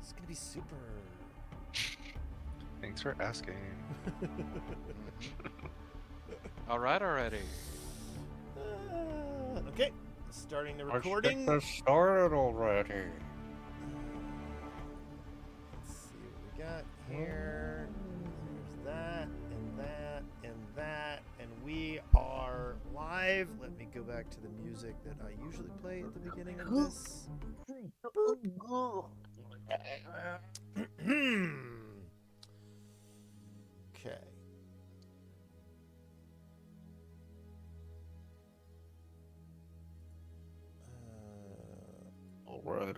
It's gonna be super. Thanks for asking. All right, already. Okay, starting the Let's get recording. this started already. Let's see what we got here. There's that, and that, and that, and we are live. Let me go back to the music that I usually play at the beginning of this. Okay. All right.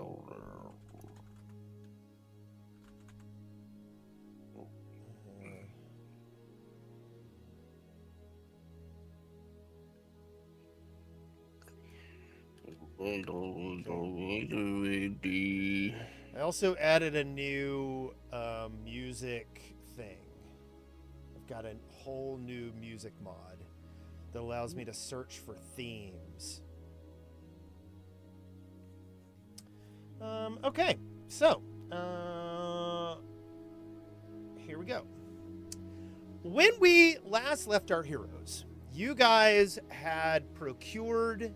I also added a new music thing. I've got a whole new music mod that allows me to search for themes. Okay, so here we go. When we last left our heroes, you guys had procured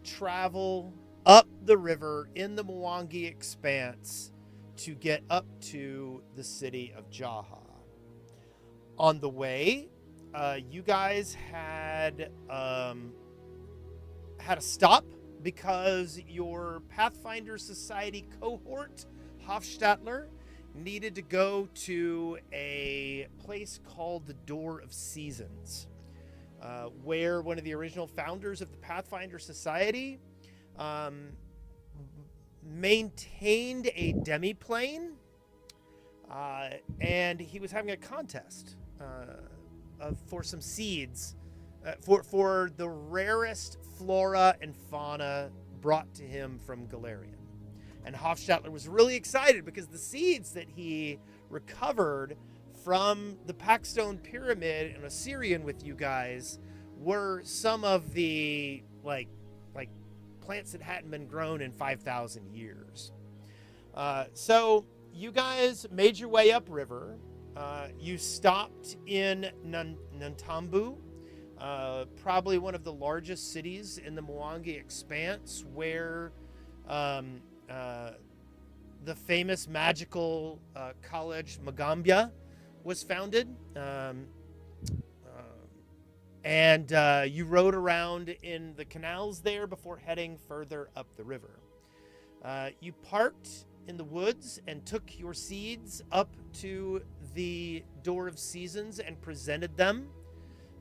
travel up the river in the Mwangi Expanse to get up to the city of Jaha. On the way, you guys had a stop because your Pathfinder Society cohort, Hofstadler, needed to go to a place called the Door of Seasons, where one of the original founders of the Pathfinder Society maintained a demiplane, and he was having a contest for some seeds for the rarest flora and fauna brought to him from Galarian. And Hofstadler was really excited because the seeds that he recovered from the Packstone Pyramid and Osirian with you guys were some of the like plants that hadn't been grown in 5,000 years. So you guys made your way upriver. You stopped in Nantambu, probably one of the largest cities in the Mwangi Expanse, where the famous magical college Magambia was founded. And you rode around in the canals there before heading further up the river. You parked in the woods and took your seeds up to the Door of Seasons and presented them.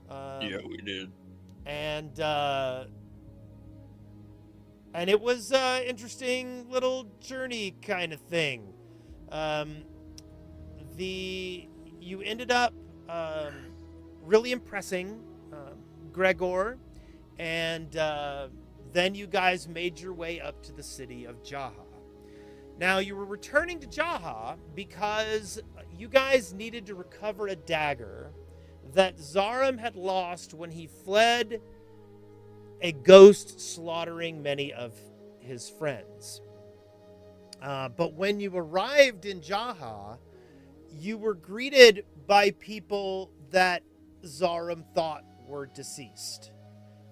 Yeah, we did. And it was an interesting little journey kind of thing. You ended up really impressing Gregor, and then you guys made your way up to the city of Jaha. Now, you were returning to Jaha because you guys needed to recover a dagger that Zarim had lost when he fled a ghost slaughtering many of his friends. But when you arrived in Jaha, you were greeted by people that Zarim thought were deceased.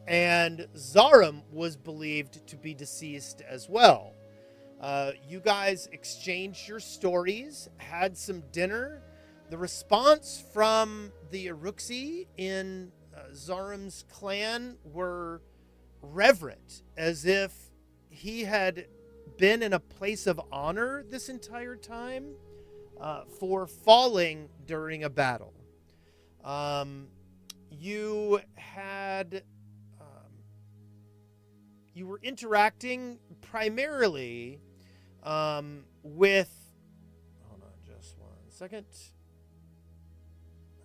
And Zarim was believed to be deceased as well. You guys exchanged your stories, had some dinner. The response from the Iruxi in Zarim's clan were reverent, as if he had been in a place of honor this entire time for falling during a battle. You were interacting primarily with, hold on just 1 second.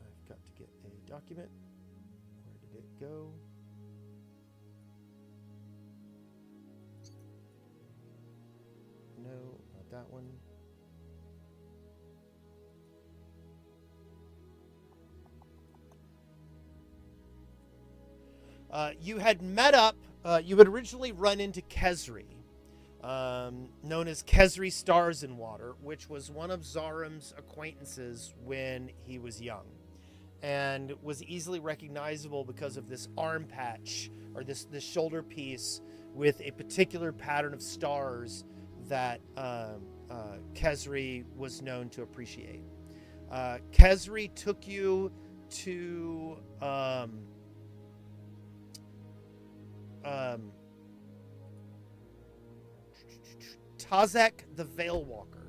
I've got to get a document. Where did it go? No, not that one. You had met up, you had originally run into Kesri known as Kesri Stars in Water, which was one of Zaram's acquaintances when he was young, and was easily recognizable because of this arm patch or this shoulder piece with a particular pattern of stars that Kesri was known to appreciate. Kesri took you to Tazek the Veil Walker,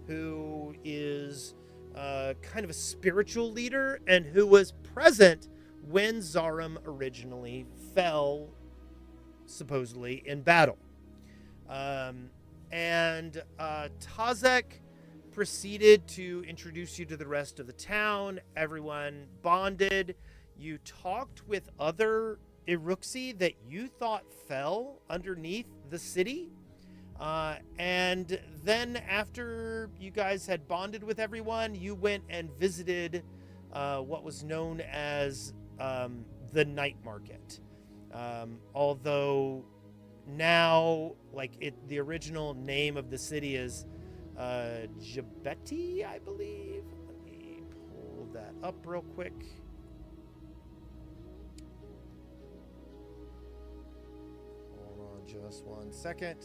who is kind of a spiritual leader and who was present when Zaram originally fell, supposedly, in battle. And Tazek proceeded to introduce you to the rest of the town. Everyone bonded. You talked with other Iruxi that you thought fell underneath the city. And then after you guys had bonded with everyone, you went and visited what was known as the night market. Although now, the original name of the city is Jabeti, I believe. Let me pull that up real quick. Hold on just one second,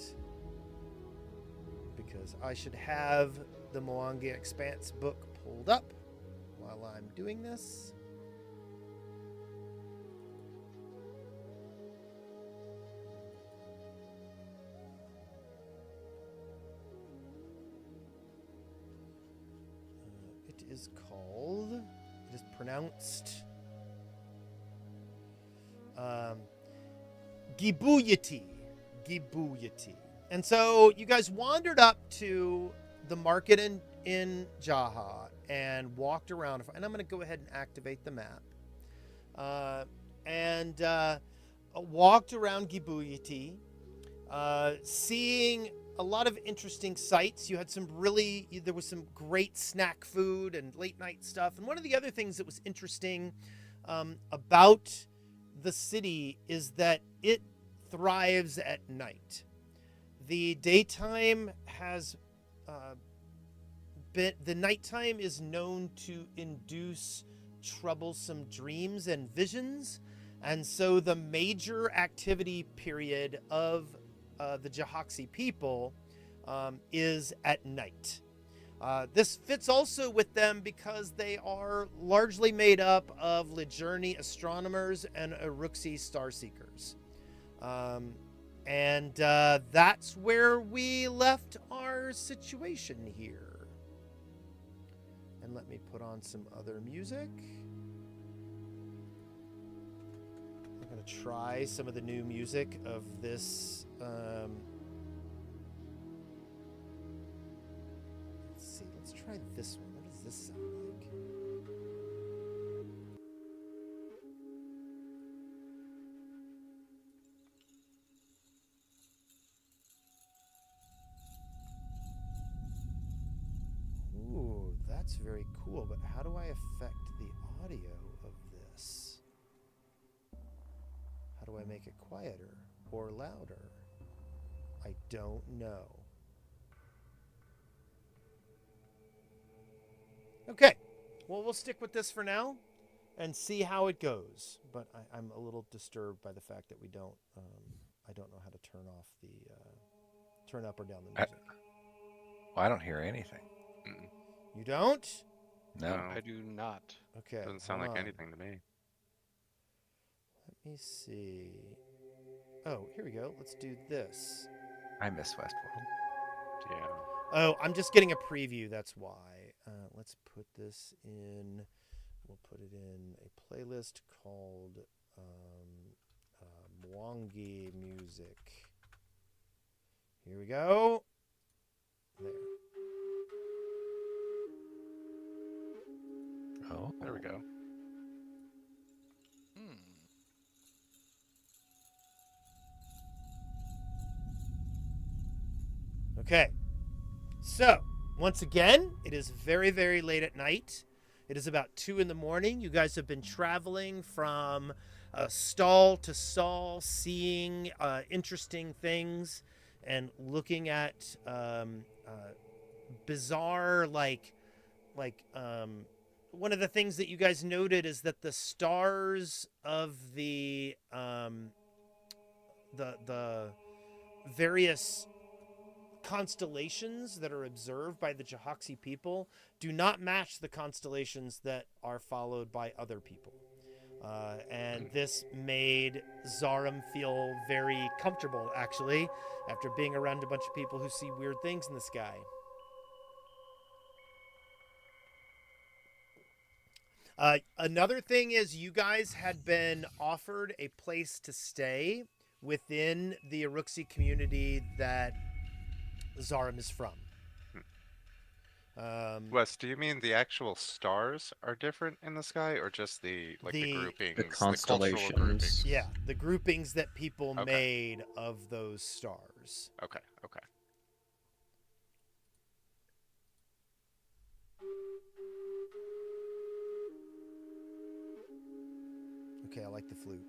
because I should have the Moangi Expanse book pulled up while I'm doing this. It is pronounced Gibuyati. And so you guys wandered up to the market in Jaha and walked around. And I'm going to go ahead and activate the map. Walked around Gibuyati, seeing a lot of interesting sights. There was some great snack food and late night stuff. And one of the other things that was interesting about the city is that it thrives at night. The daytime the nighttime is known to induce troublesome dreams and visions. And so the major activity period of the Jahaxi people is at night. This fits also with them because they are largely made up of Lijourni astronomers and Iruxi starseekers. And that's where we left our situation here. And let me put on some other music. I'm going to try some of the new music of this. Let's see. Let's try this one. What does this sound like? Ooh, that's very cool. But how do I affect the audio of this? How do I make it quieter or louder? I don't know. Okay, well, we'll stick with this for now and see how it goes. But I'm a little disturbed by the fact that I don't know how to turn up or down the music. I don't hear anything. You don't? No. I do not. Okay. Doesn't sound hold like on. anything to me. Let me see. Oh, here we go. Let's do this. I miss Westworld. Yeah. Oh, I'm just getting a preview. That's why. Let's put this in. We'll put it in a playlist called Mwangi Music. Here we go. There. Oh, There we go. Okay. So, once again, it is very, very late at night. It is about 2 a.m. You guys have been traveling from stall to stall, seeing interesting things. and looking at bizarre one of the things that you guys noted is that the stars of the various constellations that are observed by the Jahaxi people do not match the constellations that are followed by other people. And this made Zarum feel very comfortable, actually, after being around a bunch of people who see weird things in the sky. Another thing is you guys had been offered a place to stay within the Uruxi community that Zarum is from. Wes, do you mean the actual stars are different in the sky, or just the groupings, The cultural constellations. groupings? Yeah, the groupings that people Okay. made of those stars. Okay. Okay. Okay, I like the flute.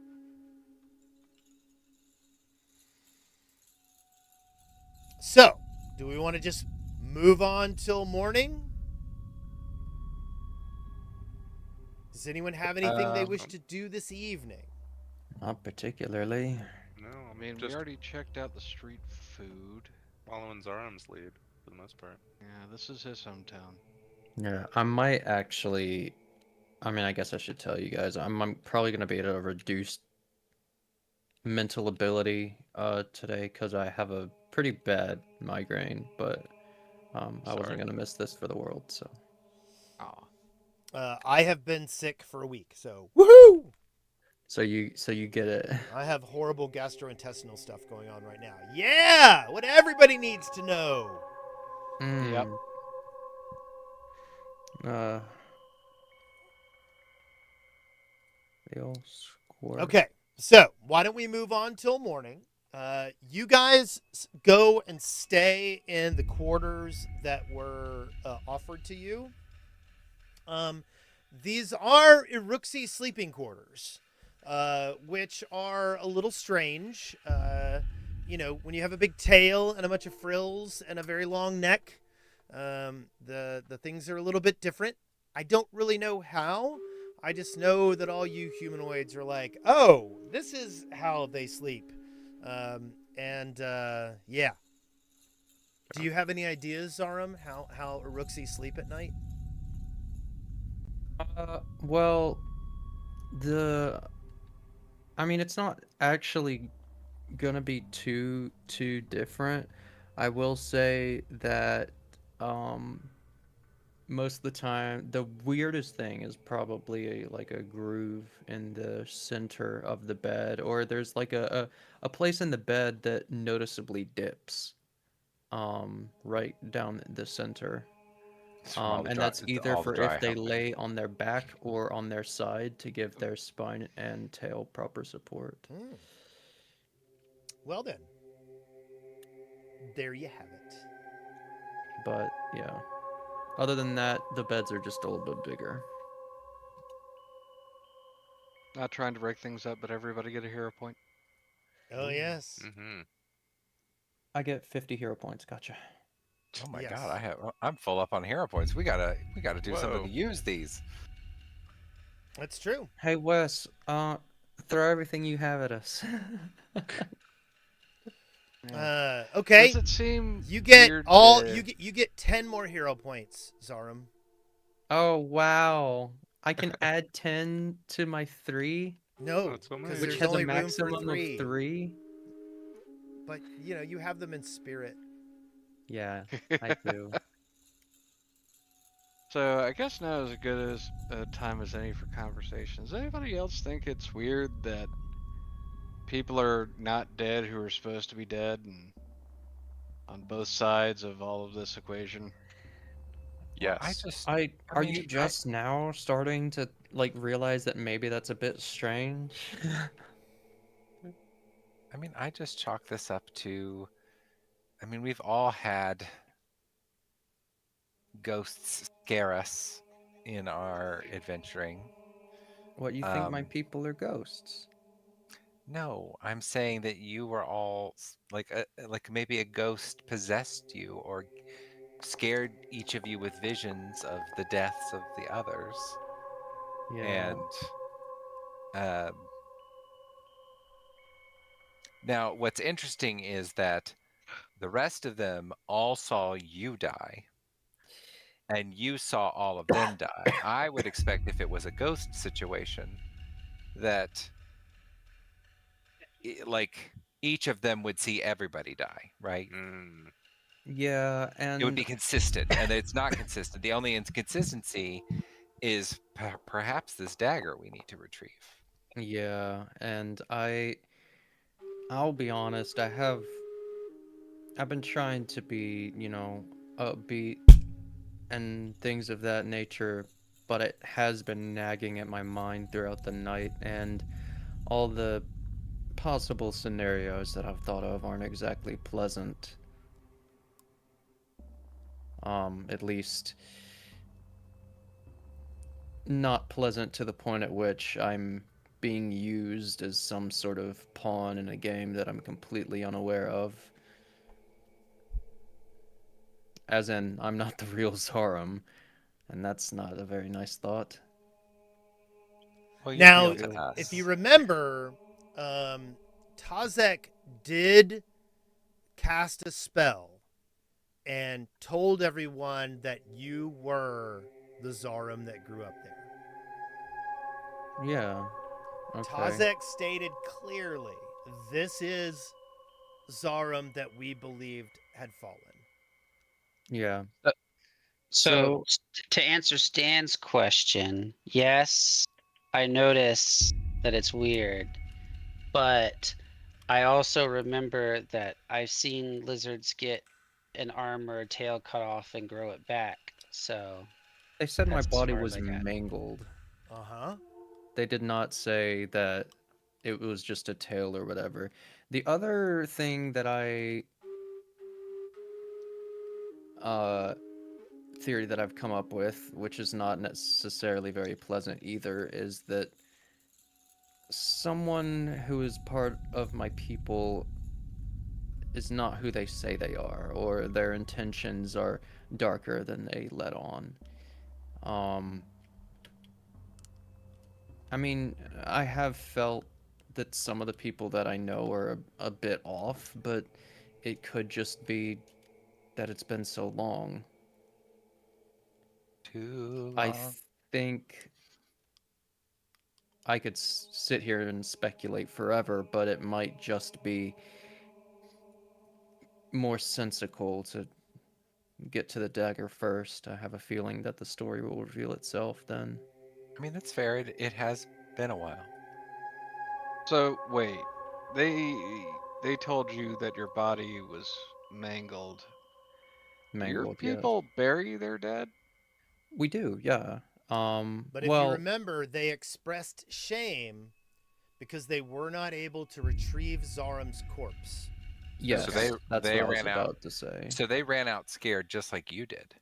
So, do we want to just move on till morning? Does anyone have anything they wish to do this evening? Not particularly. No, I mean, we just already checked out the street food. following Zarum's lead for the most part. Yeah, this is his hometown. Yeah, I might actually. I mean, I guess I should tell you guys. I'm probably gonna be at a reduced mental ability today because I have a pretty bad migraine, but I Sorry. wasn't gonna miss this for the world. So Aw. I have been sick for a week, so woohoo! so you get it. I have horrible gastrointestinal stuff going on right now. Yeah, what everybody needs to know. Yep. Real score. Okay, so why don't we move on till morning? You guys go and stay in the quarters that were offered to you. These are Uruxi sleeping quarters, which are a little strange. You know, when you have a big tail and a bunch of frills and a very long neck, the things are a little bit different. I don't really know how. I just know that all you humanoids are like, oh, this is how they sleep. Yeah. Do you have any ideas, Zarum, how Uruxi sleep at night? Well, I mean, it's not actually gonna be too different. I will say that most of the time the weirdest thing is probably like a groove in the center of the bed, or there's like a place in the bed that noticeably dips right down the center. And that's either for if they lay on their back or on their side to give their spine and tail proper support. Well then, there you have it. But yeah, other than that, the beds are just a little bit bigger. Not trying to break things up, but everybody get a hero point. Oh yes. Mm-hmm. I get 50 hero points. Gotcha. Oh my Yes. god, I'm full up on hero points. We gotta do something Whoa. to use these. That's true. Hey Wes, throw everything you have at us. Okay. Does it seem You get weird all that- you get 10 more hero points, Zarum. Oh wow! I can add 10 to my 3, No, That's so because many. which there's has a only room for maximum 3. of 3. But you know, you have them in spirit. Yeah, I do. So I guess now is as good as a time as any for conversations. Does anybody else think it's weird that people are not dead who are supposed to be dead, and on both sides of all of this equation? Yes. Are mean, you just now starting to like realize that maybe that's a bit strange? I mean, I just chalk this up to. I mean, we've all had ghosts scare us in our adventuring. What, you think my people are ghosts? No, I'm saying that you were all like maybe a ghost possessed you or scared each of you with visions of the deaths of the others. Yeah. And now what's interesting is that the rest of them all saw you die, and you saw all of them die. I would expect if it was a ghost situation that like each of them would see everybody die, right? Mm. Yeah, It would and be consistent, and it's not consistent. The only inconsistency is perhaps this dagger we need to retrieve. yeah, and I'll be honest, I've been trying to be, upbeat and things of that nature, but it has been nagging at my mind throughout the night, and all the possible scenarios that I've thought of aren't exactly pleasant. At least not pleasant to the point at which I'm being used as some sort of pawn in a game that I'm completely unaware of. As in, I'm not the real Zarum, and that's not a very nice thought. Well, you're Now, real to us. if you remember, Tazek did cast a spell and told everyone that you were the Zarum that grew up there. Yeah. Okay. Tazek stated clearly, this is Zarum that we believed had fallen. Yeah. So to answer Stan's question, yes, I notice that it's weird, but I also remember that I've seen lizards get an arm or a tail cut off and grow it back. So They said my That's as body far as was I got. mangled. Uh-huh. They did not say that it was just a tail or whatever. The other thing that theory that I've come up with, which is not necessarily very pleasant either, is that someone who is part of my people is not who they say they are, or their intentions are darker than they let on. I mean, I have felt that some of the people that I know are a bit off, but it could just be that it's been so long. Too I long. think I could sit here and speculate forever, but it might just be more sensical to get to the dagger first. I have a feeling that the story will reveal itself then. I mean, that's fair. It has been a while. So wait, they told you that your body was mangled. Do your Mangled, yeah. people bury their dead? We do, yeah. But if you well, remember, they expressed shame because they were not able to retrieve Zarum's corpse. yes, So that's they what I was ran out. about to say. So they ran out scared just like you did.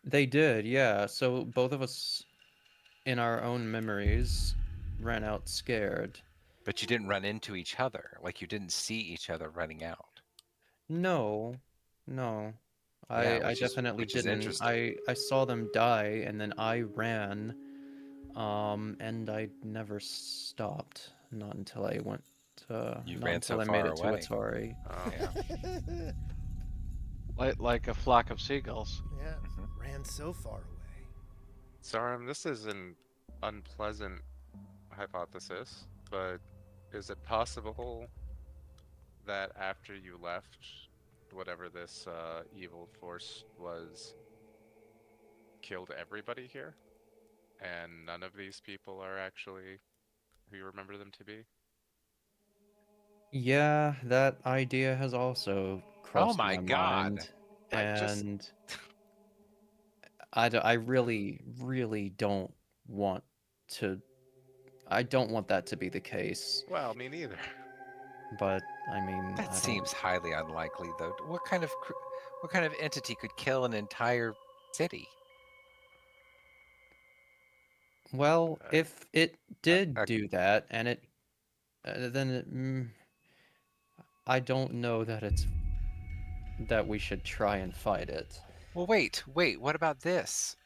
They did, yeah. So both of us, in our own memories, ran out scared. But you didn't run into each other. Like you didn't see each other running out. No. Yeah, I definitely which is didn't. interesting. I saw them die, and then I ran, and I never stopped. Not until I went. You not ran until so I made far it away. to Atari. Oh. Yeah. Like a flock of seagulls. Yeah, Mhm. ran so far away. Zarum, this is an unpleasant hypothesis, but is it possible that after you left, whatever this evil force was, killed everybody here? And none of these people are actually who you remember them to be? Yeah, that idea has also crossed my my God. mind, I just- and I really, really don't want to. I don't want that to be the case, Well, me neither. but I mean, I That don't- seems highly unlikely, though. What kind of entity could kill an entire city? Well, if it did I- do that, and it then I don't know that we should try and fight it. Well, wait. What about this?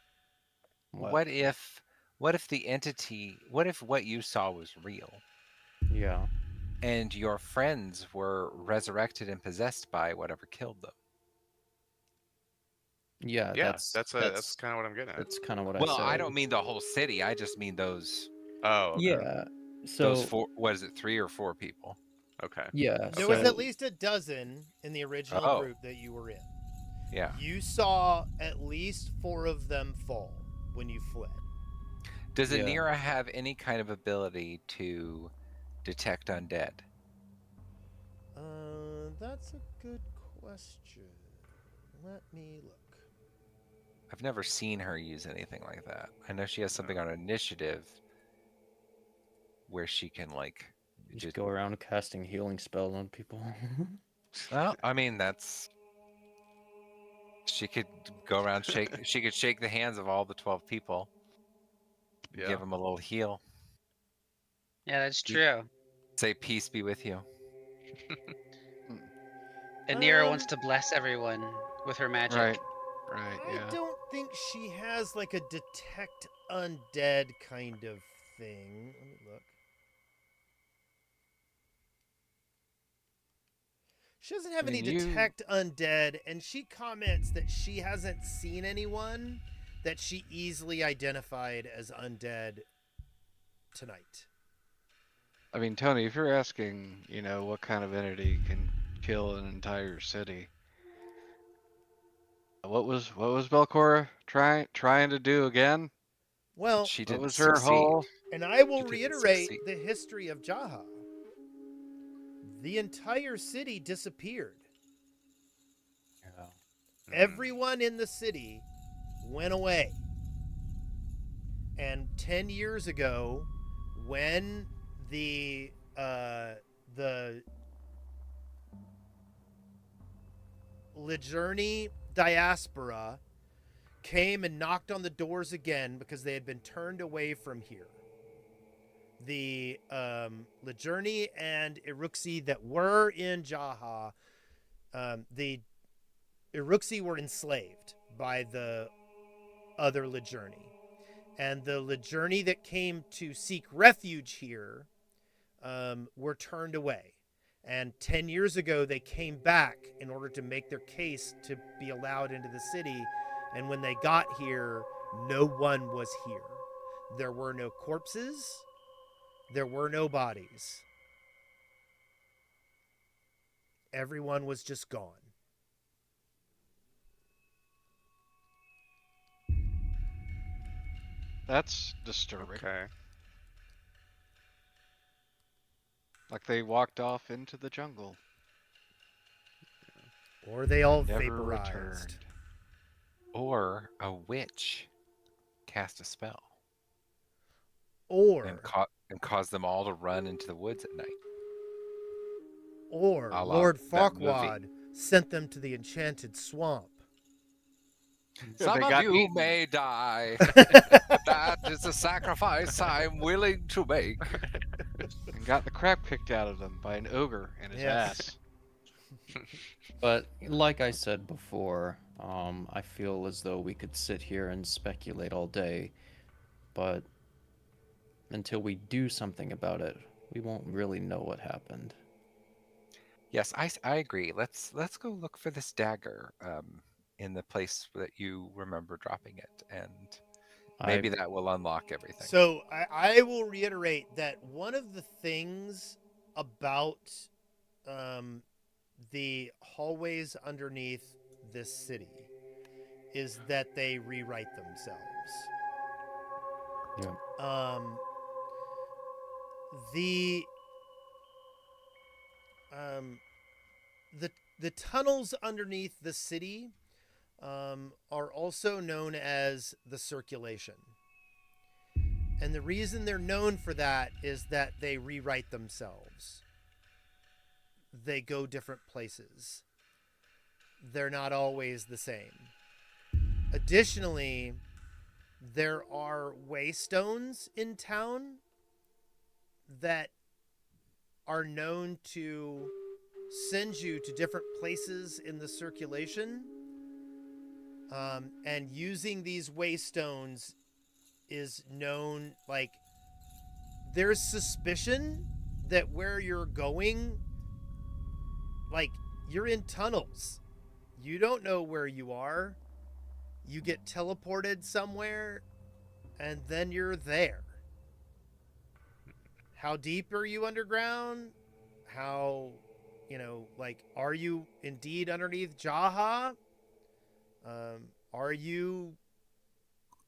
What? What if the entity? What if what you saw was real, Yeah. and your friends were resurrected and possessed by whatever killed them? Yeah, Yeah, that's that's kind of what I'm getting at. that's kind of what Well, I said. I don't mean the whole city. I just mean those Oh, okay. Yeah. So those 4. What is it? 3 or 4 people? Okay. yeah. There was so- at least a dozen in the original Oh. group that you were in. Yeah. You saw at least 4 of them fall when you fled. Does Yeah. Anira have any kind of ability to detect undead? That's a good question. Let me look. I've never seen her use anything like that. I know she has something on initiative where she can like just go around casting healing spells on people. Well, I mean that's she could go around she could shake the hands of all the 12 people. Yeah. Give them a little heal. Yeah, that's You- true. Say peace be with you. Anira wants to bless everyone with her magic. Right. Right. I Yeah. don't think she has like a detect undead kind of thing. Let me look. She doesn't have I mean, any you- detect undead, and she comments that she hasn't seen anyone that she easily identified as undead tonight. I mean, Tony, if you're asking, what kind of entity can kill an entire city, what was Belcora trying to do again? Well, She What didn't was her succeed. whole? and I will She didn't reiterate succeed. the history of Jaha. The entire city disappeared. Hmm. Everyone in the city went away. And 10 years ago, when the Lijourni diaspora came and knocked on the doors again because they had been turned away from here, the Lijourni and Iruxi that were in Jaha, the Iruxi were enslaved by the other Lijourni. And the Lijourni that came to seek refuge here were turned away. And 10 years ago, they came back in order to make their case to be allowed into the city. And when they got here, no one was here. There were no corpses. There were no bodies. Everyone was just gone. That's disturbing. Okay. Like they walked off into the jungle. Or they all Never vaporized. returned. Or a witch cast a spell Or, and cause them all to run into the woods at night. or A la Lord that movie. Farquaad sent them to the enchanted swamp. Some they of got you eaten. may die. That is a sacrifice I'm willing to make. And got the crap kicked out of them by an ogre and his Yes. ass. But like I said before, I feel as though we could sit here and speculate all day, but until we do something about it, we won't really know what happened. Yes, I agree. Let's go look for this dagger in the place that you remember dropping it, and maybe that will unlock everything. So I will reiterate that one of the things about the hallways underneath this city is that they rewrite themselves. Yeah. The tunnels underneath the city are also known as the circulation. And the reason they're known for that is that they rewrite themselves. They go different places. They're not always the same. Additionally, there are waystones in town that are known to send you to different places in the circulation. And using these waystones is known, like, there's suspicion that where you're going, like, you're in tunnels. You don't know where you are. You get teleported somewhere, and then you're there. How deep are you underground? How, like, are you indeed underneath Jaha? Are you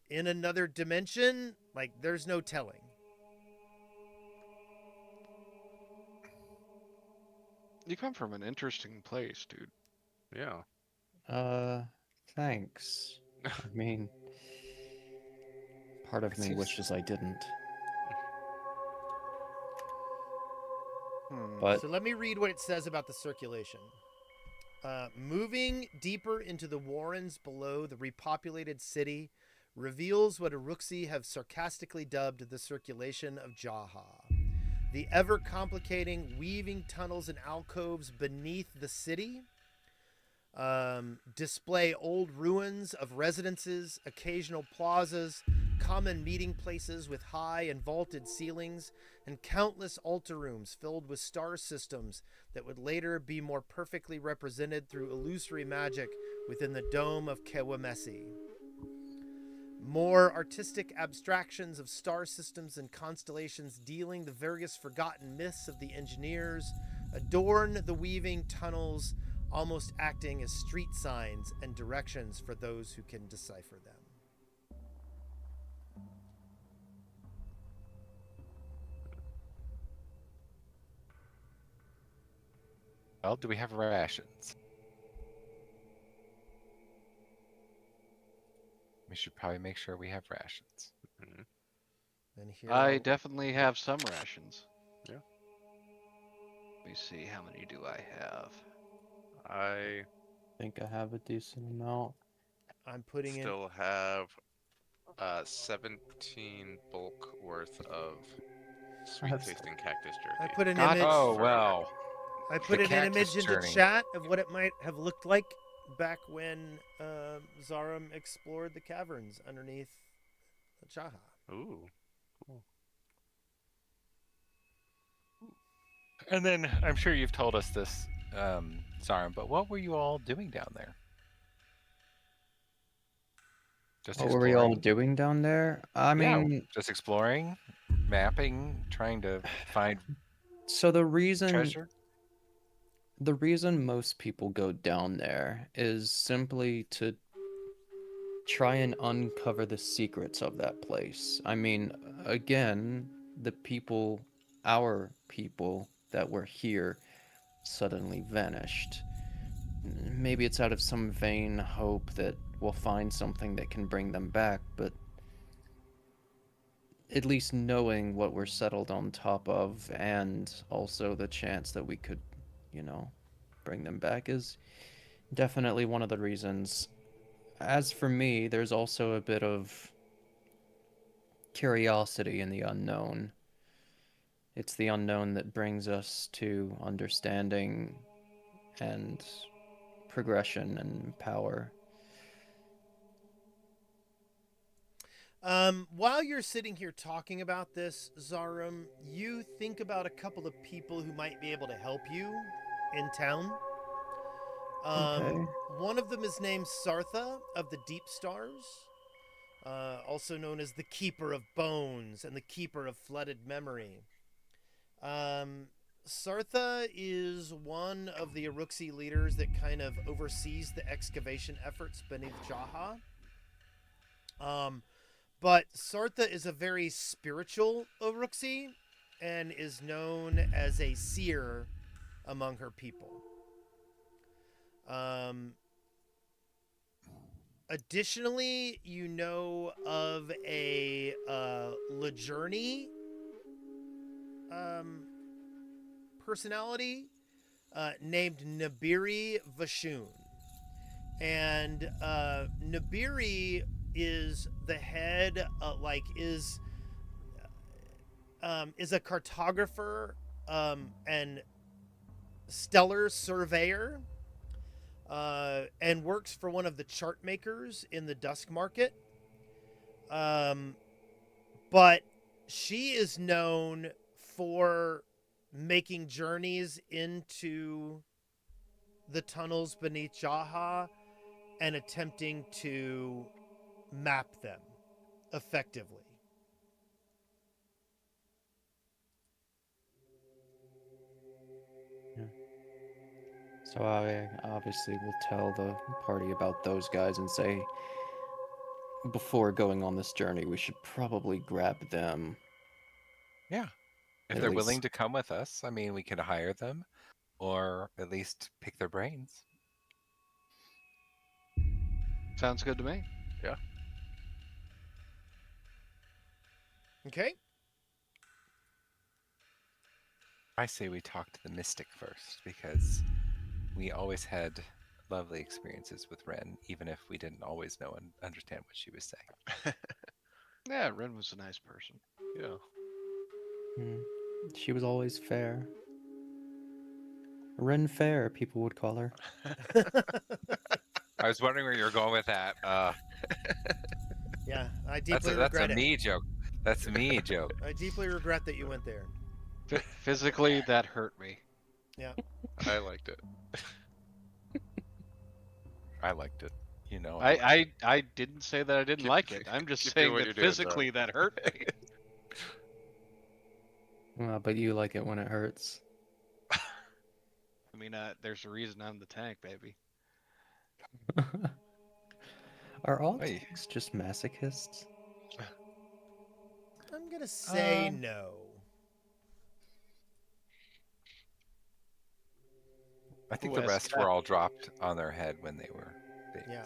in another dimension? Like, there's no telling. You come from an interesting place, dude. Yeah. Thanks. I mean, part of me wishes I didn't. But So let me read what it says about the circulation. Moving deeper into the warrens below the repopulated city reveals what Uruxi have sarcastically dubbed the circulation of Jaha. The ever-complicating, weaving tunnels and alcoves beneath the city display old ruins of residences, occasional plazas, common meeting places with high and vaulted ceilings, and countless altar rooms filled with star systems that would later be more perfectly represented through illusory magic within the dome of Kewamesi. More artistic abstractions of star systems and constellations dealing the various forgotten myths of the engineers adorn the weaving tunnels, almost acting as street signs and directions for those who can decipher them. Well, do we have rations? We should probably make sure we have rations. And here I I'll- definitely have some rations. Yeah. Let me see, how many do I have? I think I have a decent amount. I'm putting in. still have 17 bulk worth of sweet have- tasting cactus jerky. I put an God- image. Oh, For- well. I put the an cactus image into journey. chat of what it might have looked like back when Zarum explored the caverns underneath Jaha. Ooh. And then I'm sure you've told us this, Zarum, but what were you all doing down there? Just What were we all exploring? doing down there? I Yeah, mean, just exploring, mapping, trying to find so the reason treasure. the reason most people go down there is simply to try and uncover the secrets of that place. I mean, again, the people, our people that were here suddenly vanished. Maybe it's out of some vain hope that we'll find something that can bring them back, but at least knowing what we're settled on top of and also the chance that we could, bring them back is definitely one of the reasons. As for me, there's also a bit of curiosity in the unknown. It's the unknown that brings us to understanding and progression and power. While you're sitting here talking about this, Zarum, you think about a couple of people who might be able to help you in town. Okay. One of them is named Sartha of the Deep Stars, also known as the Keeper of Bones and the Keeper of Flooded Memory. Sartha is one of the Uruxi leaders that kind of oversees the excavation efforts beneath Jaha. But Sartha is a very spiritual Uruxi and is known as a seer among her people. Additionally, you know of a Lejourny personality named Nabiri Vashun. And Nabiri is the head, is a cartographer an stellar surveyor and works for one of the chart makers in the Dusk Market. But she is known for making journeys into the tunnels beneath Jaha and attempting to map them effectively. So I obviously will tell the party about those guys and say, before going on this journey, we should probably grab them. Yeah. If At they're willing least- to come with us, I mean, we could hire them or at least pick their brains. Sounds good to me. Okay? I say we talk to the mystic first because we always had lovely experiences with Ren, even if we didn't always know and understand what she was saying. Yeah, Ren was a nice person. Yeah. She was always fair. Ren Fair, people would call her. I was wondering where you were going with that. Yeah, I That's deeply a regret it. me joke. That's a me joke. I deeply regret that you went there. Physically, that hurt me. I liked it. I liked it. You know. I didn't say that I didn't Keep- like it. I'm just keep doing saying what that you're doing, bro. physically that hurt me. Well, but you like it when it hurts. I mean, there's a reason I'm the tank, baby. Are all Hey. tanks just masochists? I'm gonna say Um, no. I think Who the asked rest that? were all dropped on their head when they were babies. Yeah.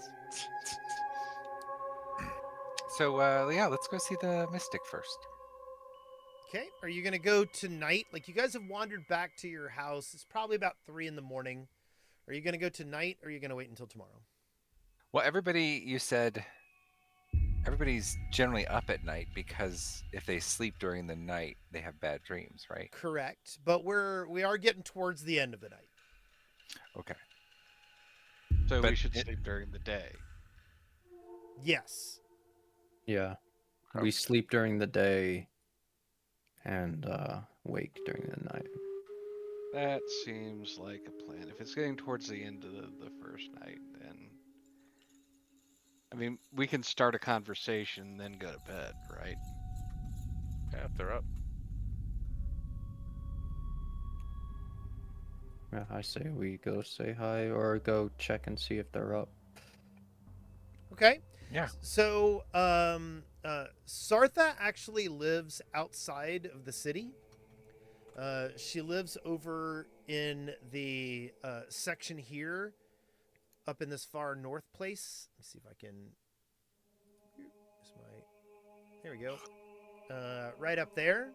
So yeah, let's go see the mystic first. Okay, are you gonna go tonight? Like, you guys have wandered back to your house. It's probably about 3 in the morning. Are you gonna go tonight, or are you gonna wait until tomorrow? Well, everybody, you said everybody's generally up at night because if they sleep during the night, they have bad dreams, right? Correct, but we are getting towards the end of the night. Okay. So But we should it- sleep during the day. Yes. Yeah. Okay. We sleep during the day and wake during the night. That seems like a plan. If it's getting towards the end of the first night, then I mean, we can start a conversation, then go to bed, right? Yeah, if they're up. Yeah, I say we go say hi or go check and see if they're up. Okay. Yeah. So, Sartha actually lives outside of the city. She lives over in the section here, up in this far north place. Let me see if I can. There we go. Right up there.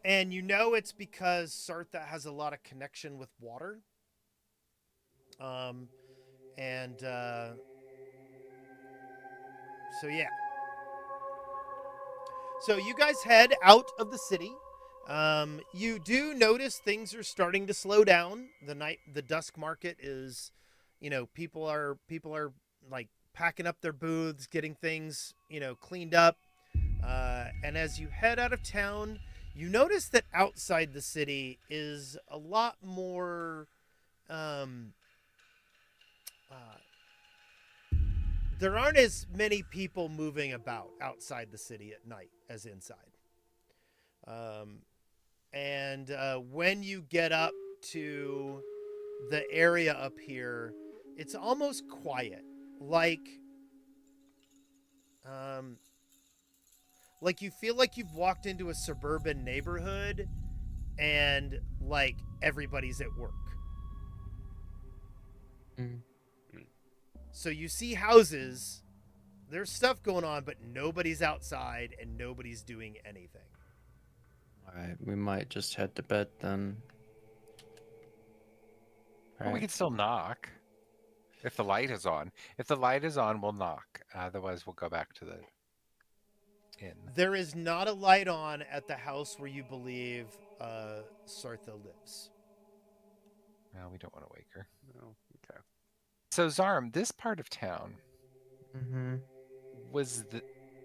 And you know it's because Sartha has a lot of connection with water. So yeah. So you guys head out of the city. You do notice things are starting to slow down. The Dusk Market is, people are like packing up their booths, getting things, cleaned up. And as you head out of town, you notice that outside the city is a lot more. There aren't as many people moving about outside the city at night as inside. And when you get up to the area up here, it's almost quiet. Like you feel like you've walked into a suburban neighborhood and like everybody's at work. Mm. So you see houses, there's stuff going on, but nobody's outside and nobody's doing anything. Alright, we might just head to bed then. Well, we Right. can still knock if the light is on. If the light is on, we'll knock. Otherwise, we'll go back to the inn. There is not a light on at the house where you believe Sartha lives. No, we don't want to wake her. No. Okay. So Zarm, this part of town Mm-hmm.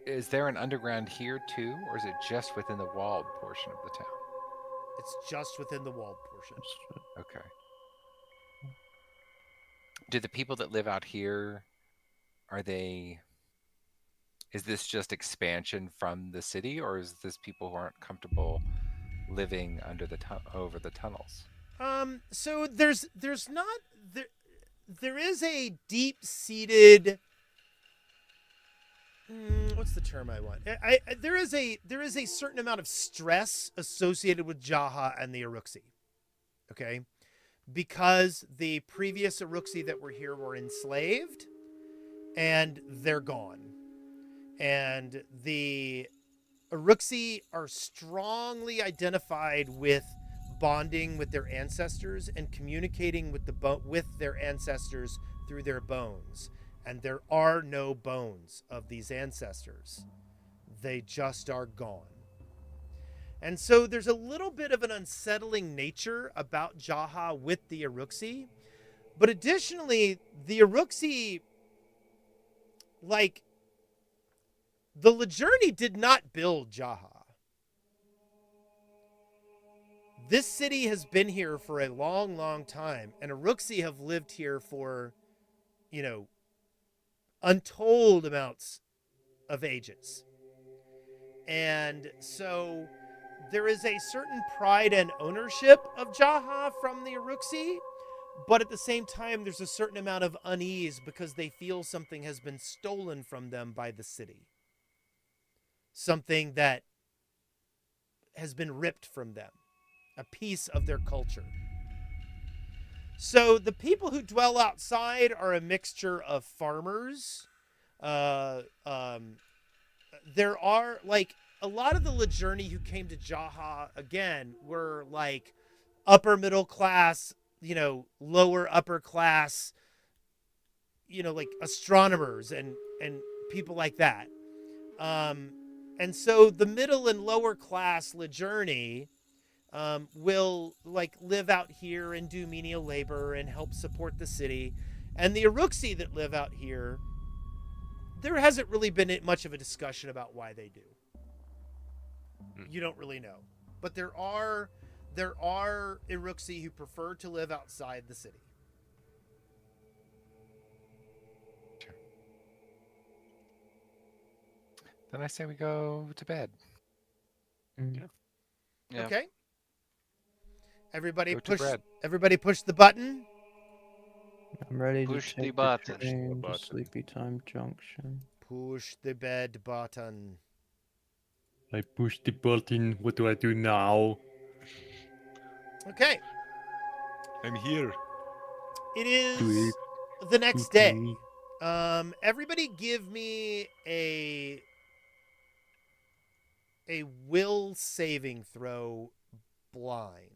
is there an underground here too, or is it just within the walled portion of the town? It's just within the walled portion. Okay. Do the people that live out here, is this just expansion from the city, or is this people who aren't comfortable living under over the tunnels? So there's not there is a deep-seated what's the term I want? There is a certain amount of stress associated with Jaha and the Uruksi. Okay? Because the previous Uruksi that were here were enslaved and they're gone. And the Uruksi are strongly identified with bonding with their ancestors and communicating with with their ancestors through their bones. And there are no bones of these ancestors. They just are gone. And so there's a little bit of an unsettling nature about Jaha with the Uruksi. But additionally, the Uruksi, like, the Lejourni did not build Jaha. This city has been here for a long, long time, and Uruksi have lived here for, untold amounts of ages. And so there is a certain pride and ownership of Jaha from the Uruksi, but at the same time, there's a certain amount of unease because they feel something has been stolen from them by the city. Something that has been ripped from them, a piece of their culture. So the people who dwell outside are a mixture of farmers. There are, like, a lot of the Lejourni who came to Jaha, again, were, like, upper middle class, lower upper class, like astronomers and people like that. And so the middle and lower class Lejourni will, like, live out here and do menial labor and help support the city. And the Uruksi that live out here, there hasn't really been much of a discussion about why they do. You don't really know. But there are Uruksi who prefer to live outside the city. Then I say we go to bed. Yeah. Okay. Everybody Go to push. bed. Everybody push the button. I'm ready Push to the take button. the train to button. Sleepy Time Junction. Push the bed button. I push the button. What do I do now? Okay. I'm here. It is Sleep. the next day. Okay. Everybody give me a will saving throw blind.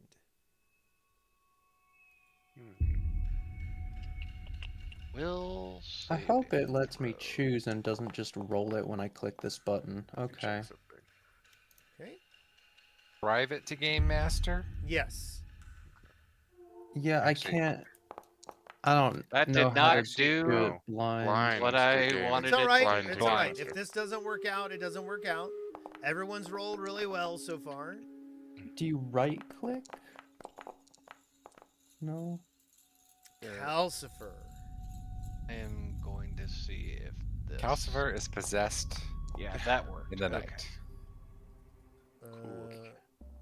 Will I hope it saving lets me throw. choose and doesn't just roll it when I click this button. Okay. Okay. Private to Game Master? Yes. Yeah, Actually- I can't. I don't That know did how not to do it blind. blind. what to I game. wanted It's all it right. blind It's to all game right. master. If this doesn't work out, it doesn't work out. Everyone's rolled really well so far. Do you right click? No. Calcifer. I am going to see if this. Calcifer is possessed Yeah, that worked. in the Okay. night.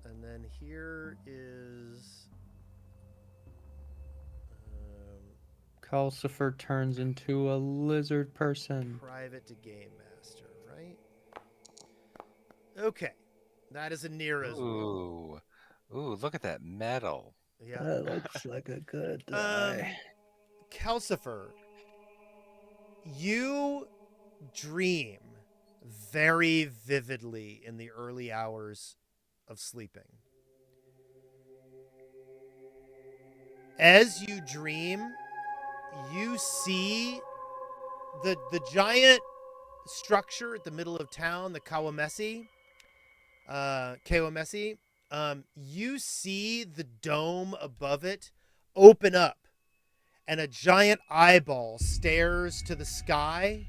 And then here is Calcifer turns into a lizard person. private to game master, right? Okay. That is a Nira's roll. Ooh, look at that metal. Yeah. That looks like a good Calcifer, you dream very vividly in the early hours of sleeping. As you dream, you see the giant structure at the middle of town, the Kawamesi. you see the dome above it open up, and a giant eyeball stares to the sky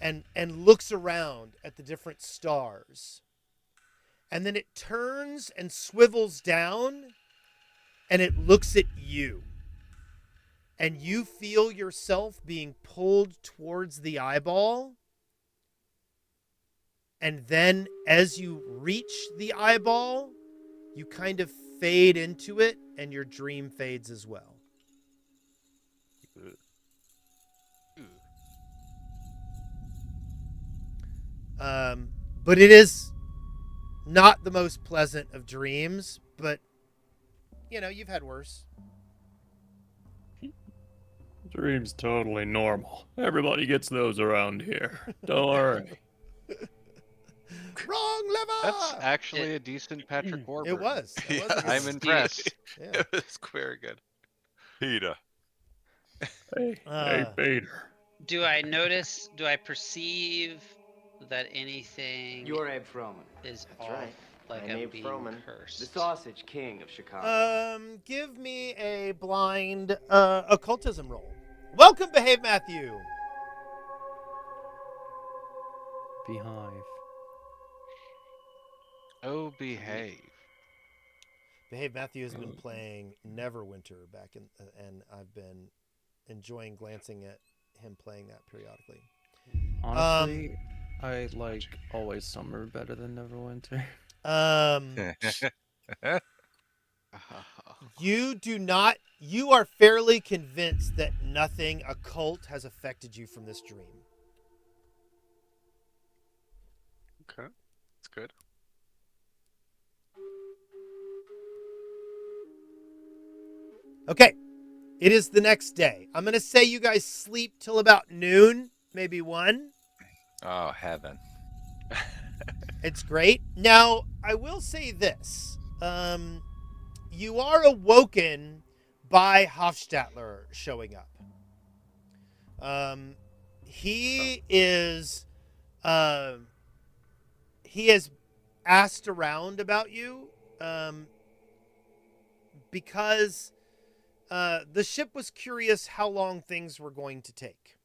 and looks around at the different stars. And then it turns and swivels down, and it looks at you. And you feel yourself being pulled towards the eyeball. And then as you reach the eyeball, you kind of fade into it, and your dream fades as well. But it is not the most pleasant of dreams, but, you know, you've had worse. Dream's totally normal. Everybody gets those around here. Don't worry. Wrong lever! That's actually a decent Patrick Warburton. It was. It was a I'm good- impressed. Yeah. It was very good. Peter. Hey, hey, Vader. Do I perceive that anything You're Abe Froman. is That's off, right. like I'm I'm Abe being Froman, cursed? the Sausage King of Chicago. Give me a blind occultism roll. Welcome, Behave Matthew. Beehive. Oh, behave. Behave Matthew has been playing Neverwinter back in, and I've been enjoying glancing at him playing that periodically. Honestly, I like Always Summer better than Neverwinter. You do not. You are fairly convinced that nothing occult has affected you from this dream. Okay, that's good. Okay, it is the next day. I'm gonna say you guys sleep till about noon, maybe 1. Oh, heaven. It's great. Now, I will say this. You are awoken by Hofstadter showing up. He has asked around about you because the ship was curious how long things were going to take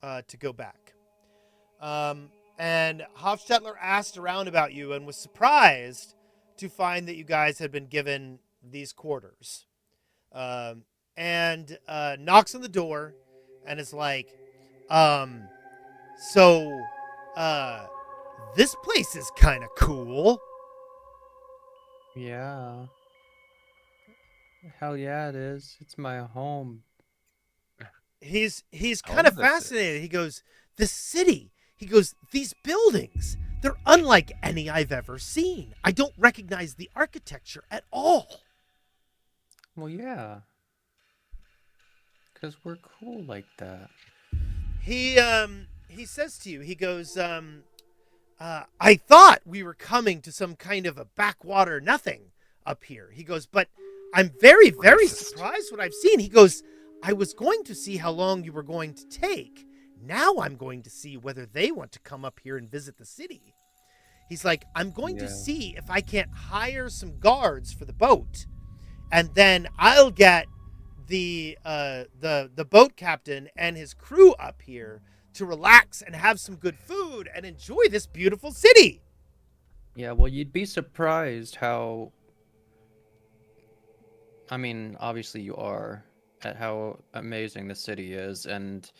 to go back. And Hofstadter asked around about you and was surprised to find that you guys had been given these quarters. And knocks on the door and is like, this place is kind of cool. Yeah. Hell yeah, it is. It's my home. He's kind of fascinated. He goes, the city. He goes, these buildings, they're unlike any I've ever seen. I don't recognize the architecture at all. Well, yeah. Because we're cool like that. He says to you, he goes, I thought we were coming to some kind of a backwater nothing up here. He goes, but I'm very, very surprised what I've seen. He goes, I was going to see how long you were going to take. Now I'm going to see whether they want to come up here and visit the city. He's like, I'm going to see if I can't hire some guards for the boat, and then I'll get the boat captain and his crew up here to relax and have some good food and enjoy this beautiful city. Yeah, well, you'd be surprised how... I mean, obviously you are, at how amazing the city is, and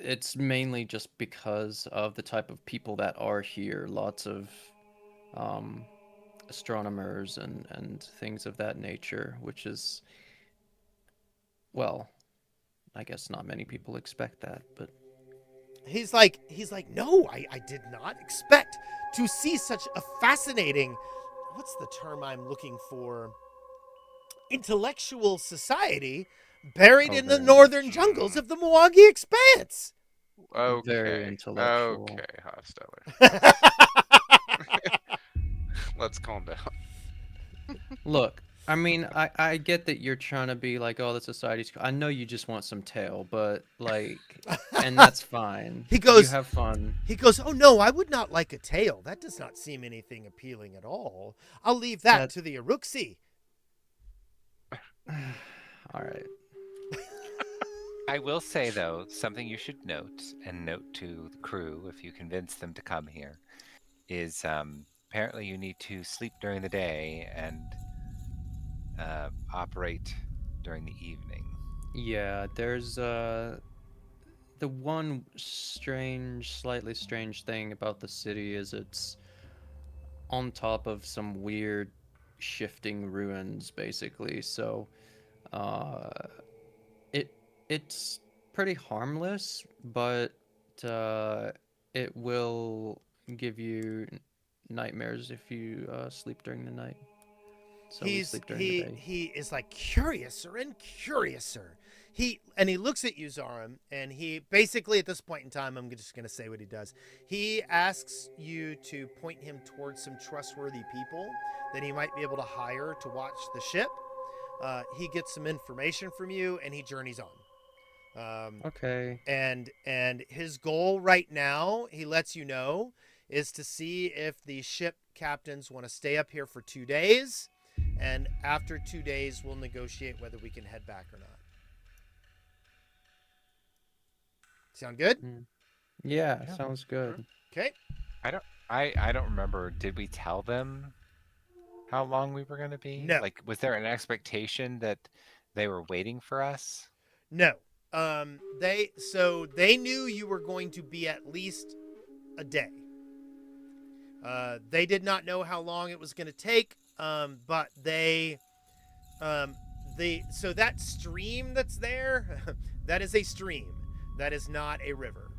it's mainly just because of the type of people that are here. Lots of astronomers and things of that nature, which is, well, I guess not many people expect that, but He's like, no, I did not expect to see such a fascinating, what's the term I'm looking for? Intellectual society buried in the northern jungles of the Mwangi Expanse. Okay. very intellectual. Okay, Hofstadter. Let's calm down. Look, I mean, I get that you're trying to be like, oh, the society's. I know you just want some tail, but like, and that's fine. He You goes, have fun. He goes, "Oh no, I would not like a tail. That does not seem anything appealing at all. I'll leave that That- to the Aruxi." All right. I will say though, something you should note and note to the crew if you convince them to come here is apparently you need to sleep during the day and operate during the evening. Yeah, there's the one slightly strange thing about the city is it's on top of some weird shifting ruins, basically. So, it's pretty harmless, but it will give you nightmares if you sleep during the night. So we sleep during the day. He is like curiouser and curiouser. He looks at you, Zarum, and he basically at this point in time, I'm just gonna say what he does. He asks you to point him towards some trustworthy people that he might be able to hire to watch the ship. He gets some information from you, and he journeys on. Okay. And his goal right now, he lets you know, is to see if the ship captains want to stay up here for 2 days, and after 2 days, we'll negotiate whether we can head back or not. Sound good? Yeah, sounds good. Okay. I don't remember. Did we tell them how long we were going to be? No. Like, was there an expectation that they were waiting for us? No. They knew you were going to be at least a day. They did not know how long it was going to take. But so that stream that's there, that is a stream. That is not a river.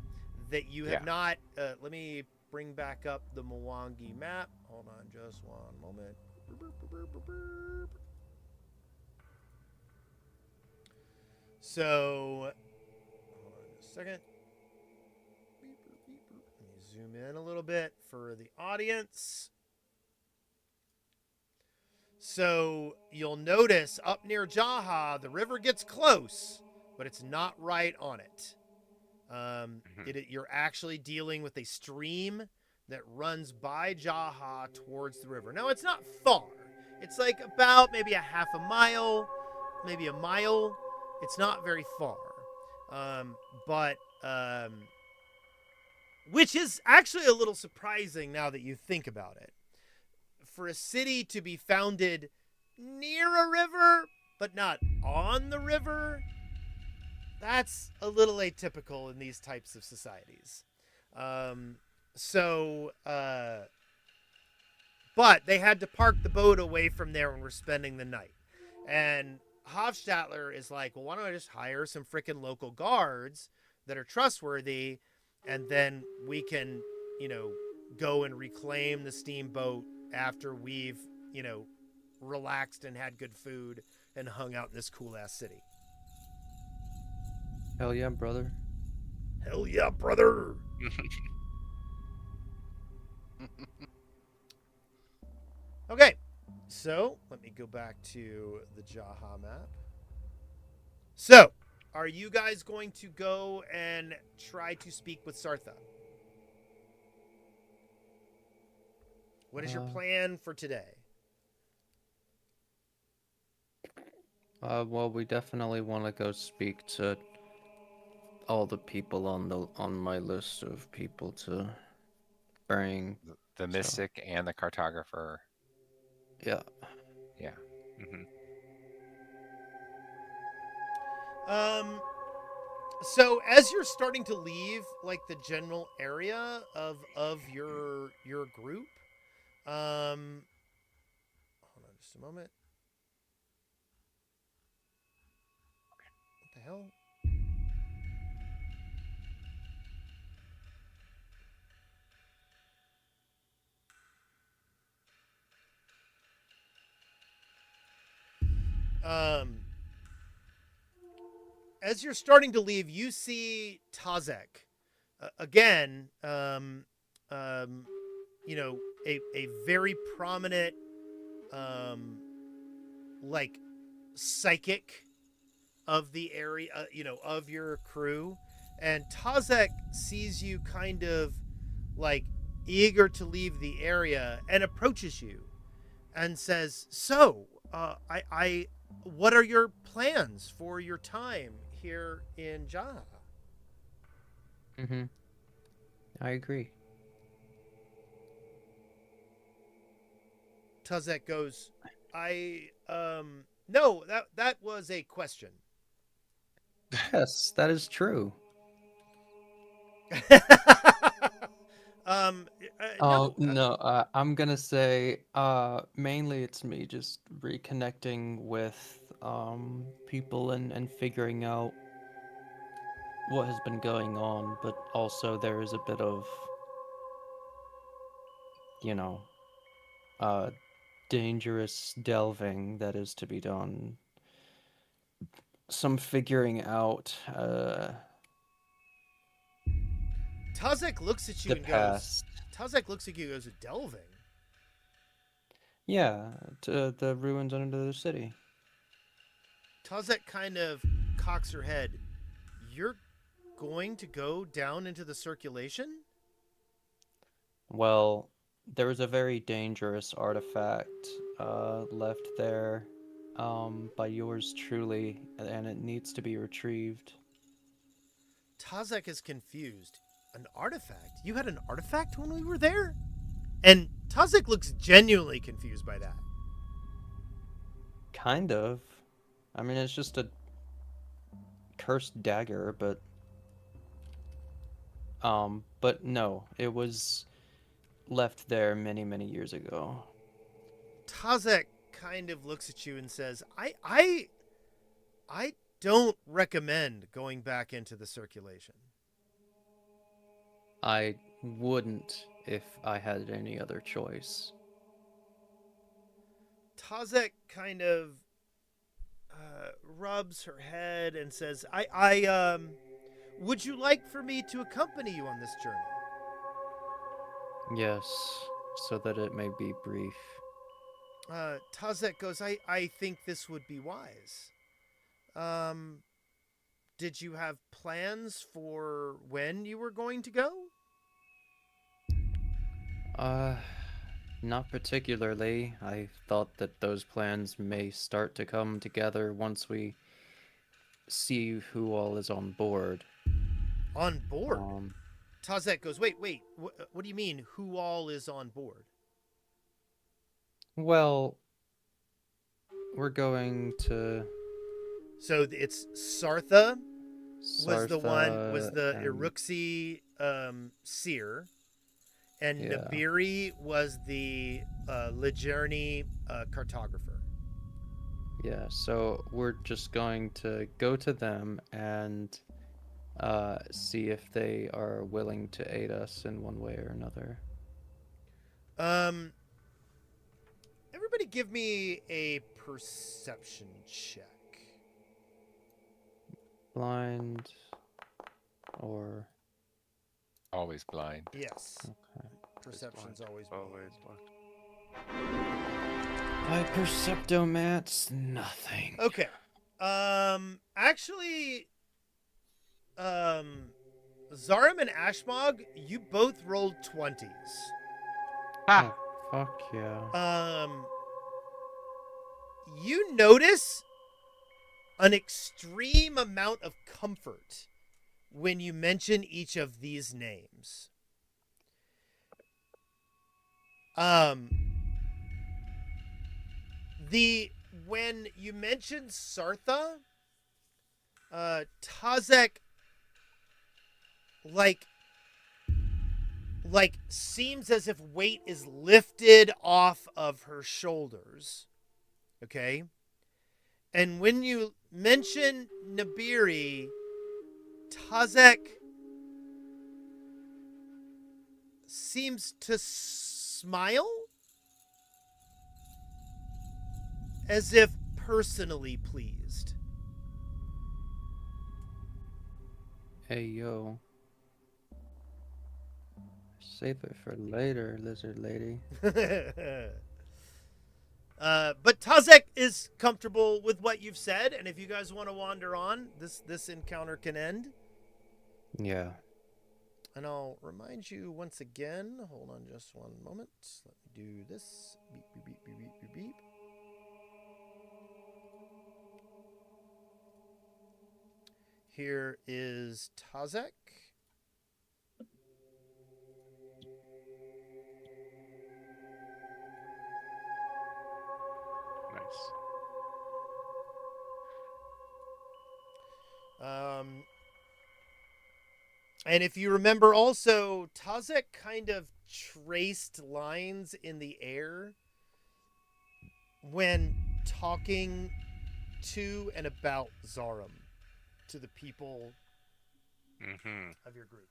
That you have not. Let me bring back up the Mwangi map. Hold on, just one moment. So, hold on just a second. Let me zoom in a little bit for the audience. So you'll notice up near Jaha, the river gets close, but it's not right on it. You're actually dealing with a stream that runs by Jaha towards the river. Now, it's not far. It's like about maybe a half a mile, maybe a mile. It's not very far. Which is actually a little surprising now that you think about it. For a city to be founded near a river, but not on the river, that's a little atypical in these types of societies. But they had to park the boat away from there when we're spending the night. And Hofstadter is like, well, why don't I just hire some freaking local guards that are trustworthy, and then we can, go and reclaim the steamboat after we've, relaxed and had good food and hung out in this cool-ass city. Hell yeah, brother. Hell yeah, brother! Okay, so let me go back to the Jaha map. So, are you guys going to go and try to speak with Sartha? What is your plan for today? Well, we definitely want to go speak to all the people on my list of people to bring. The mystic and the cartographer. Yeah. Yeah. So as you're starting to leave, like, the general area of your group, hold on just a moment. What the hell? As you're starting to leave, you see Tazek again. A very prominent like psychic of the area, of your crew, and Tazek sees you kind of like eager to leave the area and approaches you and says, "So, what are your plans for your time here in Jaha?" Mm-hmm. I agree. Tazek goes, no, that was a question. Yes, that is true. No, I'm gonna say, mainly it's me just reconnecting with people and figuring out what has been going on, but also there is a bit of, you know, dangerous delving that is to be done. Some figuring out Tazek looks at you the and past. goes, Tazek looks at you and goes, "Delving?" Yeah, to the ruins under the city. Tazek kind of cocks her head. "You're going to go down into the circulation?" Well, there was a very dangerous artifact left there by yours truly, and it needs to be retrieved. Tazek is confused. An artifact? You had an artifact when we were there? And Tazek looks genuinely confused by that. Kind of. I mean, it's just a cursed dagger, but no, it was left there many, many years ago. Tazek kind of looks at you and says, I don't recommend going back into the circulation." I wouldn't if I had any other choice. Tazek kind of rubs her head and says, would you like for me to accompany you on this journey?" Yes, so that it may be brief. Tazek goes, I think this would be wise. Did you have plans for when you were going to go? Not particularly. I thought that those plans may start to come together once we see who all is on board. On board? Tazek goes, wait, what do you mean, who all is on board? Well, we're going to... So it's Sartha was the and... Iruxi seer, and Yeah. Nabiri was the Lijerni cartographer. Yeah, so we're just going to go to them and see if they are willing to aid us in one way or another. Everybody give me a perception check. Blind or... Always blind. Yes. Okay. Perception's always blind. My perceptomats, nothing. Okay. Actually, Zarim and Ashmog, you both rolled 20s. Oh, fuck yeah. You notice an extreme amount of comfort when you mention each of these names. When you mentioned Sartha, Tazek like seems as if weight is lifted off of her shoulders. Okay? And when you mention Nabiri, Tazek seems to smile as if personally pleased. Hey, yo. Save it for later, lizard lady. But Tazek is comfortable with what you've said, and if you guys want to wander on, this encounter can end. Yeah. And I'll remind you once again. Hold on just one moment. Let me do this. Beep, beep, beep, beep, beep, beep, beep. Here is Tazek. Nice. And if you remember also, Tazek kind of traced lines in the air when talking to and about Zarum to the people of your group.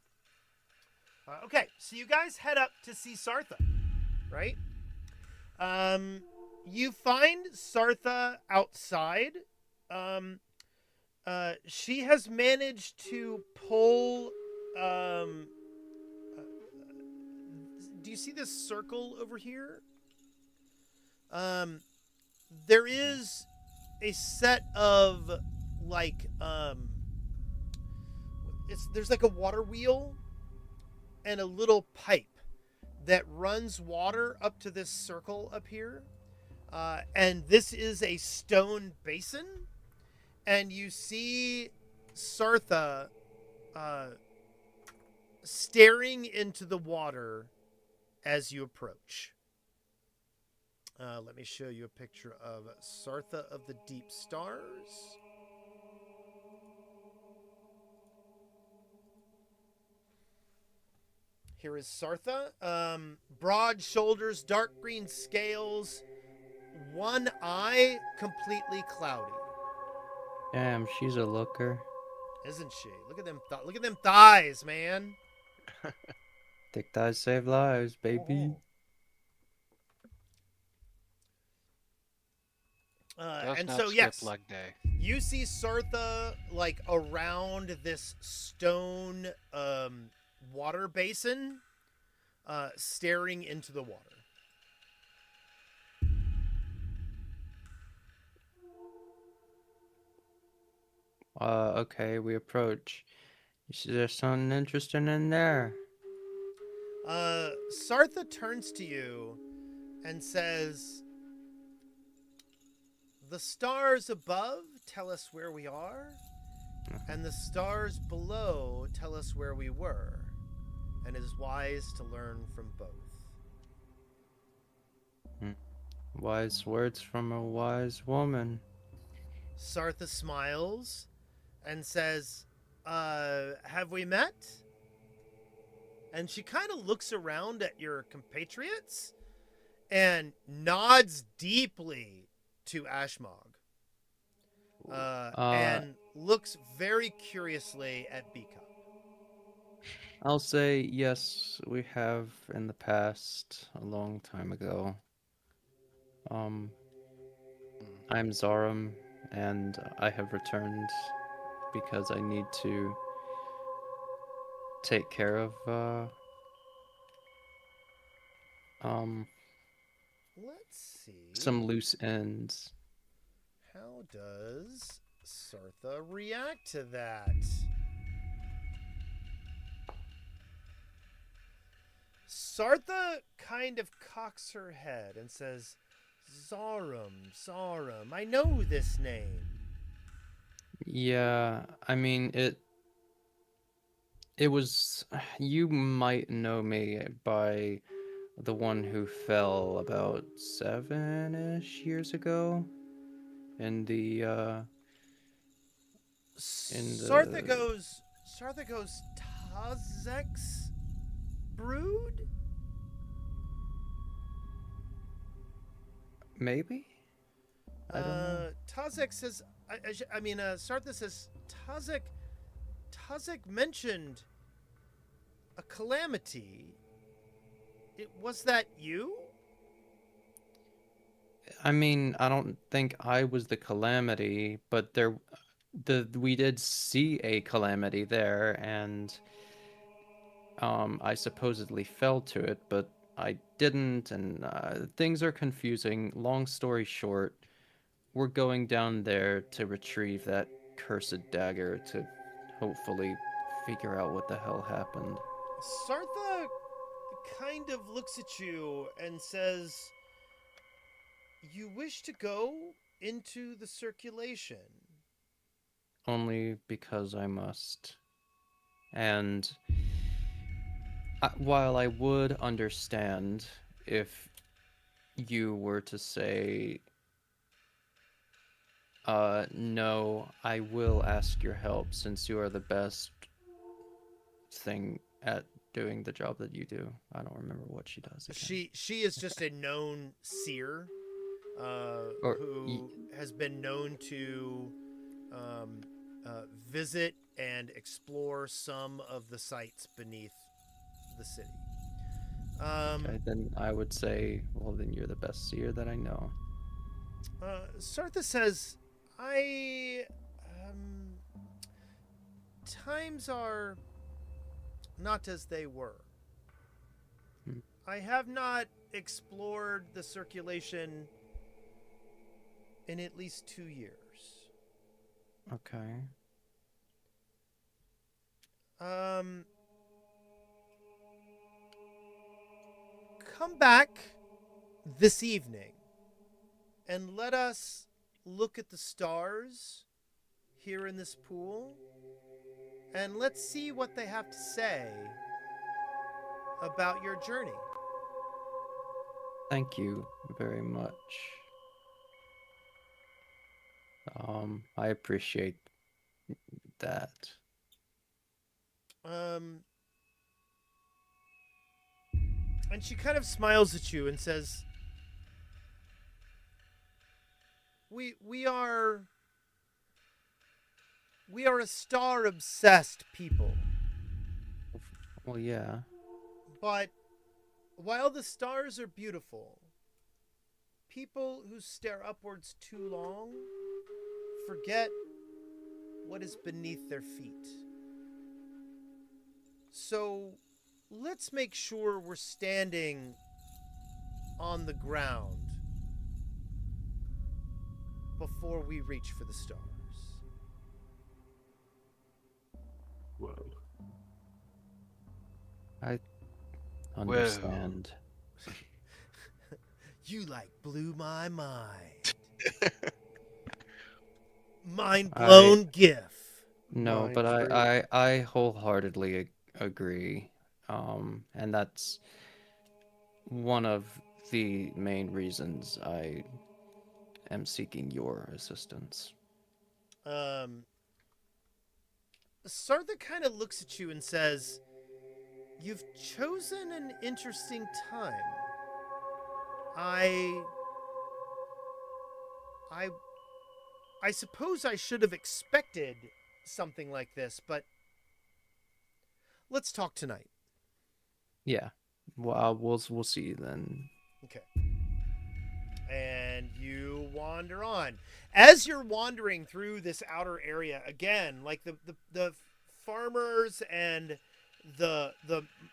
Okay, so you guys head up to see Sartha, right? You find Sartha outside. She has managed to pull. Do you see this circle over here? There is a set of like there's like a water wheel and a little pipe that runs water up to this circle up here. And this is a stone basin. And you see Sartha staring into the water as you approach. Let me show you a picture of Sartha of the Deep Stars. Here is Sartha. Broad shoulders, dark green scales, one eye completely cloudy. Damn, she's a looker. Isn't she? Look at them. Look at them thighs, man. Thick thighs save lives, baby. And not so skip yes, leg day. you see Sartha like around this stone water basin, staring into the water. Okay, we approach. Is there something interesting in there? Sartha turns to you and says, "The stars above tell us where we are, and the stars below tell us where we were, and it is wise to learn from both." Wise words from a wise woman. Sartha smiles and says, have we met? And she kind of looks around at your compatriots and nods deeply to Ashmog. And looks very curiously at Beacup. I'll say yes, we have in the past, a long time ago. I'm Zarum, and I have returned because I need to take care of Let's see. some loose ends. How does Sartha react to that? Sartha kind of cocks her head and says, Zarum, I know this name. Yeah, I mean, it was, you might know me by the one who fell about 7-ish years ago in the Sartha goes Tazek's brood? maybe? I don't know. Tazek says, Sartha says, Tazek mentioned a calamity. Was that you? I mean, I don't think I was the calamity, but we did see a calamity there, and I supposedly fell to it, but I didn't, and things are confusing. Long story short, we're going down there to retrieve that cursed dagger to hopefully figure out what the hell happened. Sartha kind of looks at you and says, "You wish to go into the circulation?" Only because I must. And while I would understand if you were to say, no, I will ask your help since you are the best thing at doing the job that you do. I don't remember what she does again. She is just a known seer who has been known to visit and explore some of the sites beneath the city. Okay, then I would say, well, then you're the best seer that I know. Sartha says, times are not as they were. I have not explored the circulation in at least 2 years. Okay. Come back this evening and let us look at the stars here in this pool, and let's see what they have to say about your journey. Thank you very much. I appreciate that. And she kind of smiles at you and says, We are a star-obsessed people. Well, yeah. But while the stars are beautiful, people who stare upwards too long forget what is beneath their feet. So let's make sure we're standing on the ground before we reach for the stars. Whoa. I understand. You blew my mind. Mind blown gif. No, but I wholeheartedly agree. And that's one of the main reasons I am seeking your assistance. Sartha kind of looks at you and says, "You've chosen an interesting time. I suppose I should have expected something like this, but let's talk tonight." Yeah. Well, we'll see you then. Okay. And you wander on. As you're wandering through this outer area, again, like the farmers and the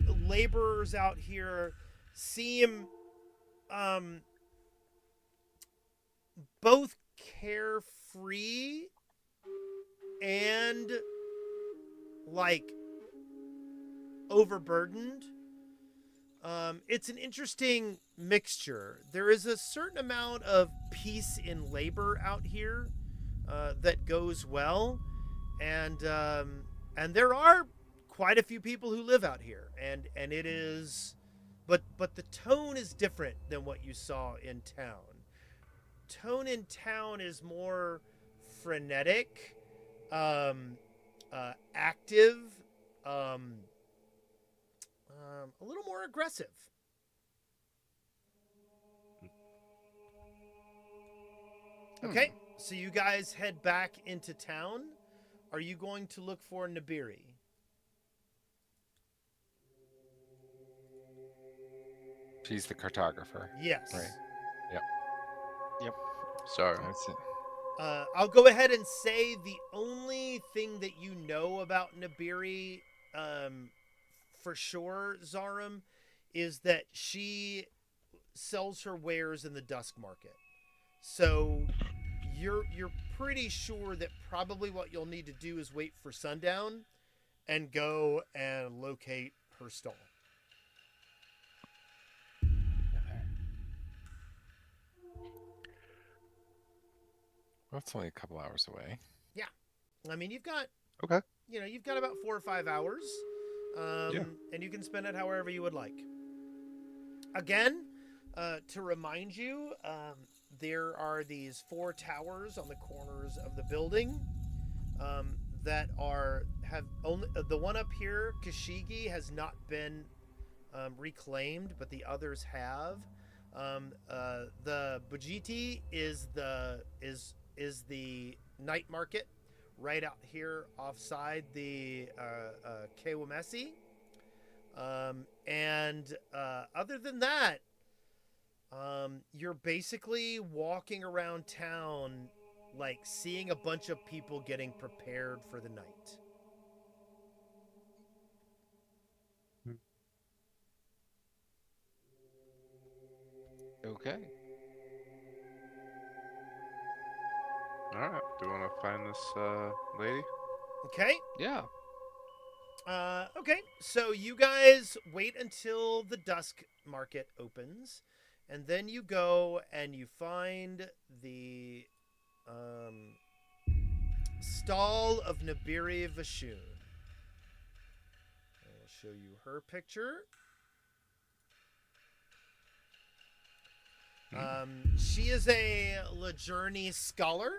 laborers out here seem both carefree and overburdened. It's an interesting mixture. There is a certain amount of peace in labor out here that goes well, and there are quite a few people who live out here, and it is, but the tone is different than what you saw in town. Tone in town is more frenetic, active, a little more aggressive. Okay, so you guys head back into town. Are you going to look for Nibiri? She's the cartographer. Yes. Right. Yep. Sorry. That's it. I'll go ahead and say the only thing that you know about Nibiri, for sure, Zarum, is that she sells her wares in the dusk market. So you're pretty sure that probably what you'll need to do is wait for sundown and go and locate her stall. Well, it's only a couple hours away. I mean, you've got Okay. you've got about 4 or 5 hours, and you can spend it however you would like. Again, to remind you, there are these 4 towers on the corners of the building that have only the one up here, Kashigi, has not been reclaimed, but the others have. The Bujiti is the night market right out here offside the Kewamesi. And other than that, you're basically walking around town, like seeing a bunch of people getting prepared for the night. Okay. All right. Do you want to find this lady? Okay. Yeah. Okay, so you guys wait until the dusk market opens, and then you go and you find the stall of Nabiri Vashun. I'll show you her picture. She is a Lejourny scholar,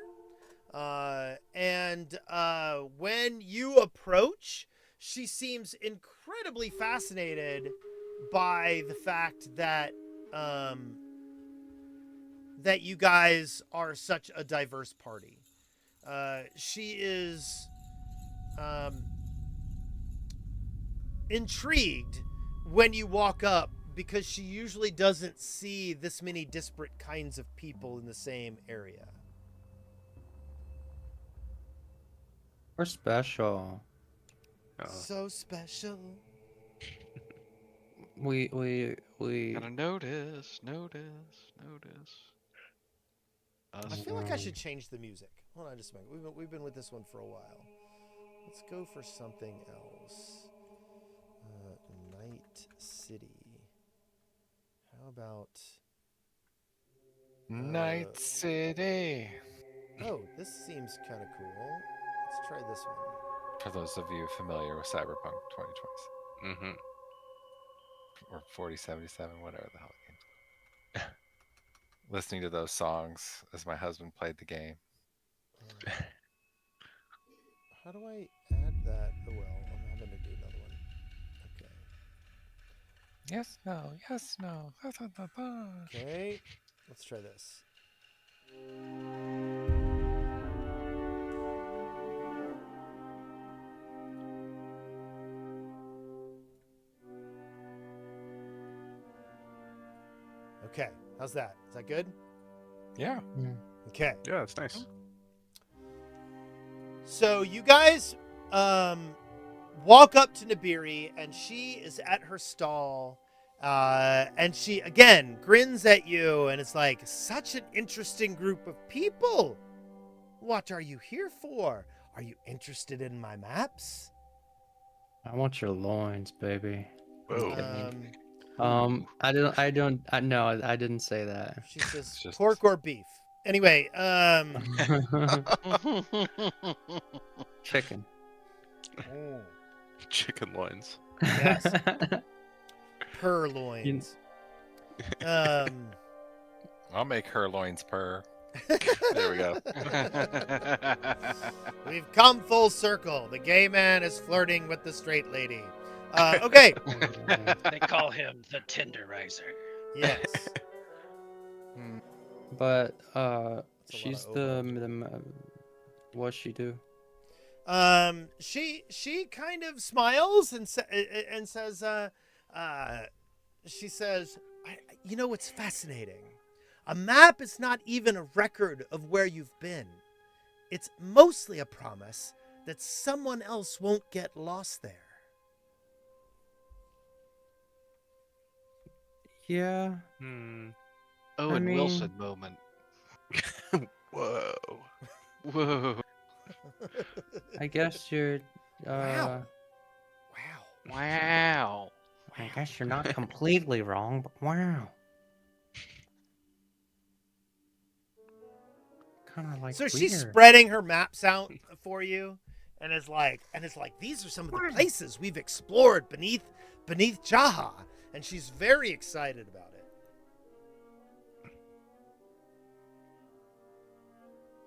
and when you approach, she seems incredibly fascinated by the fact that that you guys are such a diverse party. She is intrigued when you walk up, because she usually doesn't see this many disparate kinds of people in the same area. We're special. So special. We Gotta notice. I feel like I should change the music. Hold on just a minute. We've been with this one for a while. Let's go for something else. Night City. How about Night City. Oh, this seems kind of cool. Let's try this one. For those of you familiar with Cyberpunk 2020, Mm-hmm. or 4077, whatever the hell it is. Listening to those songs as my husband played the game. How do I add that? Oh well, I'm having to do another one. Okay. Yes, no, yes, no. Okay, let's try this. Okay, how's that? Is that good? Yeah. Okay. Yeah, it's nice. So you guys walk up to Nabiri, and she is at her stall, and she again grins at you, and it's like, such an interesting group of people. What are you here for? Are you interested in my maps? I want your loins, baby. Whoa. I didn't say that. She says Just- pork or beef. Anyway, Chicken. Chicken loins. yes, purloins. I'll make her loins purr. There we go. We've come full circle. The gay man is flirting with the straight lady. Okay. They call him the Tenderizer. Yes. But That's a lot she's of the what's she do? She kind of smiles and says, she says, you know, it's fascinating. A map is not even a record of where you've been. It's mostly a promise that someone else won't get lost there. Yeah. Owen mean- Wilson moment. Whoa. Whoa. I guess you're. Wow. Wow. Wow. I guess you're not completely wrong, but wow. Kind of like. So she's weird. spreading her maps out for you, and it's like, these are some of the places we've explored beneath Jaha, and she's very excited about it.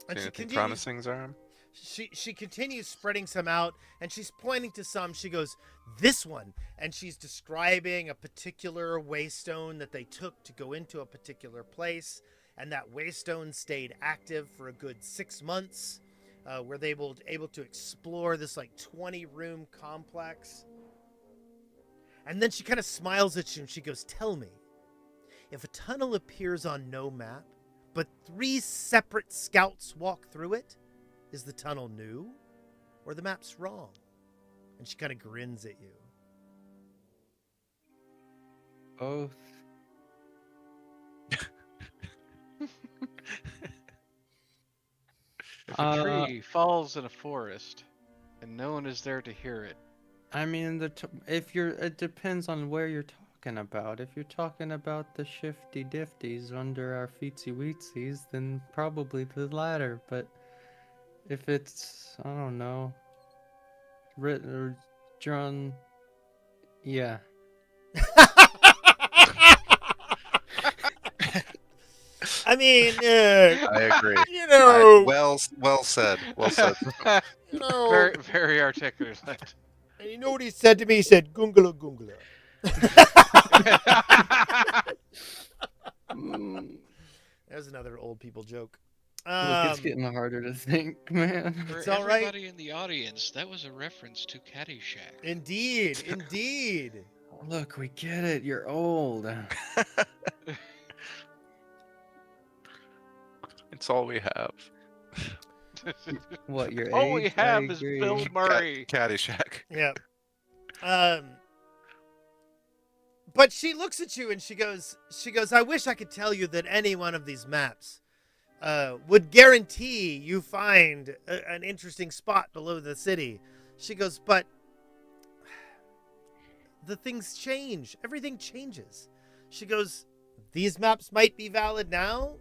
And she Anything continues, promising, Zaram? she continues spreading some out, and she's pointing to some. She goes, this one, and she's describing a particular waystone that they took to go into a particular place, and that waystone stayed active for a good 6 months, where they were able to explore this like 20-room complex. And then she kind of smiles at you and she goes, tell me, if a tunnel appears on no map, but 3 separate scouts walk through it, is the tunnel new or the map's wrong? And she kind of grins at you. Both. If a tree falls in a forest and no one is there to hear it, I mean, it depends on where you're talking about. If you're talking about the shifty difties under our feetsy weetsies, then probably the latter. But if it's, I don't know, written or drawn, yeah. I mean, I agree. you know, Well said. Well said. you know, very, very articulate. and you know what he said to me? He said, "Gungula, gungula." There's another old people joke. Look, it's getting harder to think, man. For It's all right. everybody in the audience, that was a reference to Caddyshack. Indeed, indeed. Look, we get it. You're old. It's all we have. What, your All we age? have I is agree. Bill Murray. Caddyshack. Yep. But she looks at you and she goes, I wish I could tell you that any one of these maps would guarantee you find an interesting spot below the city. She goes, but the things change. Everything changes. She goes, these maps might be valid now.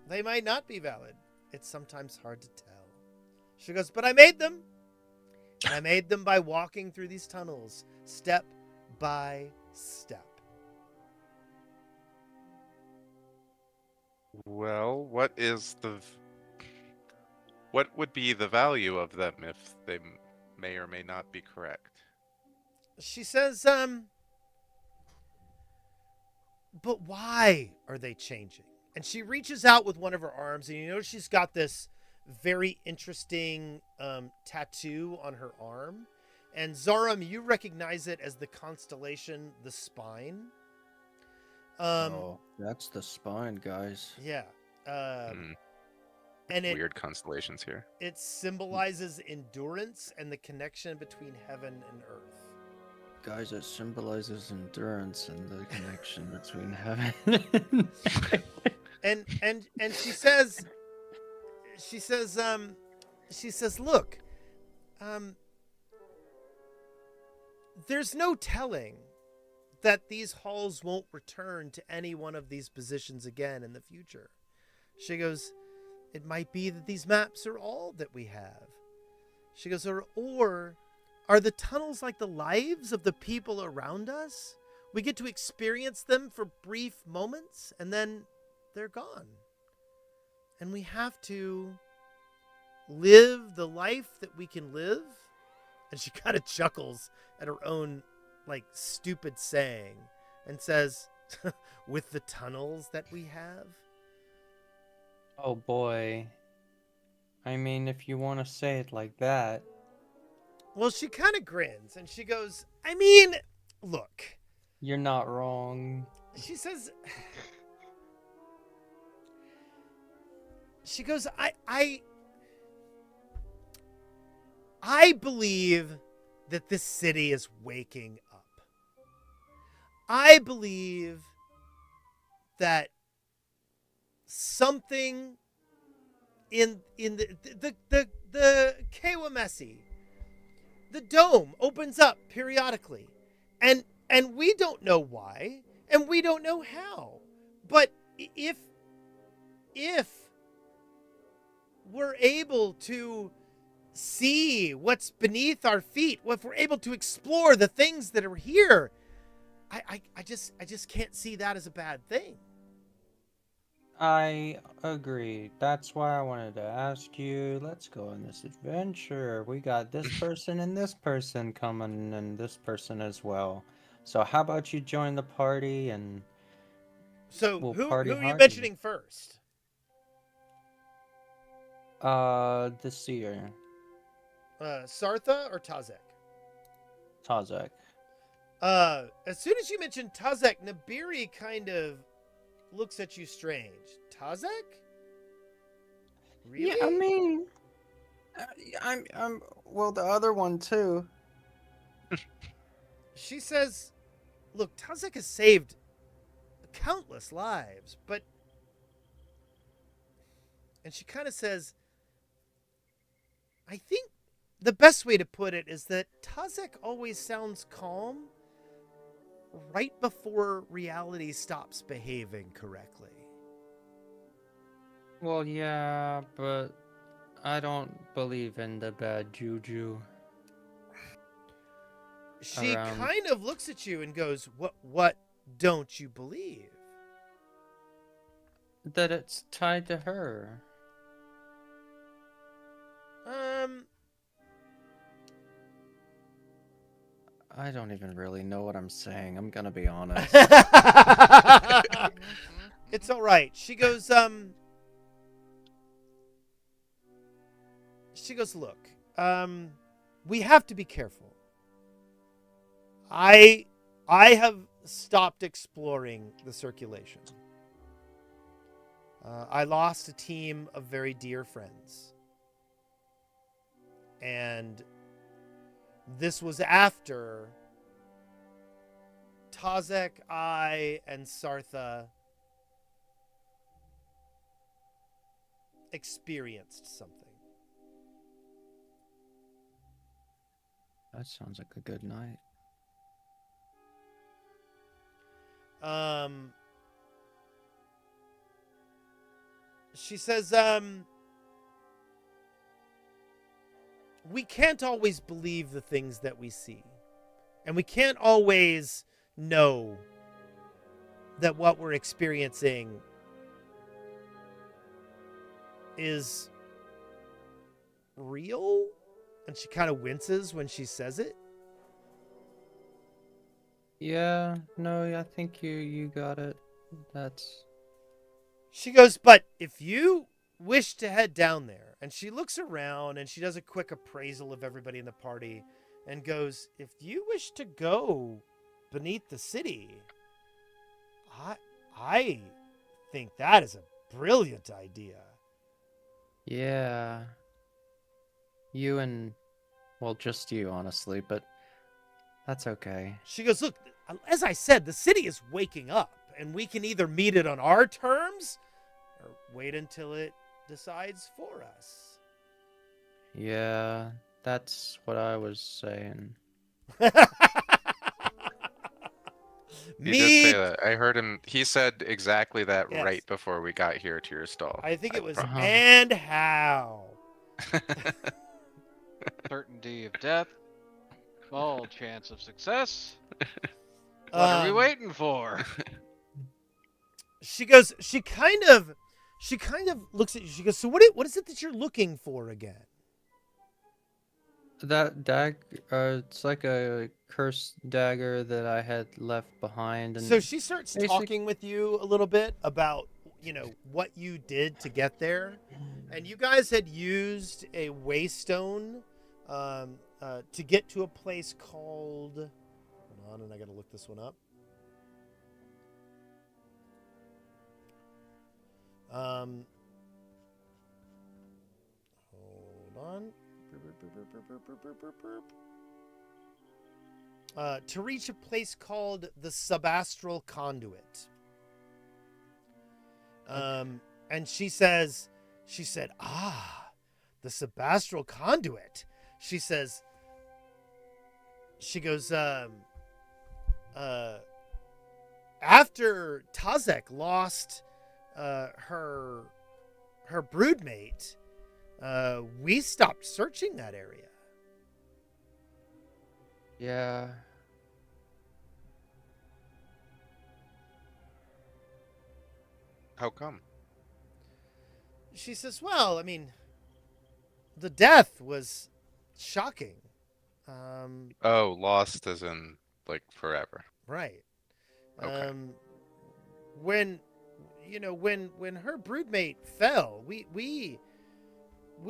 They might not be valid. It's sometimes hard to tell. She goes, but I made them. And I made them by walking through these tunnels, step by step. Well, what would be the value of them if they may or may not be correct? She says, but why are they changing? And she reaches out with one of her arms, and you notice she's got this very interesting tattoo on her arm. And Zaram, you recognize it as the constellation, the Spine. Oh, that's the spine, guys. Yeah. Hmm. And Weird constellations here. it symbolizes endurance and the connection between heaven and earth. Guys, it symbolizes endurance and the connection between heaven and And she says, look, there's no telling that these halls won't return to any one of these positions again in the future. She goes, it might be that these maps are all that we have. She goes, or are the tunnels like the lives of the people around us? We get to experience them for brief moments and then they're gone. And we have to live the life that we can live. And she kind of chuckles at her own, like, stupid saying and says, with the tunnels that we have. oh boy. I mean, if you want to say it like that. Well, she kind of grins and she goes, I mean, look. You're not wrong. She says, she goes, I believe that this city is waking up. I believe that something in the Kewamesi, the dome opens up periodically, and we don't know why, and we don't know how, but if we're able to see what's beneath our feet, if we're able to explore the things that are here, I just can't see that as a bad thing. I agree. That's why I wanted to ask you, let's go on this adventure. We got this person and this person coming, and this person as well. So how about you join the party and So we'll who party are you hard mentioning first? the seer, Sartha or Tazek? Tazek. As soon as you mention Tazek, Nabiri kind of looks at you strange. Tazek? Really? Yeah, I mean, I'm well, the other one too. She says, look, Tazek has saved countless lives, but... And she kind of says, I think the best way to put it is that Tazek always sounds calm right before reality stops behaving correctly. Well, yeah, but I don't believe in the bad juju. She Around. kind of looks at you and goes, what don't you believe? That it's tied to her. I don't even really know what I'm saying. I'm gonna be honest. It's all right. She goes, look, we have to be careful. I have stopped exploring the circulation. I lost a team of very dear friends. And this was after Tazek, I, and Sartha experienced something. That sounds like a good night. She says, we can't always believe the things that we see. And we can't always know that what we're experiencing is real. And she kind of winces when she says it. Yeah, no, I think you got it. That's... She goes, but if you wish to head down there, and she looks around and she does a quick appraisal of everybody in the party and goes, if you wish to go beneath the city, I think that is a brilliant idea. Yeah. You and, well, just you, honestly, but that's okay. She goes, look, as I said, the city is waking up, and we can either meet it on our terms or wait until it decides for us. Yeah, that's what I was saying. He did say that. I heard him. He said exactly that Yes. right before we got here to your stall. I think it was, Uh-huh. and how? Certainty of death. Small chance of success. What are we waiting for? She goes, she kind of looks at you. She goes, so what is it that you're looking for again? That it's like a cursed dagger that I had left behind. And So she starts basic- talking with you a little bit about, what you did to get there. And you guys had used a waystone to get to a place called... Hold on, and I got to look this one up. Hold on. To reach a place called the Subastral Conduit. And she said, the Sebastral conduit. She goes, after Tazek lost her broodmate, we stopped searching that area. Yeah. How come? She says, well, I mean, the death was shocking. Oh, lost as in like forever. Right. Okay. When her broodmate fell, we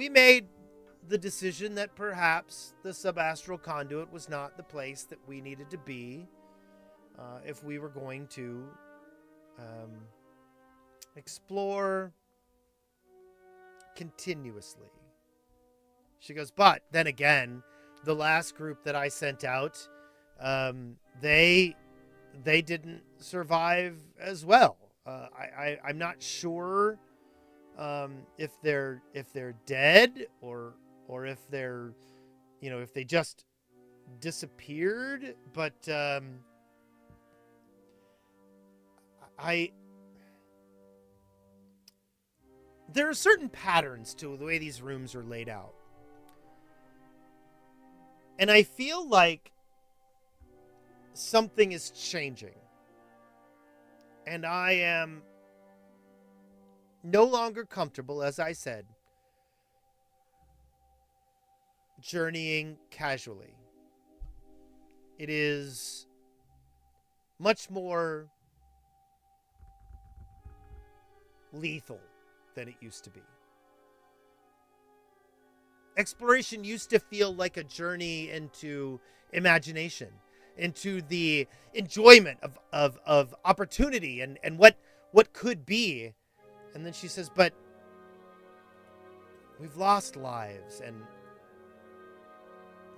made the decision that perhaps the subastral conduit was not the place that we needed to be if we were going to explore continuously. She goes, but then again, the last group that I sent out, they didn't survive as well. I'm not sure if they're dead or if they're, if they just disappeared. But there are certain patterns to the way these rooms are laid out. And I feel like something is changing. And I am no longer comfortable, as I said, journeying casually. It is much more lethal than it used to be. Exploration used to feel like a journey into imagination, into the enjoyment of opportunity and what could be. And then she says, but we've lost lives and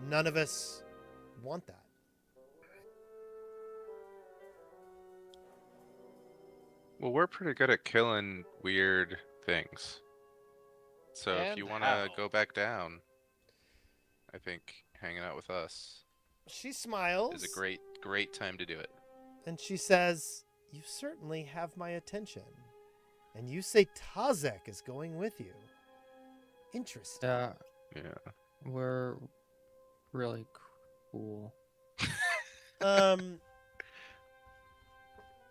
none of us want that. Well, we're pretty good at killing weird things. So if And you want to how? go back down, I think hanging out with us She smiles. is a great time to do it. And she says, you certainly have my attention. And you say Tazek is going with you. Interesting. Yeah. Yeah. We're really cool.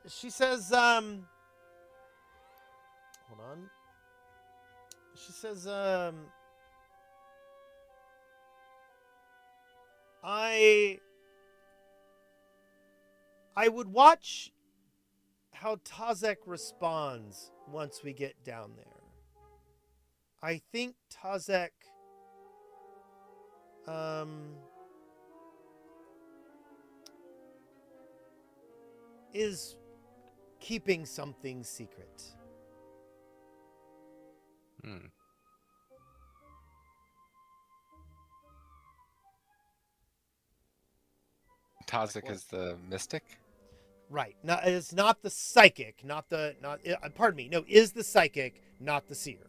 She says, hold on. She says, I would watch how Tazek responds once we get down there. I think Tazek is keeping something secret. Hmm. Tazek what? is the mystic. Right. No, it's not the psychic, pardon me. No, is the psychic, not the seer.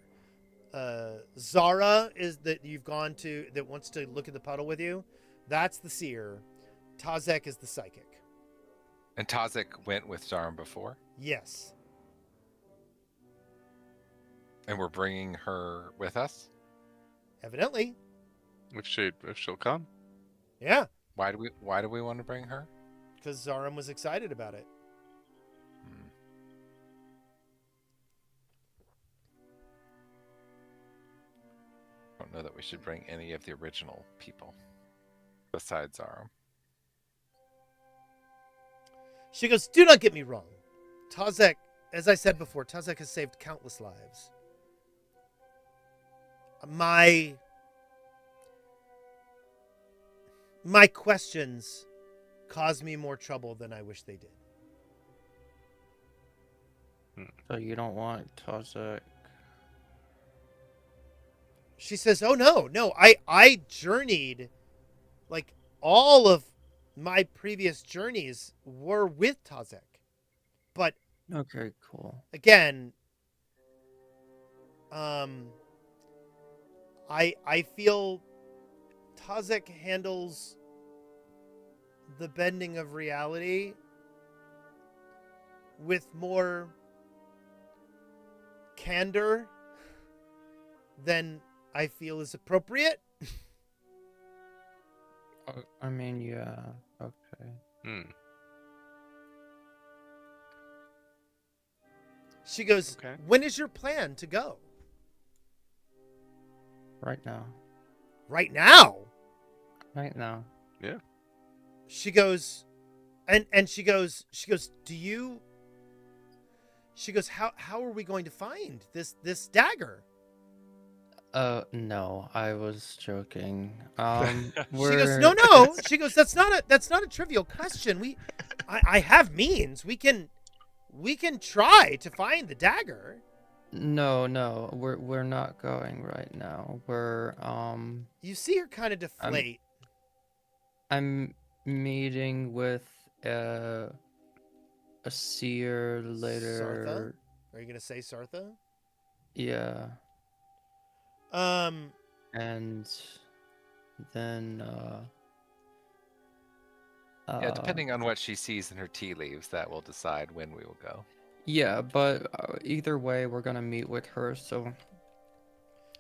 Zara is that you've gone to that wants to look at the puddle with you. That's the seer. Tazek is the psychic. And Tazek went with Zarum before, Yes. and we're bringing her with us. Evidently. If she'll come. Yeah. Why do we want to bring her? Because Zarum was excited about it. Hmm. I don't know that we should bring any of the original people besides Zarum. She goes, do not get me wrong. Tazek, as I said before, Tazek has saved countless lives. My questions cause me more trouble than I wish they did. So you don't want Tazek. She says, oh no, I journeyed, like all of my previous journeys were with Tazek. But Okay, cool. again, I feel Tazek handles the bending of reality with more candor than I feel is appropriate. I mean, yeah, okay. She goes, Okay. when is your plan to go? Right now. Right now? Right now. Yeah. She goes, and she goes, do you, she goes, how are we going to find this dagger? No, I was joking. She goes, no. She goes, that's not a trivial question. I have means. We can try to find the dagger. No, we're not going right now. We're You see her kind of deflate. I'm meeting with a seer later. Sartha? Are you gonna say Sartha? Yeah. And then Yeah, depending on what she sees in her tea leaves, that will decide when we will go. yeah, but either way, we're gonna meet with her. So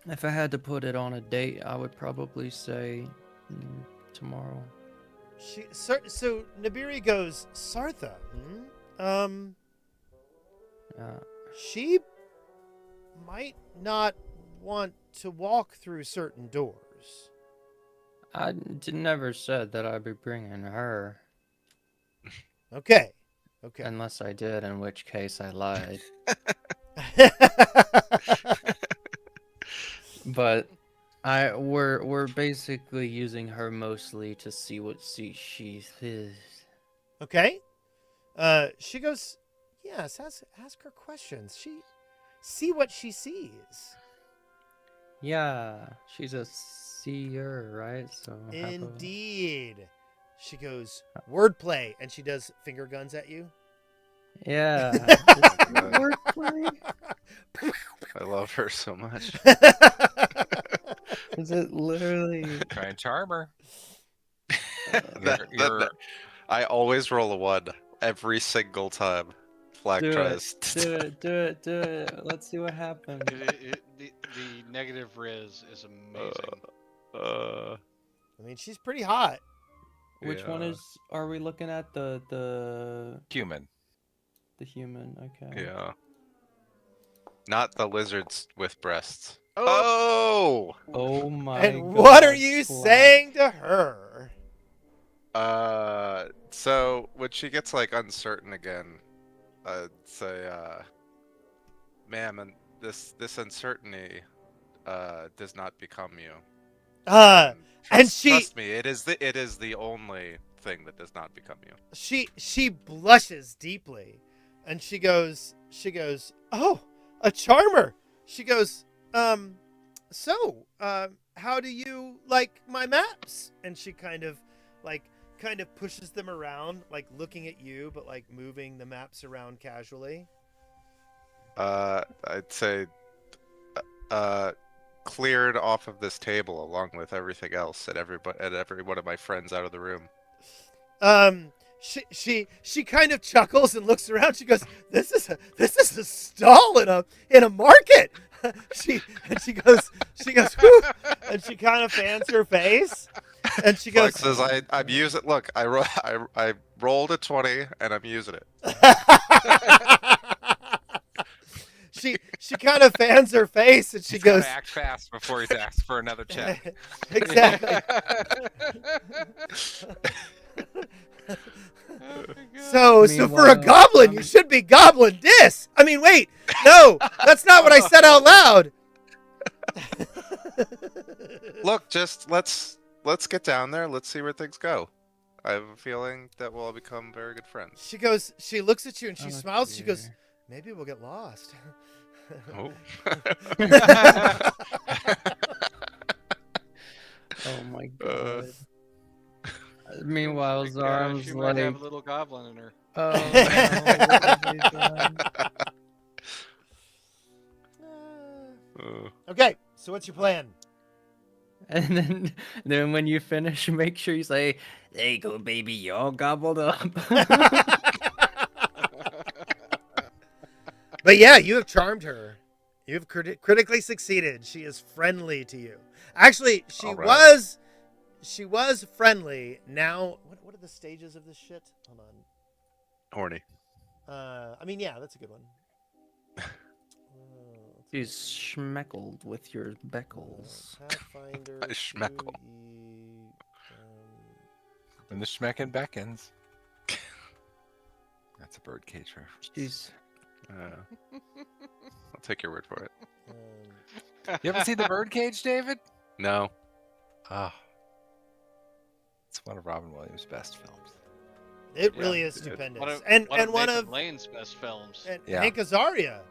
if I had to put it on a date, I would probably say tomorrow. So Nabiri goes, Sartha. Yeah. She might not want to walk through certain doors. I never said that I'd be bringing her. Okay. Unless I did, in which case I lied. But we're basically using her mostly to see what she is. Okay. She goes, yes, ask her questions. See what she sees. Yeah, she's a seer, right? So Indeed. She goes, wordplay, and she does finger guns at you. Yeah. Wordplay. I love her so much. Is it literally? Try and charm her. I always roll a 1 every single time Flag tries. Do it. Let's see what happens. The negative riz is amazing. I mean, she's pretty hot. Which one are we looking at? The human. The human, okay. Yeah. Not the lizards with breasts. Oh my god. And what are you saying to her? So when she gets like uncertain again, I'd say, ma'am, and this uncertainty does not become you. Trust me, it is the only thing that does not become you. She blushes deeply, and she goes, oh, a charmer. She goes, so, how do you like my maps? And she kind of pushes them around, like looking at you, but like moving the maps around casually. I'd say, cleared off of this table along with everything else and every one of my friends out of the room. She kind of chuckles and looks around. She goes, "This is a stall in a market." she goes, whew, and she kind of fans her face, and she goes, Flex says, "I'm using. Look, I rolled a 20 and I'm using it." She kind of fans her face, and she goes, Gotta act fast before he asks for another check. Exactly. So for a goblin, you should be goblin dis. I mean, wait, no, that's not what I said out loud. Look, just let's get down there. Let's see where things go. I have a feeling that we'll all become very good friends. She goes, she looks at you and she smiles. Dear. She goes, maybe we'll get lost. Oh. Oh my god. Meanwhile, Zarm's she like, might have a little goblin in her. Oh, no, what have we done? what's your plan? And then when you finish, make sure you say, "There you go, baby, you're all gobbled up." But yeah, you have charmed her. You have critically succeeded. She is friendly to you. Actually, she was friendly. Now, what are the stages of this shit? Hold on. Horny. I mean, yeah, that's a good one. She's schmeckled with your beckles. Pathfinder. I schmeckle. 2E, When the schmecken beckons. That's a birdcage reference. She's I'll take your word for it. You ever see the birdcage, David? No. Ah. It's one of Robin Williams' best films. It Yeah, really is dude. stupendous. One of, and one one Nathan of Lane's best films. and Yeah. Hank Azaria.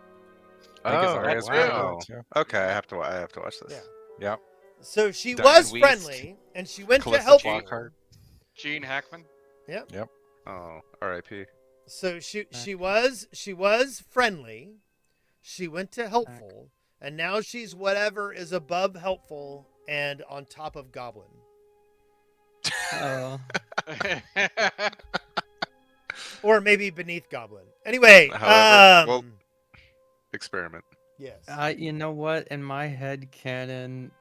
Oh, wow. Too. Okay, I have to watch this. Yeah. Yep. So she Diane was Wiest, friendly, and she went to Calista help you. Flockhart. Gene Hackman. Oh, R.I.P. So she was friendly. She went to helpful, and now she's whatever is above helpful and on top of goblin. oh, Or maybe beneath goblin. Anyway, However, well- Experiment. yes. you know what? In my head canon,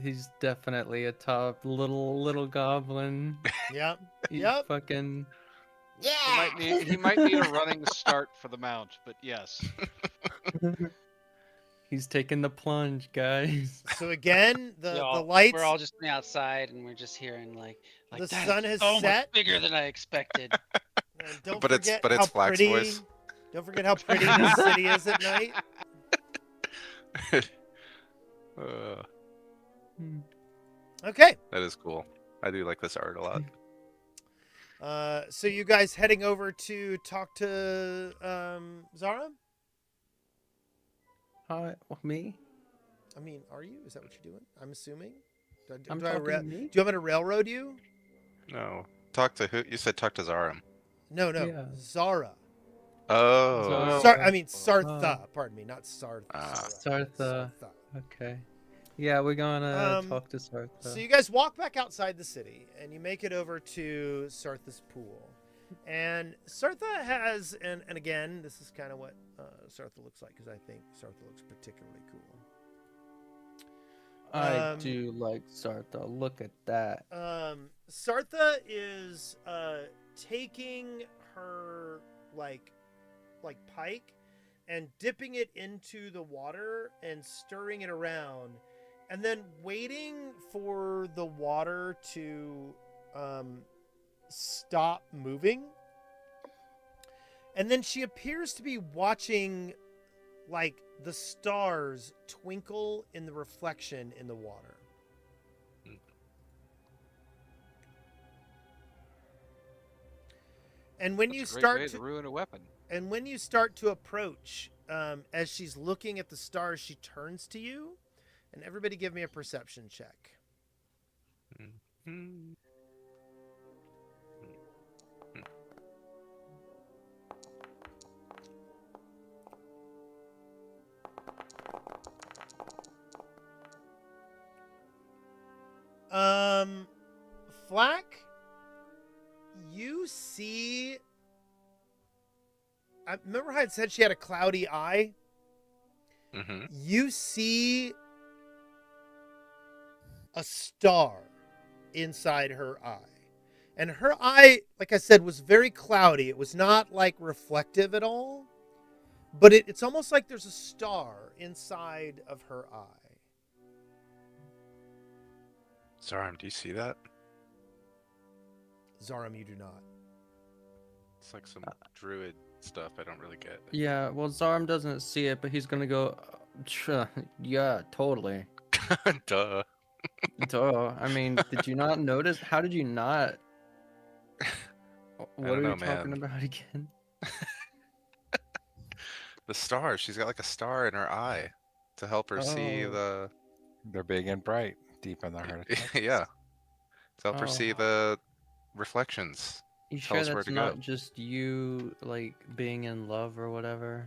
he's definitely a top little goblin. Yep. He Yep. Fucking. He might need a running start for the mount, but yes. He's taking the plunge, guys. So again, the Y'all, lights, We're all just on the outside, and we're just hearing like the "That sun is has so much set. bigger than I expected." And don't But it's forget how Flax pretty. voice. Don't forget how pretty the city is at night. Uh, Okay. that is cool. I do like this art a lot. So you guys heading over to talk to Zara? Me? I mean, are you? Is that what you're doing? I'm assuming. I'm do I talking ra- to me? Do you want me to railroad you? No. Talk to who? You said talk to Zarum. No, Yeah. Zara. Oh. Zara. I mean Sartha. Pardon me, not Sartha. Ah. Sartha. Okay. Yeah, we're gonna talk to Sartha. So you guys walk back outside the city, and you make it over to Sartha's pool. And Sartha has, and again, this is kind of what Sartha looks like, because I think Sartha looks particularly cool. I do like Sartha. Look at that. Sartha is taking her like pike and dipping it into the water and stirring it around, and then waiting for the water to stop moving. And then she appears to be watching like the stars twinkle in the reflection in the water. And when you That's a great start way to ruin a weapon. And when you start to approach, as she's looking at the stars, she turns to you. And everybody give me a perception check. Flack, you see... I remember how I said she had a cloudy eye? Mm-hmm. You see a star inside her eye. And her eye, like I said, was very cloudy. It was not like reflective at all. But it's almost like there's a star inside of her eye. Zarum, do you see that? Zarum, you do not. It's like some druid stuff I don't really get. Yeah, well, Zarm doesn't see it, but he's gonna go, yeah, totally. Duh. Duh. I mean, did you not notice? How did you not? What are don't we know, talking man. about again? The star. She's got like a star in her eye to help her see Oh. the. They're big and bright, deep in the heart. Yeah. To help her see Oh. the reflections. You Tell sure us where that's to not go. just you, like, being in love or whatever?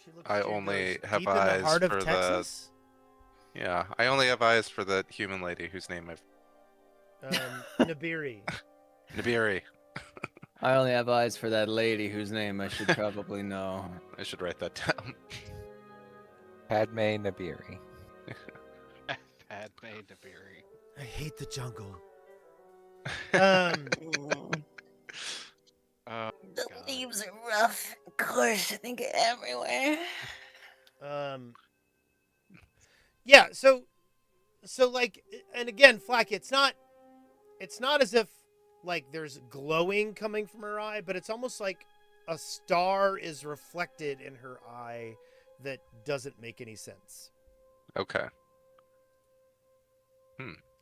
She looks I at you and only goes, have deep in the eyes heart of for Texas. Yeah, I only have eyes for the human lady whose name I've. Nabiri. Nibiri. I only have eyes for that lady whose name I should probably know. I should write that down. Padme Nabiri. Padme Nabiri. I hate the jungle. The God. leaves are rough. Of course, I think everywhere. Yeah, so like, and again, Flack, it's not as if like there's glowing coming from her eye, but it's almost like a star is reflected in her eye that doesn't make any sense. Okay.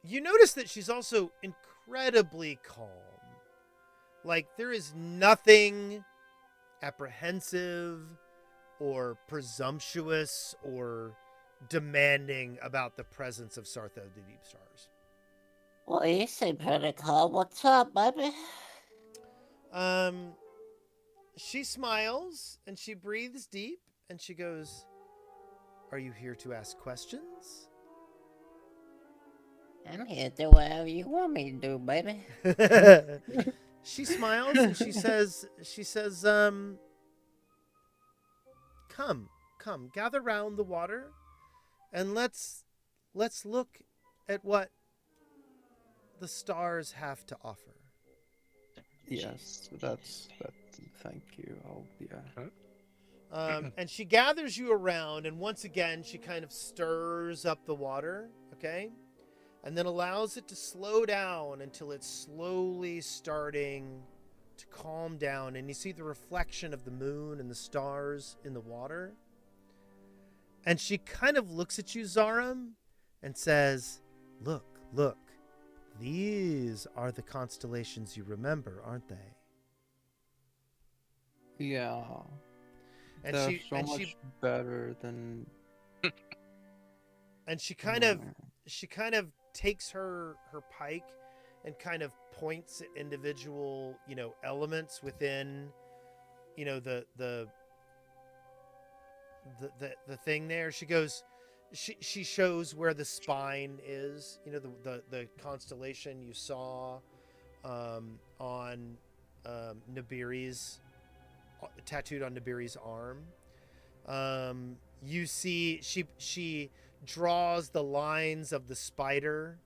You notice that she's also incredibly calm. Like, there is nothing apprehensive or presumptuous or demanding about the presence of Sartha of the Deep Stars. Well, you seem pretty calm. What's up, baby? She smiles and she breathes deep and she goes, "Are you here to ask questions?" I'm here to do whatever you want me to do, baby. She smiles and she says, come, gather round the water and let's look at what the stars have to offer. Yes, that's thank you. And she gathers you around, and once again, she kind of stirs up the water, okay? And then allows it to slow down until it's slowly starting to calm down. And you see the reflection of the moon and the stars in the water. And she kind of looks at you, Zaram, and says, look, these are the constellations you remember, aren't they? Yeah. And They're she so and much she better than. and she kind of takes her pike and kind of points at individual, elements within, the thing there. She goes, she shows where the spine is, the constellation you saw on Nabiri's, tattooed on Nabiri's arm. You see she draws the lines of the spider,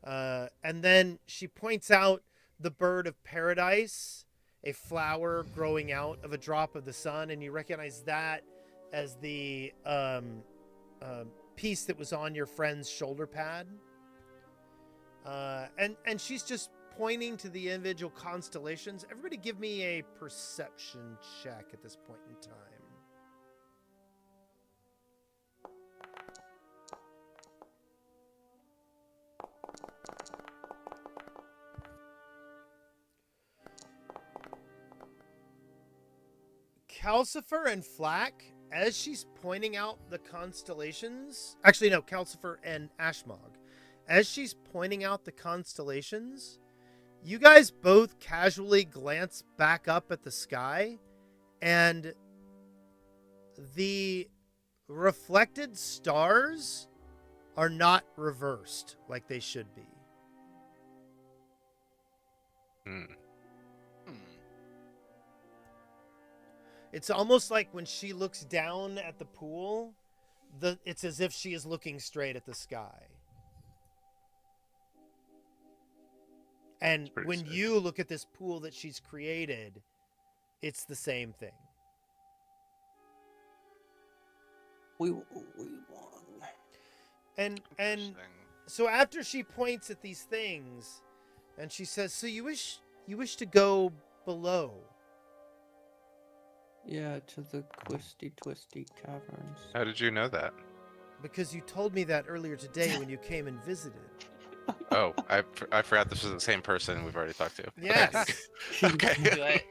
and then she points out the bird of paradise, a flower growing out of a drop of the sun, and you recognize that as the piece that was on your friend's shoulder pad. And she's just pointing to the individual constellations. Everybody give me a perception check at this point in time. Calcifer and Flack, as she's pointing out the constellations... Actually, no, Calcifer and Ashmog. As she's pointing out the constellations, you guys both casually glance back up at the sky, and the reflected stars are not reversed like they should be. It's almost like when she looks down at the pool, it's as if she is looking straight at the sky. And when sick. you look at this pool that she's created, it's the same thing. We won. And Interesting. so after she points at these things, and she says, "So you wish to go below?" Yeah, to the twisty caverns. How did you know that? Because you told me that earlier today when you came and visited. Oh, I forgot this was the same person we've already talked to. Yes. Okay.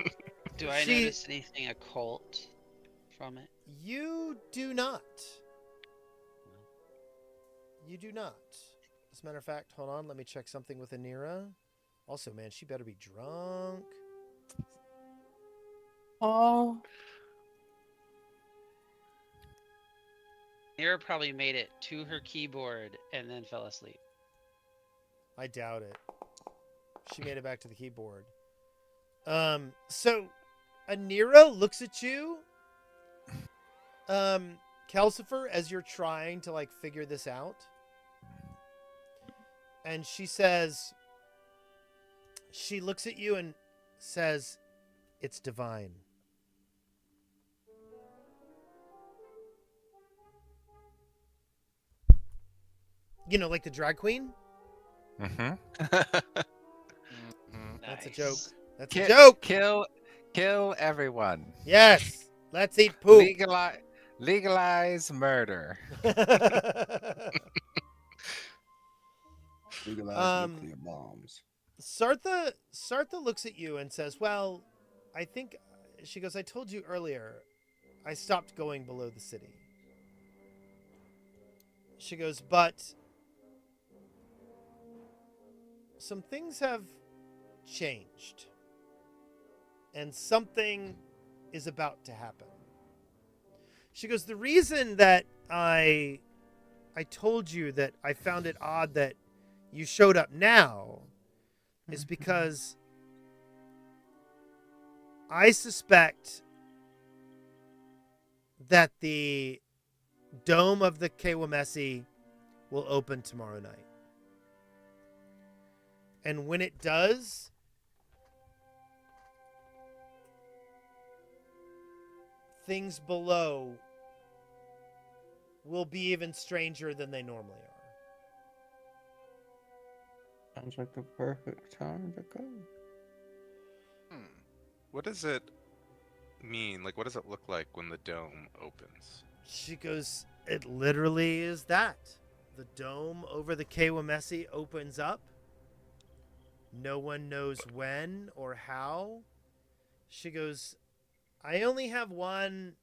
Do I She- notice anything occult from it? You do not. You do not. As a matter of fact, hold on, let me check something with Anira. Also, man, she better be drunk. Oh. Nira probably made it to her keyboard and then fell asleep. I doubt it. She made it back to the keyboard. So Anira looks at you, Calcifer, as you're trying to like figure this out. And she says, she looks at you and says, "It's divine." You know, like the drag queen? Mm-hmm. That's a joke. That's Ki- a joke. Kill everyone. Yes. Let's eat poop. Legalize murder. Legalize nuclear bombs. Sartha looks at you and says, "Well, I think," she goes, "I told you earlier, I stopped going below the city." She goes, "But some things have changed, and something is about to happen." She goes, "The reason that I told you that I found it odd that you showed up now is because I suspect that the dome of the Kewamesi will open tomorrow night. And when it does, things below will be even stranger than they normally are." Sounds like the perfect time to go. What does it mean? Like, what does it look like when the dome opens? She goes, "It literally is that. The dome over the Kewamesi opens up. No one knows when or how." She goes, I only have one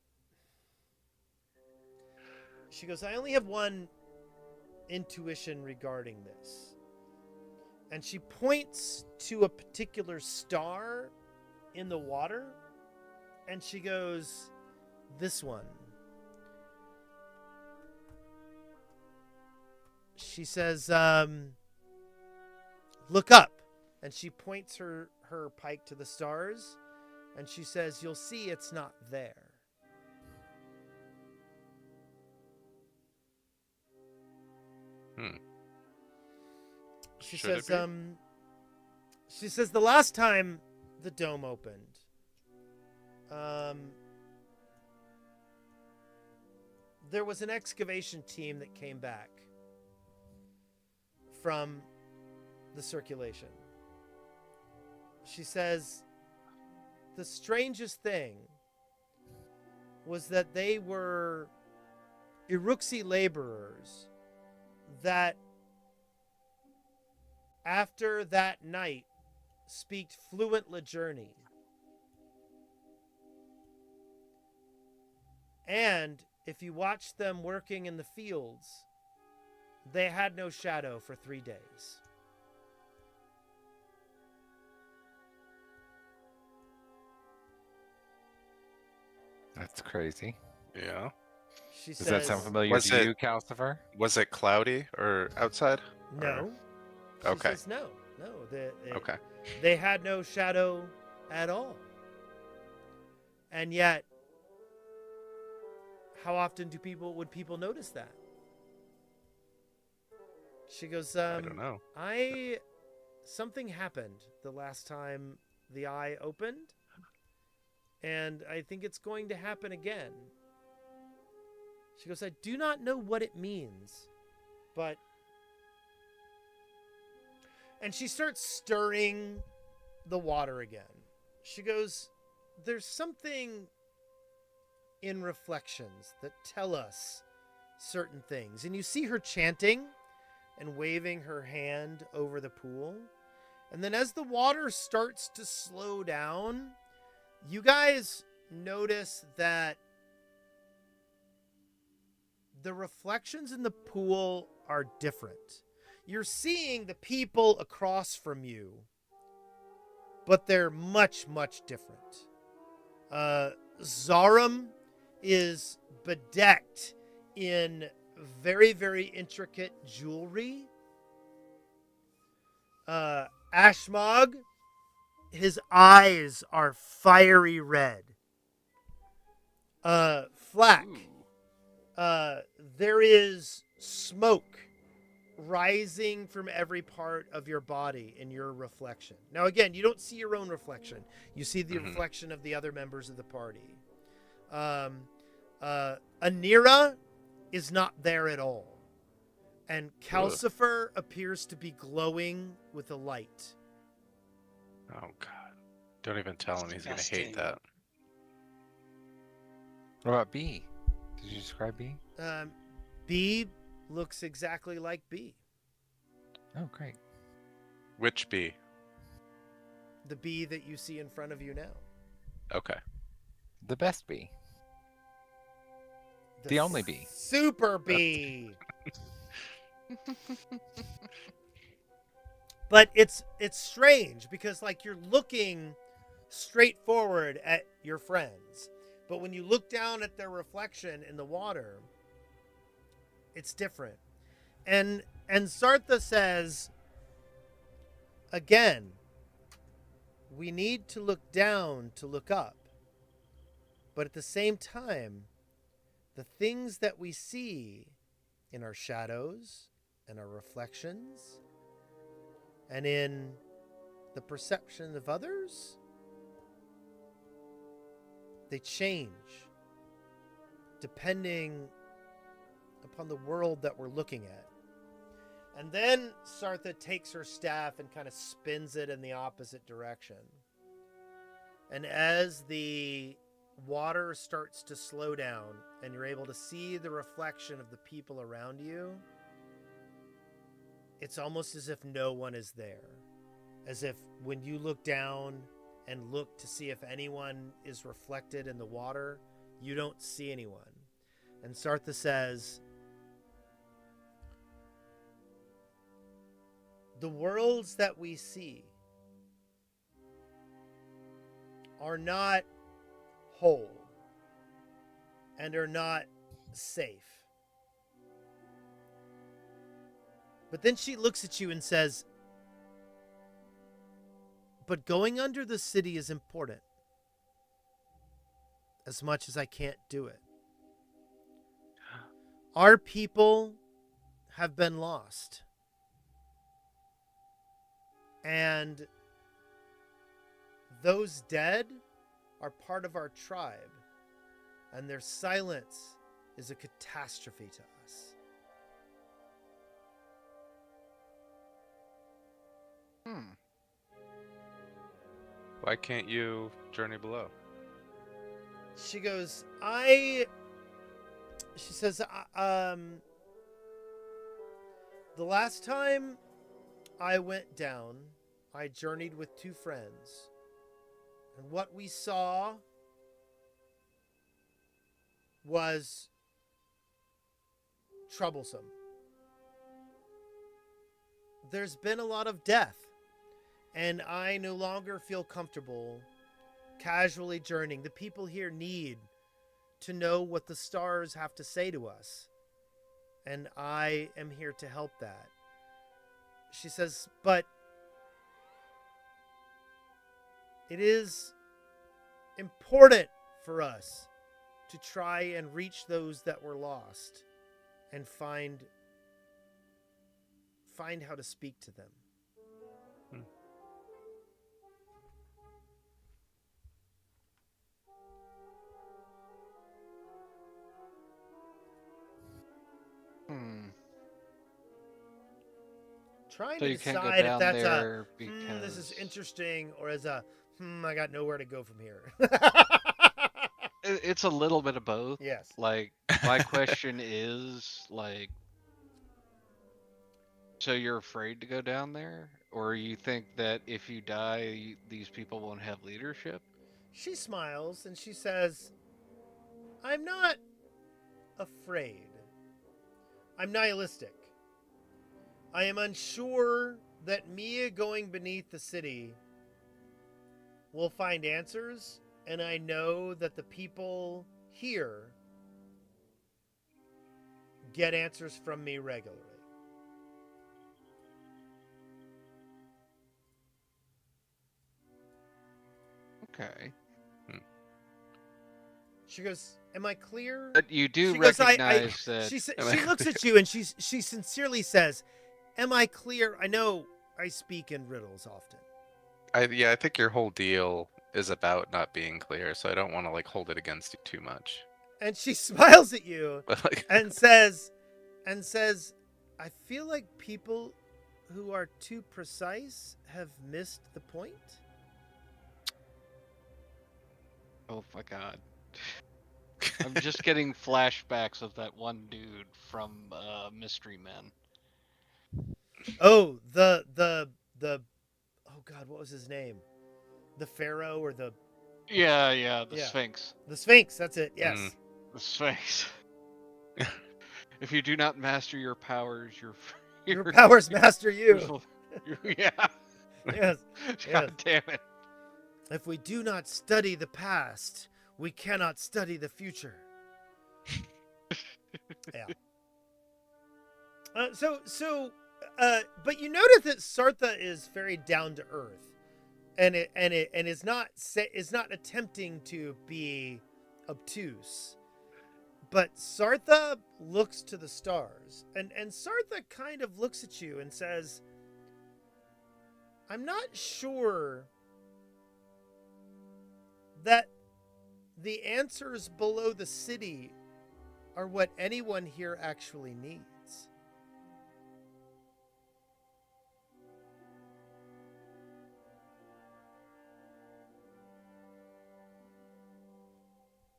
intuition regarding this." And she points to a particular star in the water, and she goes, "This one." She says, "Look up." And she points her pike to the stars, and she says, "You'll see it's not there." She Should says, it be? she says the last time the dome opened, there was an excavation team that came back from the circulation. She says the strangest thing was that they were Iruxi laborers that after that night speak fluent Lajerni. And if you watch them working in the fields, they had no shadow for 3 days. That's crazy. Yeah. She Does that sound says, familiar Was to it- you, Calcifer? Was it cloudy or outside? no. She Okay. says no. Okay. They had no shadow at all. And yet, how often would people notice that? She goes, I don't know. something happened the last time the eye opened, and I think it's going to happen again. She goes, I do not know what it means, but... And she starts stirring the water again. She goes, there's something in reflections that tell us certain things. And you see her chanting and waving her hand over the pool. And then as the water starts to slow down, you guys notice that the reflections in the pool are different. You're seeing the people across from you, but they're much, much different. Zarum is bedecked in very, very intricate jewelry. Ashmog, his eyes are fiery red. Flack, there is smoke rising from every part of your body in your reflection. Now, again, you don't see your own reflection. You see the reflection of the other members of the party. Anira is not there at all. And Calcifer appears to be glowing with a light. Oh, God. Don't even tell him he's going to hate that. What about B? Did you describe B? B looks exactly like B. Oh, great. Which B? The B that you see in front of you now. Okay. The best B. The only B. Super B. But it's strange because like you're looking straight forward at your friends, but when you look down at their reflection in the water, it's different. And Sartha says, again, we need to look down to look up. But at the same time, the things that we see in our shadows and our reflections and in the perception of others, they change depending upon the world that we're looking at. And then Sartha takes her staff and kind of spins it in the opposite direction. And as the water starts to slow down and you're able to see the reflection of the people around you, it's almost as if no one is there. As if when you look down and look to see if anyone is reflected in the water, you don't see anyone. And Sartha says, the worlds that we see are not whole and are not safe. But then she looks at you and says, but going under the city is important. As much as I can't do it. Our people have been lost. And those dead are part of our tribe. And their silence is a catastrophe to us. Why can't you journey below? She goes, she says, the last time I went down, I journeyed with two friends. And what we saw was troublesome. There's been a lot of death, and I no longer feel comfortable casually journeying. The people here need to know what the stars have to say to us, and I am here to help that. She says, but it is important for us to try and reach those that were lost and find how to speak to them. Trying So to you can't go decide if down that's there this is because- interesting, or as a I got nowhere to go from here. It's a little bit of both. Yes. Like, my question is, like, so you're afraid to go down there? Or you think that if you die, these people won't have leadership? She smiles and she says, I'm not afraid. I'm nihilistic. I am unsure that Mia going beneath the city will find answers, and I know that the people here get answers from me regularly. Okay. She goes, "Am I clear?" But you do She goes, recognize that. She looks at you and she sincerely says, "Am I clear? I know I speak in riddles often." I think your whole deal is about not being clear, so I don't want to like hold it against you too much. And she smiles at you But like, and says, "I feel like people who are too precise have missed the point." Oh my god. I'm just getting flashbacks of that one dude from Mystery Men. Oh, the oh god, what was his name? The Pharaoh or the Yeah, the Yeah. Sphinx. The Sphinx, that's it. Yes. The Sphinx. If you do not master your powers, Your powers master you. Yeah. Yes. God damn it. If we do not study the past, we cannot study the future. Yeah. But you notice that Sartha is very down to earth, and is not attempting to be obtuse. But Sartha looks to the stars, and Sartha kind of looks at you and says, "I'm not sure that the answers below the city are what anyone here actually needs."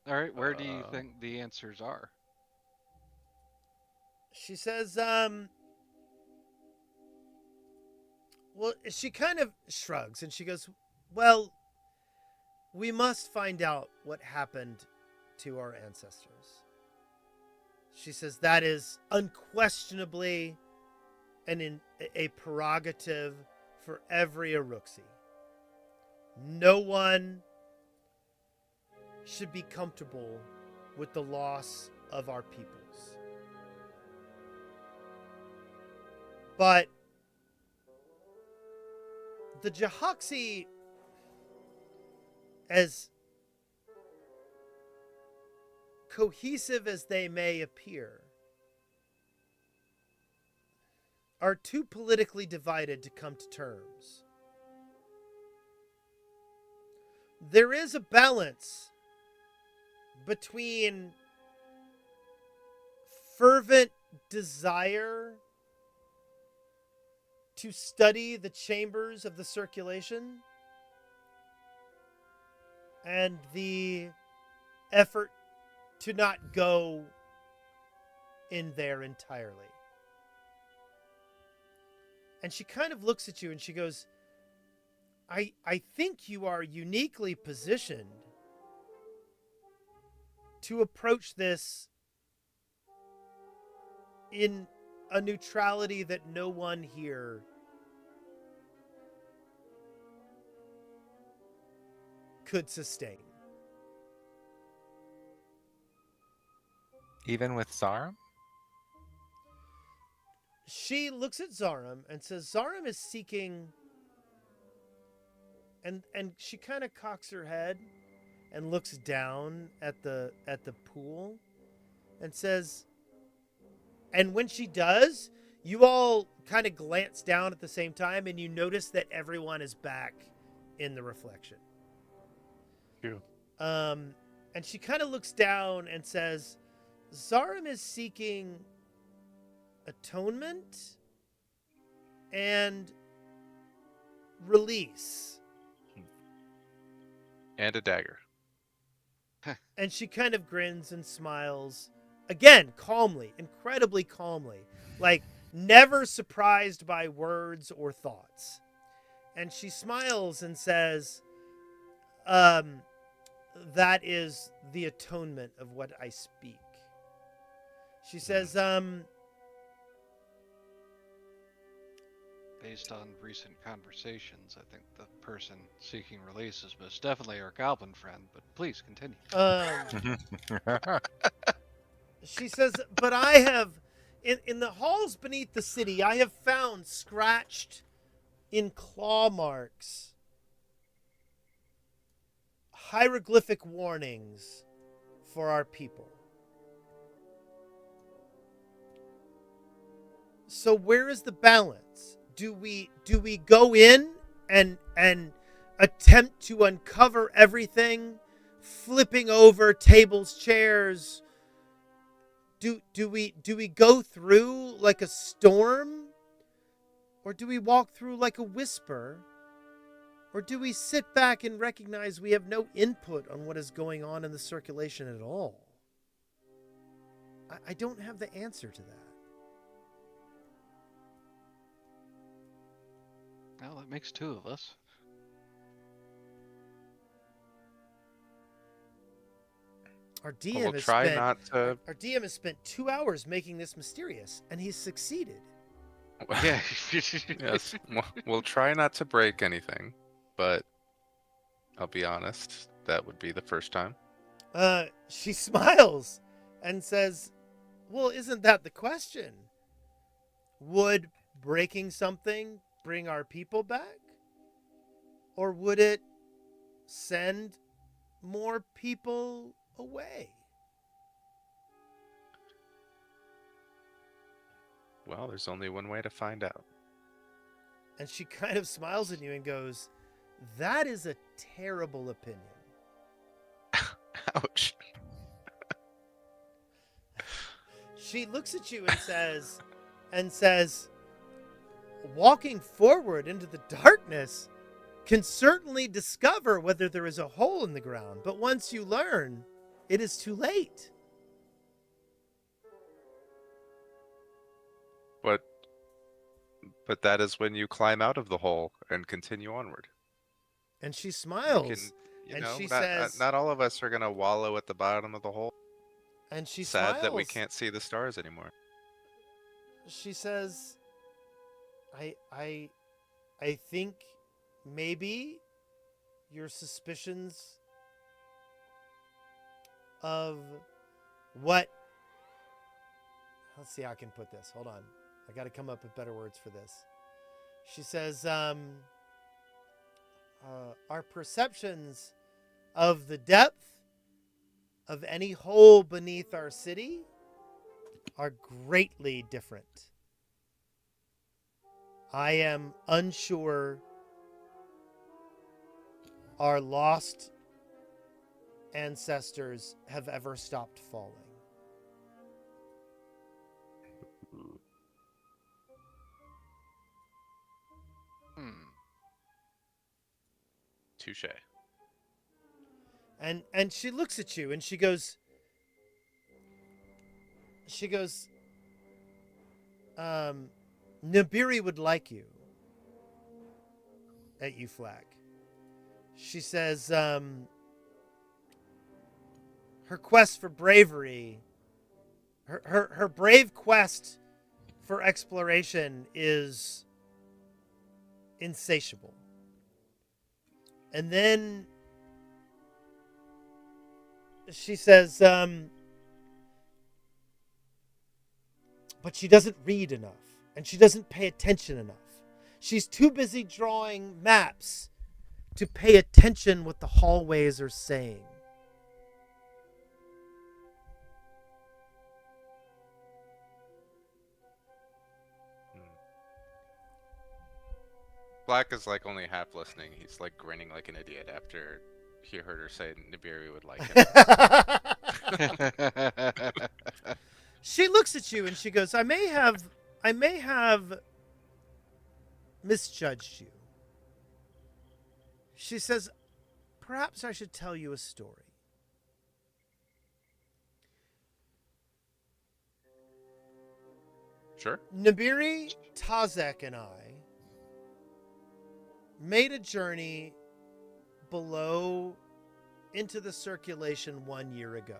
All right, where do you think the answers are? She says, well, she kind of shrugs and she goes, "Well, we must find out what happened to our ancestors." She says that is unquestionably a prerogative for every Aruxi. No one should be comfortable with the loss of our peoples. But the Jahaxi, as cohesive as they may appear, are too politically divided to come to terms. There is a balance between fervent desire to study the chambers of the circulation and the effort to not go in there entirely. And she kind of looks at you and she goes, I think you are uniquely positioned to approach this in a neutrality that no one here could sustain. Even with Zara? She looks at Zaram and says, Zaram is seeking, and she kind of cocks her head and looks down at the pool and says, and when she does, you all kind of glance down at the same time and you notice that everyone is back in the reflection. Yeah. And she kind of looks down and says, Zaram is seeking atonement and release. And a dagger. And she kind of grins and smiles. Again, calmly, incredibly calmly. Like, never surprised by words or thoughts. And she smiles and says, that is the atonement of what I speak. She says, based on recent conversations, I think the person seeking release is most definitely our goblin friend, but please continue. she says, but I In the halls beneath the city, I have found scratched in claw marks hieroglyphic warnings for our people. So where is the balance? Do we go in and attempt to uncover everything, flipping over tables, chairs? Do we go through like a storm? Or do we walk through like a whisper? Or do we sit back and recognize we have no input on what is going on in the circulation at all? I don't have the answer to that. Well, that makes two of us. Our Well, DM we'll has try spent, not to. our DM has spent 2 hours making this mysterious, and he's succeeded. Yeah. Yes, we'll try not to break anything, but I'll be honest, that would be the first time. She smiles and says, well, isn't that the question? Would breaking something bring our people back? Or would it send more people away? Well, there's only one way to find out. And she kind of smiles at you and goes, that is a terrible opinion. Ouch. She looks at you and says, walking forward into the darkness can certainly discover whether there is a hole in the ground, but once you learn, it is too late. But that is when you climb out of the hole and continue onward. And she smiles. You and know, she not, says, not all of us are gonna wallow at the bottom of the hole. and she Sad smiles. that we can't see the stars anymore. She says, I think maybe your suspicions of what, let's see how I can put this. Hold on. I got to come up with better words for this. She says, our perceptions of the depth of any hole beneath our city are greatly different. I am unsure our lost ancestors have ever stopped falling. Touche. And she looks at you and she goes, Nibiri would like you at Uflac. She says, her quest for bravery, her brave quest for exploration is insatiable. And then she says, but she doesn't read enough, and she doesn't pay attention enough. She's too busy drawing maps to pay attention what the hallways are saying. Black is like only half listening. He's like grinning like an idiot after he heard her say Nibiri would like him. She looks at you and she goes, I may have misjudged you. She says, perhaps I should tell you a story. Sure. Nibiri, Tazek, and I made a journey below into the circulation 1 year ago.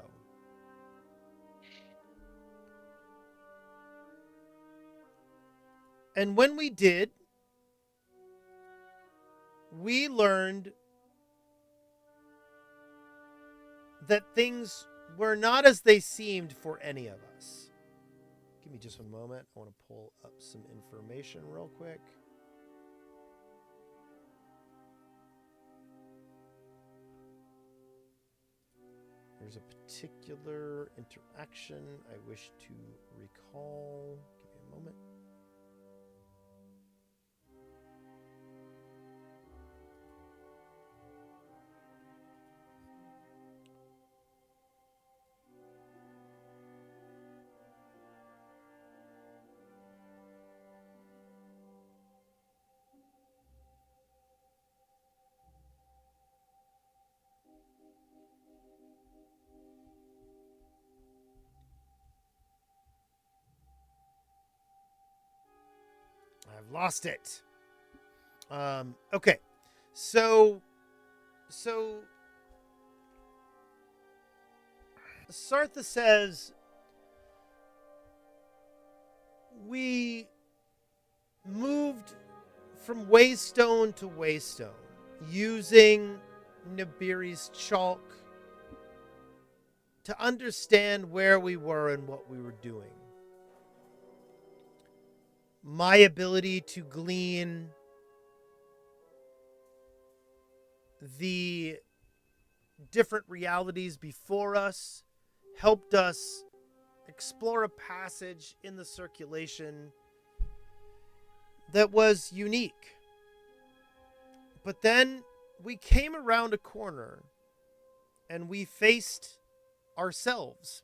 And when we did, we learned that things were not as they seemed for any of us. Give Give me just a moment. I want to pull up some information real quick. There's a particular interaction I wish to recall. Give me a moment. I've lost it. Okay. So Sartha says we moved from Waystone to Waystone using Nibiri's chalk to understand where we were and what we were doing. My ability to glean the different realities before us helped us explore a passage in the circulation that was unique. But then we came around a corner and we faced ourselves.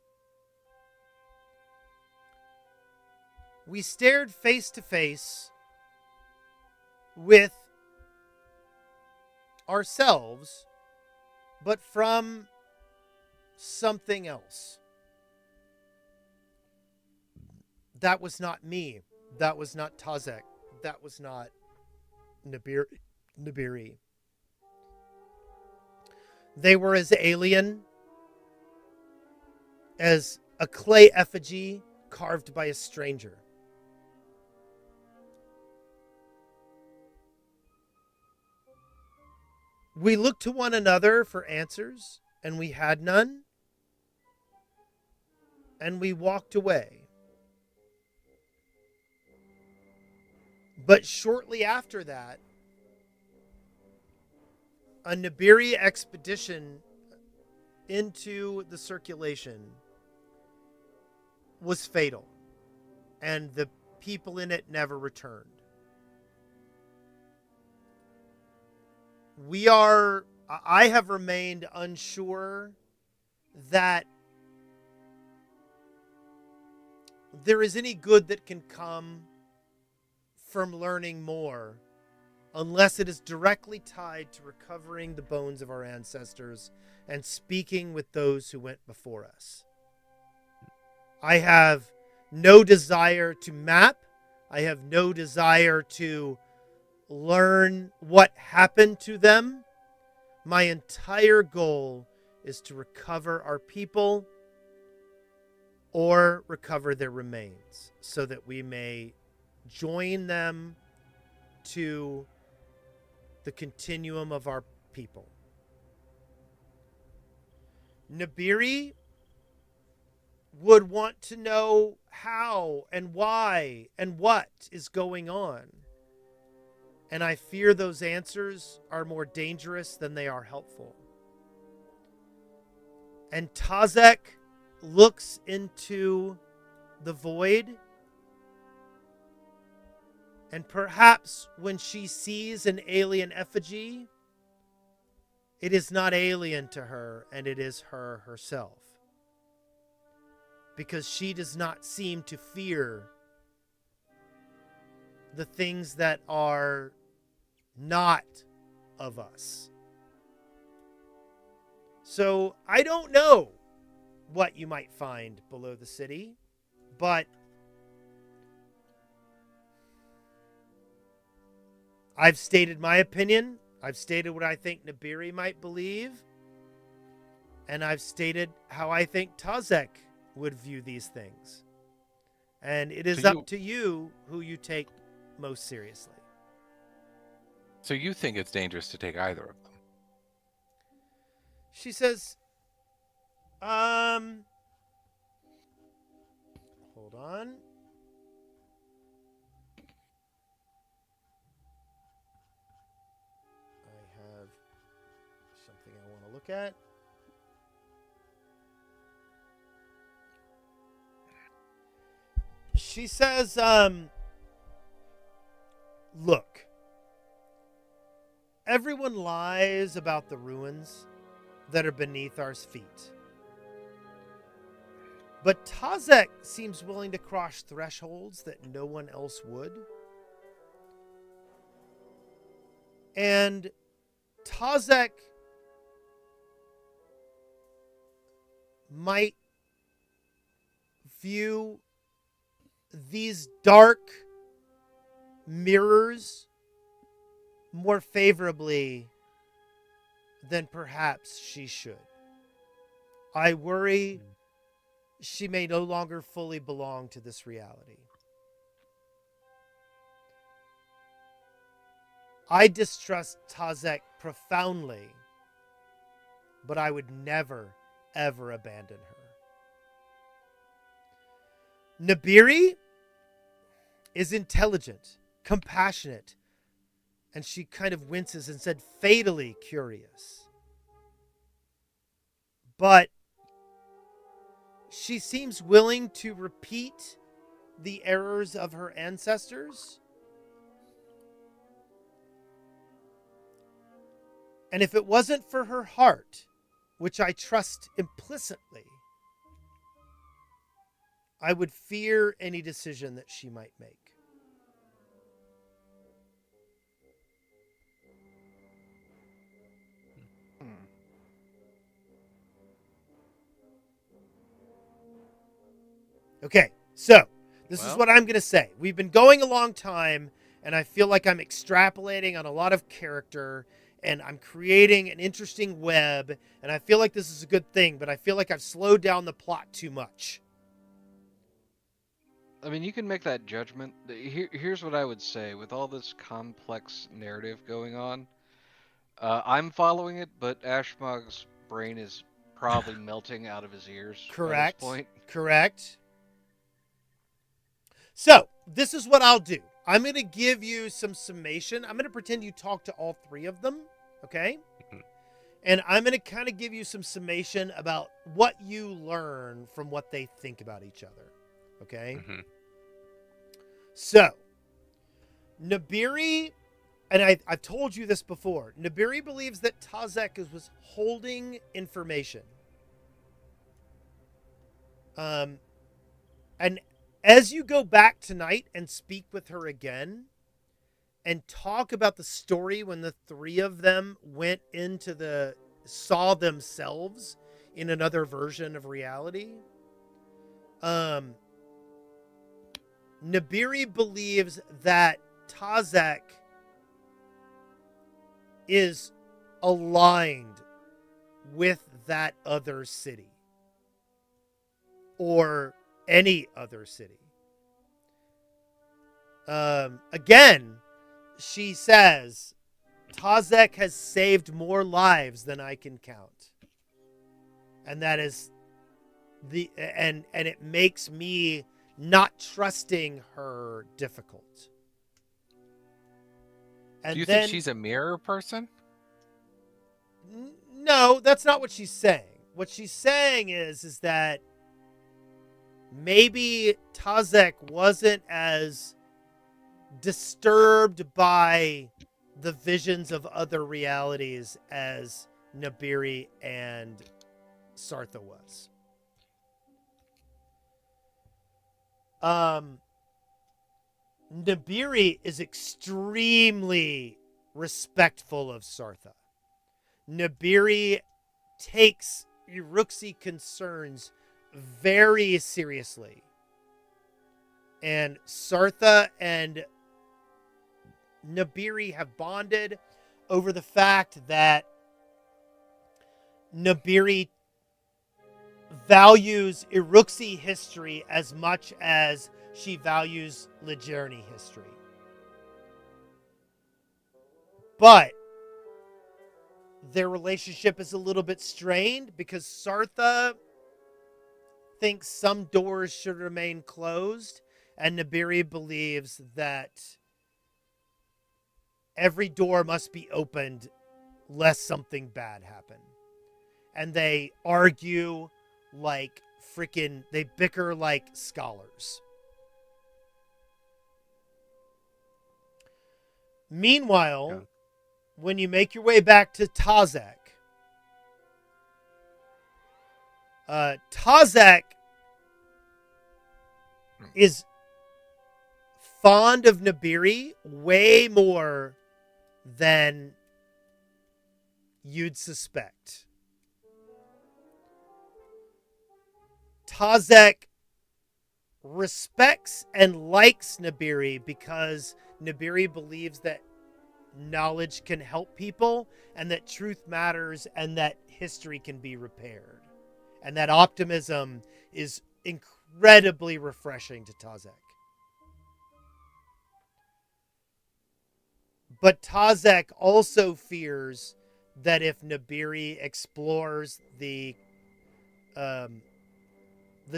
We stared face to face with ourselves, but from something else. That was not me. That was not Tazek. That was not Nibiri. They were as alien as a clay effigy carved by a stranger. We looked to one another for answers, and we had none, and we walked away. But shortly after that, a Nibiri expedition into the circulation was fatal, and the people in it never returned. I have remained unsure that there is any good that can come from learning more unless it is directly tied to recovering the bones of our ancestors and speaking with those who went before us. I have no desire to map. I have no desire to learn what happened to them. My entire goal is to recover our people or recover their remains so that we may join them to the continuum of our people. Nibiri would want to know how and why and what is going on. And I fear those answers are more dangerous than they are helpful. And Tazek looks into the void, and perhaps when she sees an alien effigy, it is not alien to her, and it is her herself. Because she does not seem to fear the things that are not of us. So I don't know what you might find below the city, but I've stated my opinion. I've stated what I think Nibiri might believe. And I've stated how I think Tazek would view these things. And it is up to you who you take most seriously. So you think it's dangerous to take either of them? She says, hold on. look at. She says, look, everyone lies about the ruins that are beneath our feet. But Tazek seems willing to cross thresholds that no one else would. And Tazek might view these dark mirrors more favorably than perhaps she should. I worry she may no longer fully belong to this reality. I distrust Tazek profoundly, but I would never, ever abandon her. Nibiri is intelligent, compassionate, and she kind of winces and said, fatally curious. But she seems willing to repeat the errors of her ancestors. And if it wasn't for her heart, which I trust implicitly, I would fear any decision that she might make. Okay, so this is what I'm going to say. We've been going a long time, and I feel like I'm extrapolating on a lot of character, and I'm creating an interesting web, and I feel like this is a good thing, but I feel like I've slowed down the plot too much. I mean, you can make that judgment. Here's what I would say. With all this complex narrative going on, I'm following it, but Ashmog's brain is probably melting out of his ears Correct. at this point. Correct. So, this is what I'll do. I'm going to give you some summation. I'm going to pretend you talk to all three of them, okay? And I'm going to kind of give you some summation about what you learn from what they think about each other, okay? So, Nibiri, and I've told you this before, Nibiri believes that Tazek was holding information. And as you go back tonight and speak with her again and talk about the story when the three of them went into saw themselves in another version of reality, Nibiri believes that Tazek is aligned with that other city or any other city. Again, she says, Tazek has saved more lives than I can count. And that is and it makes me not trusting her difficult. And do you think she's a mirror person? No, that's not what she's saying. What she's saying is that maybe Tazek wasn't as disturbed by the visions of other realities as Nibiri and Sartha was. Nibiri is extremely respectful of Sartha. Nibiri takes Iruxi concerns very seriously. And Sartha and Nibiri have bonded over the fact that Nibiri values Iruxi history as much as she values Lijerni history. But their relationship is a little bit strained because Sartha thinks some doors should remain closed, and Nibiri believes that every door must be opened lest something bad happen. and they argue like freaking, they bicker like scholars. Meanwhile, when you make your way back to Tazek, Tazek is fond of Nabiri way more than you'd suspect. Tazek respects and likes Nabiri because Nabiri believes that knowledge can help people and that truth matters and that history can be repaired. And that optimism is incredibly refreshing to Tazek. But Tazek also fears that if Nabiri explores the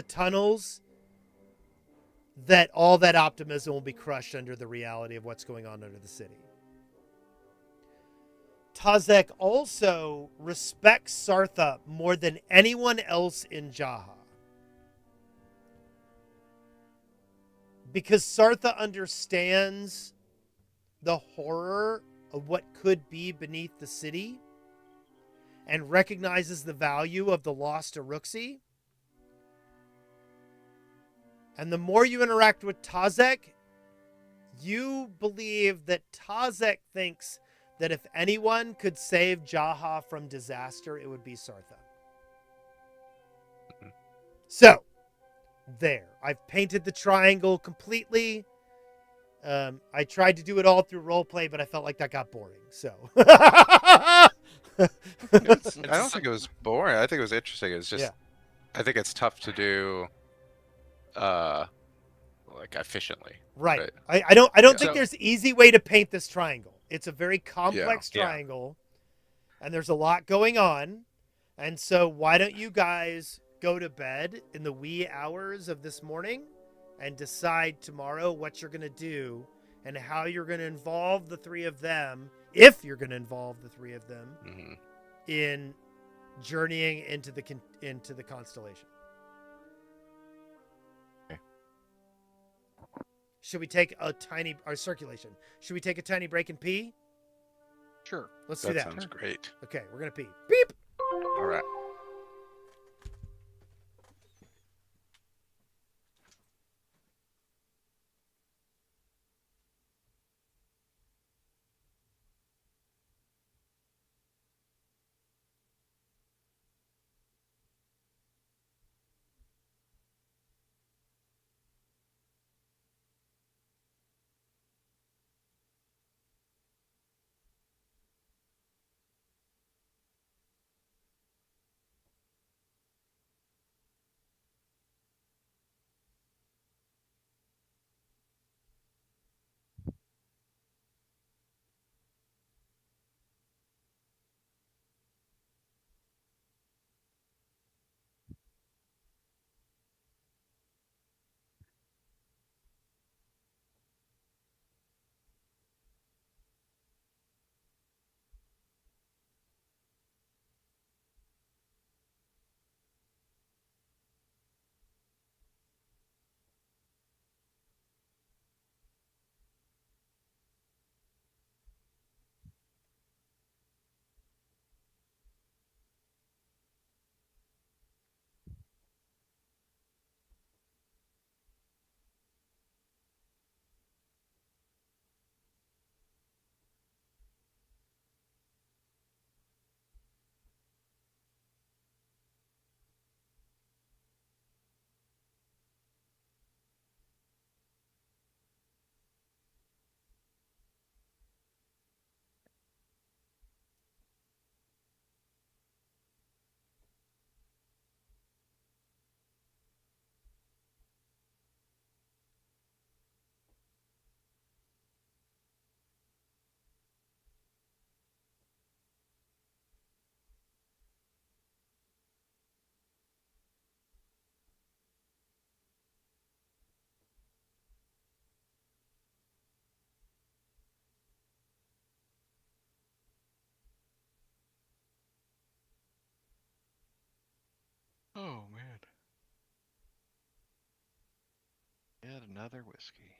tunnels, that all that optimism will be crushed under the reality of what's going on under the city. Tazek also respects Sartha more than anyone else in Jaha. Because Sartha understands the horror of what could be beneath the city and recognizes the value of the lost Uruxi. And the more you interact with Tazek, you believe that Tazek thinks that if anyone could save Jaha from disaster, it would be Sartha. So, there. I've painted the triangle completely. I tried to do it all through roleplay, but I felt like that got boring. So, I don't think it was boring. I think it was interesting. It's just, I think it's tough to do, like efficiently. Right. I don't think there's an easy way to paint this triangle. It's a very complex triangle, and there's a lot going on. And so, why don't you guys go to bed in the wee hours of this morning and decide tomorrow what you're going to do and how you're going to involve the three of them, if you're going to involve the three of them, in journeying into the constellation. Should we take our circulation? Should we take a tiny break and pee? Sure. Let's do that. That sounds great. Okay, we're going to pee. Beep! All right. Yet another whiskey.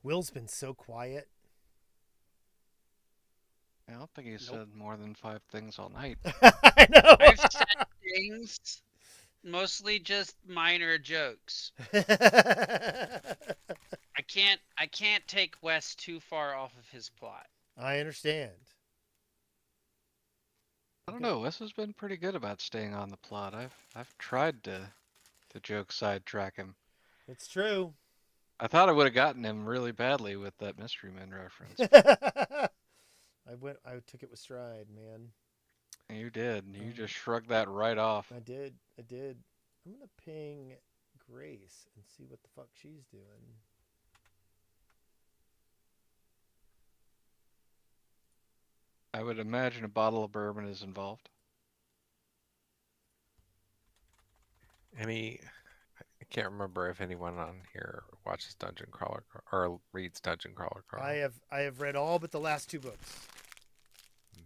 Will's been so quiet. I don't think he said more than 5 things all night. I know. I've said things, mostly just minor jokes. I can't take Wes too far off of his plot. I understand. I don't know. Wes has been pretty good about staying on the plot. I've tried to joke sidetrack him. It's true. I thought I would have gotten him really badly with that Mystery Men reference. I took it with stride, man. You did. You just shrugged that right off. I did. I'm gonna ping Grace and see what the fuck she's doing. I would imagine a bottle of bourbon is involved. I can't remember if anyone on here watches Dungeon Crawler or reads Dungeon Crawler. I have read all but the last 2 books. I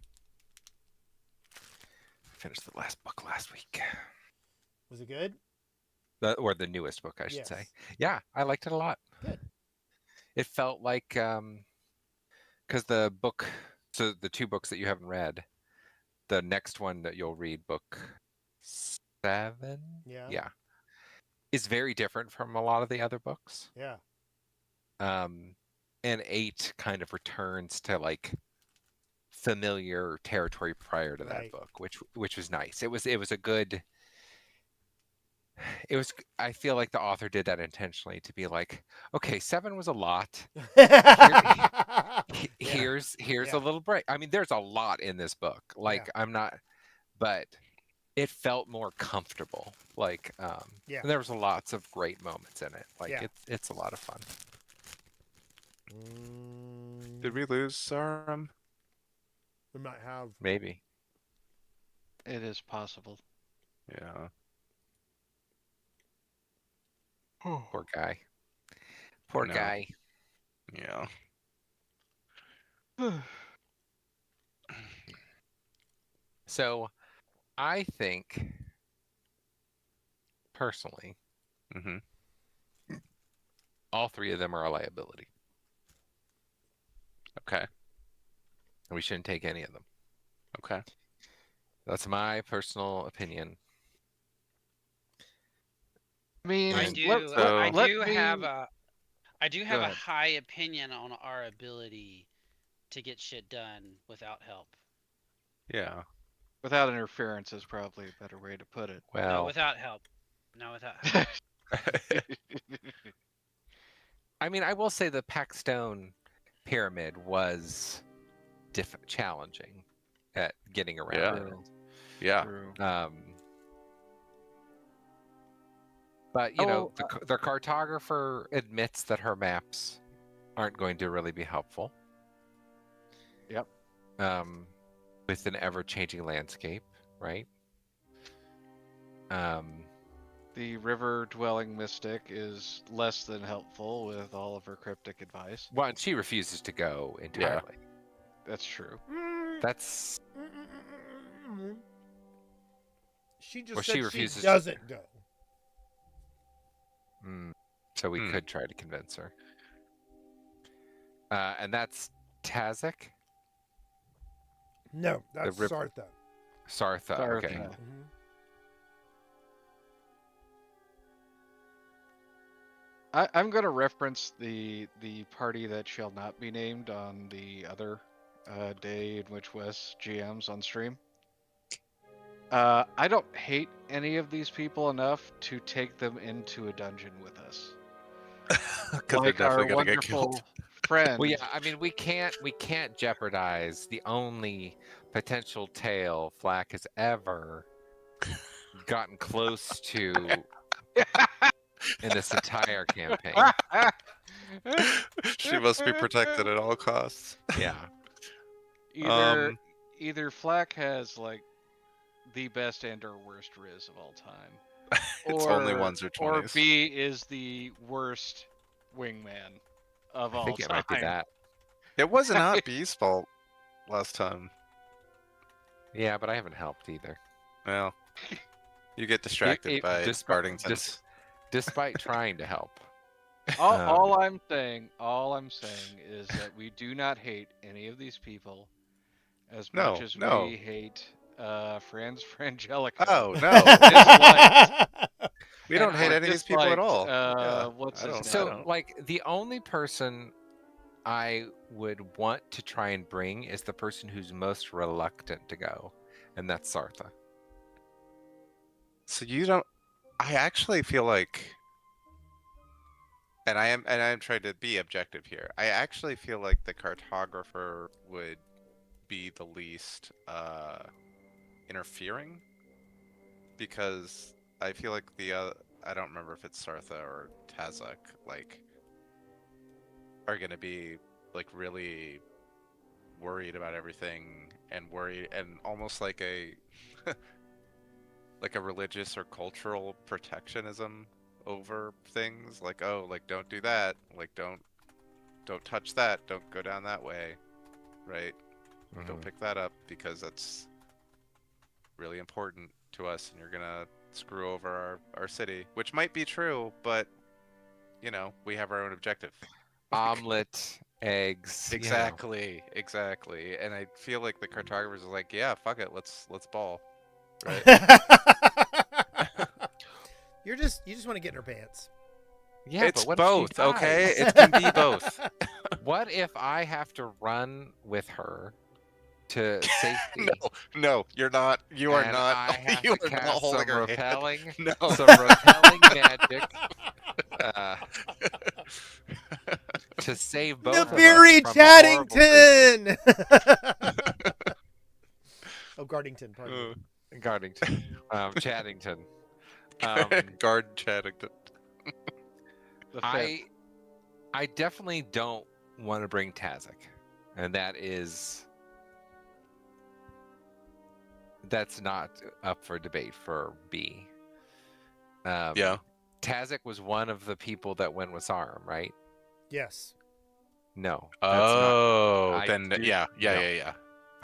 finished the last book last week. Was it good? Or the newest book, I should say. Yes. Yeah, I liked it a lot. Good. It felt like because the 2 books that you haven't read, the next one that you'll read, book 7, Yeah. is very different from a lot of the other books. Yeah. And 8 kind of returns to like familiar territory prior to that Right. book, which was nice. It was a good. I feel like the author did that intentionally to be like, okay, 7 was a lot. Here's a little break. I mean, there's a lot in this book. Like but it felt more comfortable. Like, and there was lots of great moments in it. Like, it's a lot of fun. Did we lose Sarum? We might have. Maybe. It is possible. Yeah. Poor guy. Poor know. guy. Yeah. So, I think, personally, all 3 of them are a liability. Okay. And we shouldn't take any of them. Okay. That's my personal opinion. I mean, I do have a high opinion on our ability to get shit done without help. Yeah. Without interference is probably a better way to put it. Well, no, without help. No, without help. I mean, I will say the Paxstone pyramid was challenging at getting around. Yeah. But, you know, the cartographer admits that her maps aren't going to really be helpful. Yep. With an ever-changing landscape, right? The river-dwelling mystic is less than helpful with all of her cryptic advice. Well, and she refuses to go entirely. That's true. That's... She just Well, said she she refuses to- doesn't go. So we could try to convince her. And that's Tazek? No, that's Sartha. Sartha, okay. I'm going to reference the party that shall not be named on the other day in which Wes GMs on stream. I don't hate any of these people enough to take them into a dungeon with us. Because Like they're our definitely gonna get wonderful killed. friend. Well, yeah, I mean, we can't jeopardize the only potential tail Flack has ever gotten close to in this entire campaign. She must be protected at all costs. Yeah. Either Flack has like the best and or worst Riz of all time. It's only ones or 20s. Or B is the worst wingman of I all think it time. might be that. It was not B's fault last time. Yeah, but I haven't helped either. Well, you get distracted by despite- Bardingtons. Despite trying to help. All I'm saying is that we do not hate any of these people as much as we hate Franz Frangelico. Oh, no. We don't hate any of these people at all. What's his name? So, like, the only person I would want to try and bring is the person who's most reluctant to go, and that's Sartha. So you don't. I actually feel like, and I am trying to be objective here. I actually feel like the cartographer would be the least interfering, because I feel like I don't remember if it's Sartha or Tazak, like, are gonna be like really worried about everything and almost like a like a religious or cultural protectionism over things, like, oh, like, don't do that, like, don't touch that, don't go down that way, right? Don't pick that up because that's really important to us and you're gonna screw over our city, which might be true, but you know, we have our own objective. Omelet, eggs. Exactly. And I feel like the cartographers are like, yeah, fuck it, let's ball. Right? You just want to get in her pants. Yeah, it's but what if she both, okay? dies? It can be both. What if I have to run with her to safety? No, you're not. You are and not. I have You to are not cast holding some her hand. repelling, No. some repelling magic to save both of us Nabiri from a horrible creature. Chaddington! Oh, Gardington, pardon me. Gardington. Chaddington. Guard Chaddington. I definitely don't want to bring Tazak, and that's not up for debate for B. Yeah. Tazak was one of the people that went with Sarum, right? Yes. No. Oh, then no. yeah.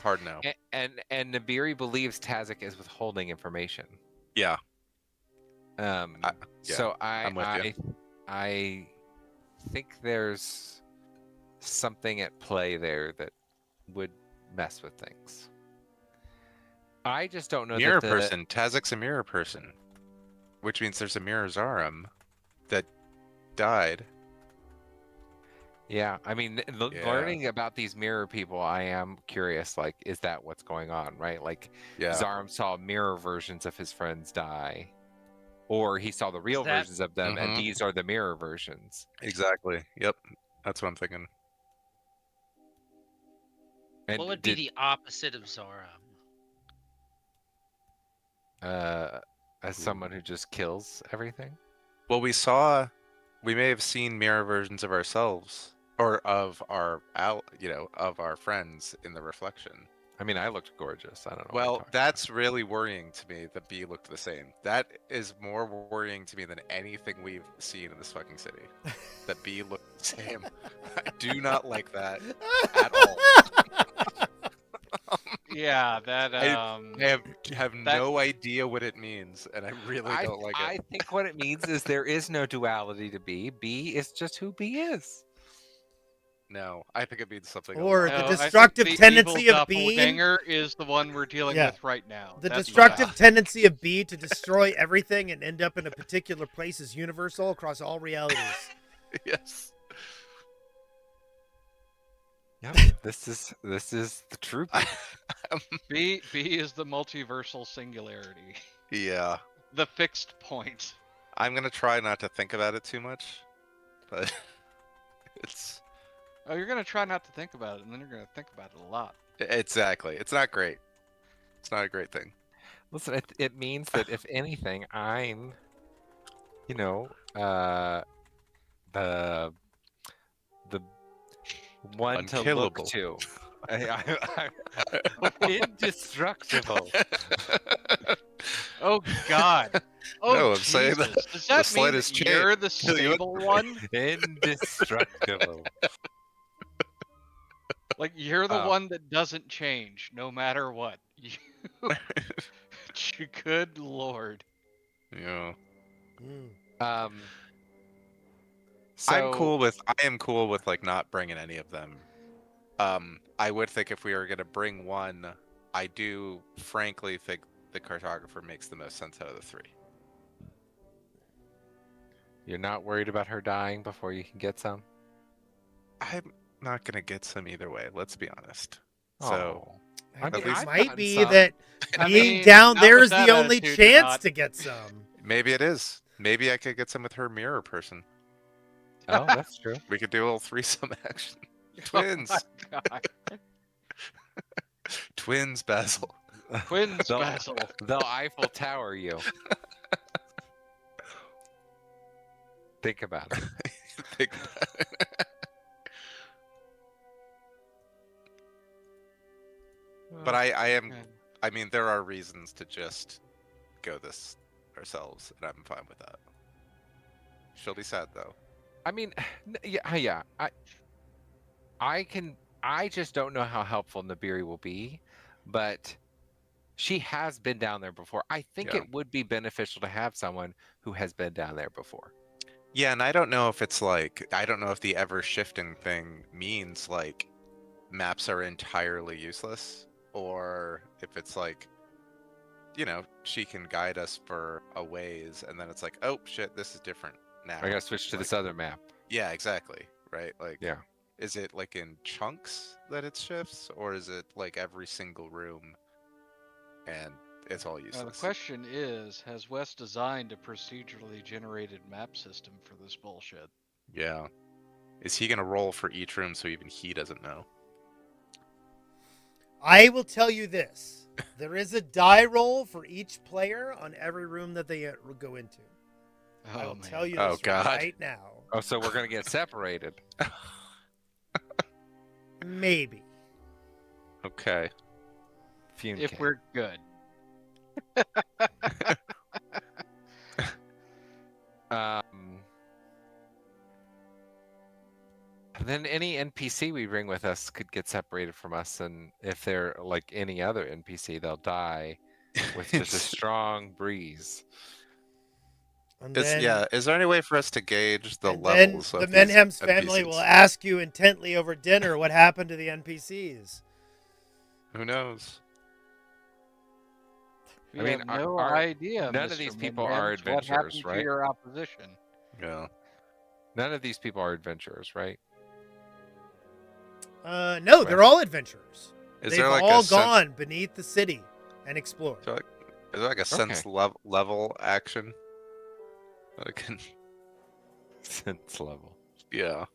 Hard no. And Nabiri believes Tazak is withholding information. Yeah. So I'm with you. I think there's something at play there that would mess with things. I just don't know. Mirror person. Tazak's a mirror person, which means there's a mirror Zarum that died. Yeah, I mean, learning about these mirror people, I am curious. Like, is that what's going on, right? Like, Zarum saw mirror versions of his friends die, or he saw the real versions of them, and these are the mirror versions. Exactly. Yep. That's what I'm thinking. And what would be the opposite of Zarum? As someone who just kills everything? Well, we may have seen mirror versions of ourselves, or of our friends in the reflection. I mean, I looked gorgeous. I don't know. Well, that's really worrying to me that B looked the same. That is more worrying to me than anything we've seen in this fucking city. That B looked the same. I do not like that at all. Yeah, that I have no idea what it means, and I really don't like it. I think what it means is there is no duality to B. B is just who B is. No, I think it means something. Or else. the destructive tendency evil of B. Doppelganger is the one we're dealing with right now. The destructive tendency of B to destroy everything and end up in a particular place is universal across all realities. Yes. Yep. This is the truth. B is the multiversal singularity. Yeah. The fixed point. I'm gonna try not to think about it too much, but it's Oh, you're gonna try not to think about it, and then you're gonna think about it a lot. exactly. It's not great. It's not a great thing. Listen, it means that if anything, I'm, the one to Unkillable. look to. I'm indestructible. Oh God. Oh, No, I'm saying Jesus. that Does the that mean slightest that you're the change- Tell you what- stable one? Indestructible. Like you're the Oh. one that doesn't change no matter what. Good Lord. Yeah. So, I am cool with like not bringing any of them. I would think if we were gonna bring one, I do frankly think the cartographer makes the most sense out of the three. You're not worried about her dying before you can get some? I'm not gonna get some either way. Let's be honest. So I It mean, least- I've might gotten be some. that I being mean, down not there with is the that only attitude, chance not. to get some. maybe it is. Maybe I could get some with her mirror person. Oh, that's true. We could do a little threesome action. Oh Twins. my God. Twins, Basil. Twins, They'll- Basil. They'll Eiffel Tower you. Think about it. Think about it. But I mean, there are reasons to just go this ourselves, and I'm fine with that. She'll be sad though. I mean, yeah. I just don't know how helpful Nabiri will be, but she has been down there before. I think Yeah. it would be beneficial to have someone who has been down there before. Yeah, and I don't know if it's like, I don't know if the ever shifting thing means like maps are entirely useless, or if it's like, she can guide us for a ways, and then it's like, oh shit, this is different now. I gotta switch to this other map. Yeah, exactly. Right? Like, Yeah. is it like in chunks that it shifts, or is it like every single room and it's all Now, useless? the question is, has Wes designed a procedurally generated map system for this bullshit? Yeah. Is he gonna roll for each room so even he doesn't know? I will tell you this. There is a die roll for each player on every room that they go into. I will tell you Oh, this God. right now. Oh, so we're gonna get separated. Maybe. Okay. Fume If cake. we're good. Then any NPC we bring with us could get separated from us, and if they're like any other NPC, they'll die with just a strong breeze. And Is there any way for us to gauge the and levels then of the these Menhem's family NPCs? will ask you intently over dinner what happened to the NPCs. Who knows? We I mean, have no our- idea. none of Mr. these people Menhams, are what happened adventurers, to right? your opposition? Yeah. None of these people are adventurers, right? No, they're all adventurers. Is They've there like all a gone beneath the city and explored. Is there like a sense level action? That I can. Sense level. Yeah.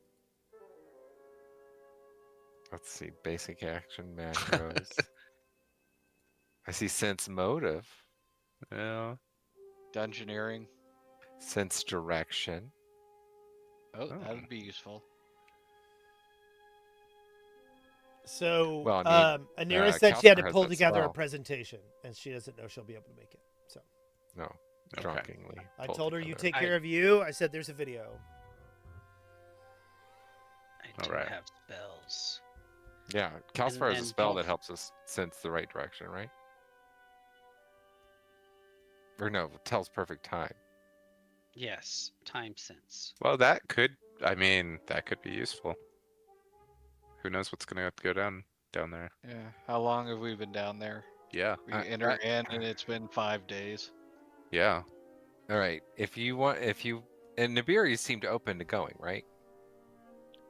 Let's see. Basic action macros. I see sense motive. Yeah. Dungeoneering. Sense direction. Oh, that would be useful. So, Well, I mean, Anira said she had Calcifer to has pull that together a spell. presentation, and she doesn't know she'll be able to make it. So No. Drunkenly. I pulled told her, you together. take care of you. I said, there's a video. I do Alright. have spells. Yeah, Calcifer has a then spell don't- that helps us sense the right direction, right? Or no, tells perfect time. Yes, time sense. Well, that could be useful. Who knows what's gonna go down there? Yeah. How long have we been down there? Yeah. We enter in, and it's been 5 days. Yeah. All right. And Nabiri seemed open to going, right?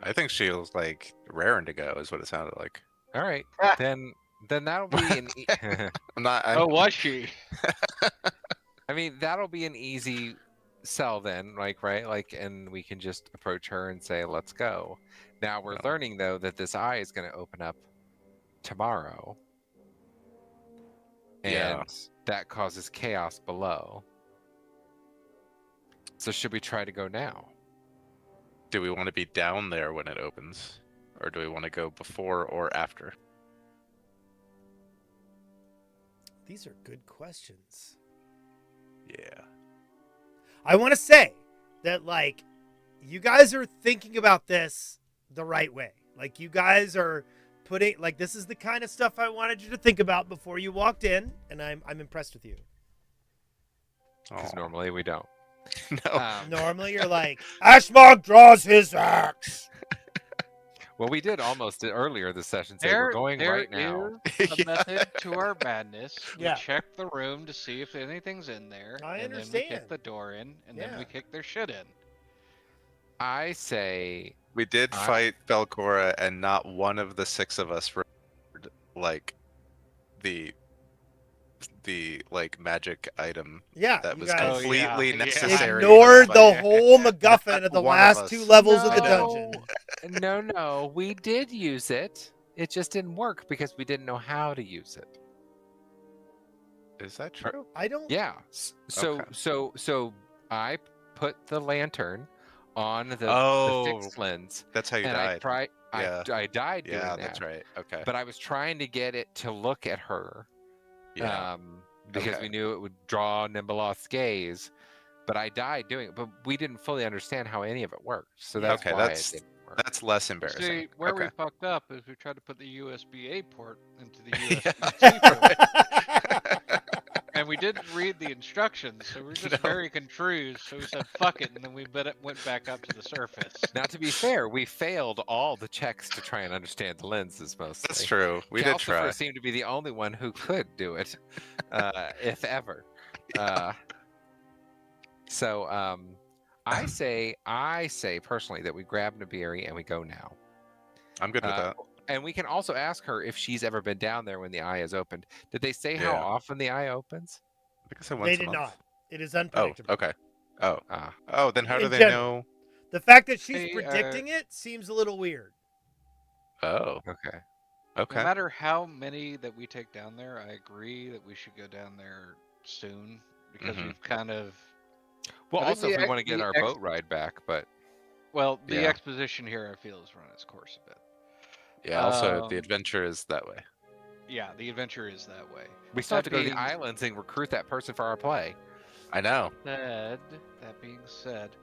I think she was like raring to go, is what it sounded like. All right, then that'll be an. I'm not. Oh, was she? I mean, that'll be an easy sell then, like right, like, and we can just approach her and say, "Let's go." Now we're learning though that this eye is going to open up tomorrow, and Yeah. that causes chaos below. So should we try to go now? Do we want to be down there when it opens, or do we want to go before or after? These are good questions. Yeah. I want to say that, like, you guys are thinking about this the right way. Like, you guys are putting, like, this is the kind of stuff I wanted you to think about before you walked in, and I'm impressed with you. Because normally we don't. No. Normally you're like, Ashmog draws his axe. Well, we did almost earlier this session say we're going right now. There is a method to our madness. We Yeah. check the room to see if anything's in there. I and then we understand. kick the door in, and then we Yeah. kick their shit in. I say We did fight Belcora, and not one of the 6 of us remembered, like, the like magic item Yeah, that you was guys completely Yeah. necessary. ignored but- the whole MacGuffin of the One of last us. 2 levels of the No. dungeon. No, we did use it. It just didn't work because we didn't know how to use it. Is that true? I don't. Yeah. So Okay. so I put the lantern on the fixed lens. That's how you and died. I died doing Yeah, that. that's right. Okay. But I was trying to get it to look at her. Yeah. Because Okay. we knew it would draw Nimbeloth's gaze. But I died doing it. But we didn't fully understand how any of it worked. So that's Okay, why that's- it didn't work. That's less embarrassing. See, where okay. we fucked up is we tried to put the USB-A port into the Yeah. USB-C port. And we didn't read the instructions, so we were just No. very confused. So we said, fuck it, and then we went back up to the surface. Now, to be fair, we failed all the checks to try and understand the lenses mostly. That's true. We did Calcifer try. seemed to be the only one who could do it, if ever. I say personally that we grab Nabiri and we go now. I'm good with that. And we can also ask her if she's ever been down there when the eye is opened. Did they say how Yeah. often the eye opens? I think I said once They a did month. not. It is Oh, unpredictable. okay. Oh. Ah. Oh, then how do In they general. know? The fact that she's They, predicting it seems a little weird. Oh. Okay. Okay. No matter how many that we take down there, I agree that we should go down there soon because Mhm. we've kind of. Well, I think also if the we ex- want to get the our ex- boat ride back, but Well, the Yeah. exposition here I feel has run its course a bit. Yeah. Also, the Um, adventure is that way. Yeah, the adventure is that way. we still have to That go to the being islands and recruit that person for our play. I know. That being said,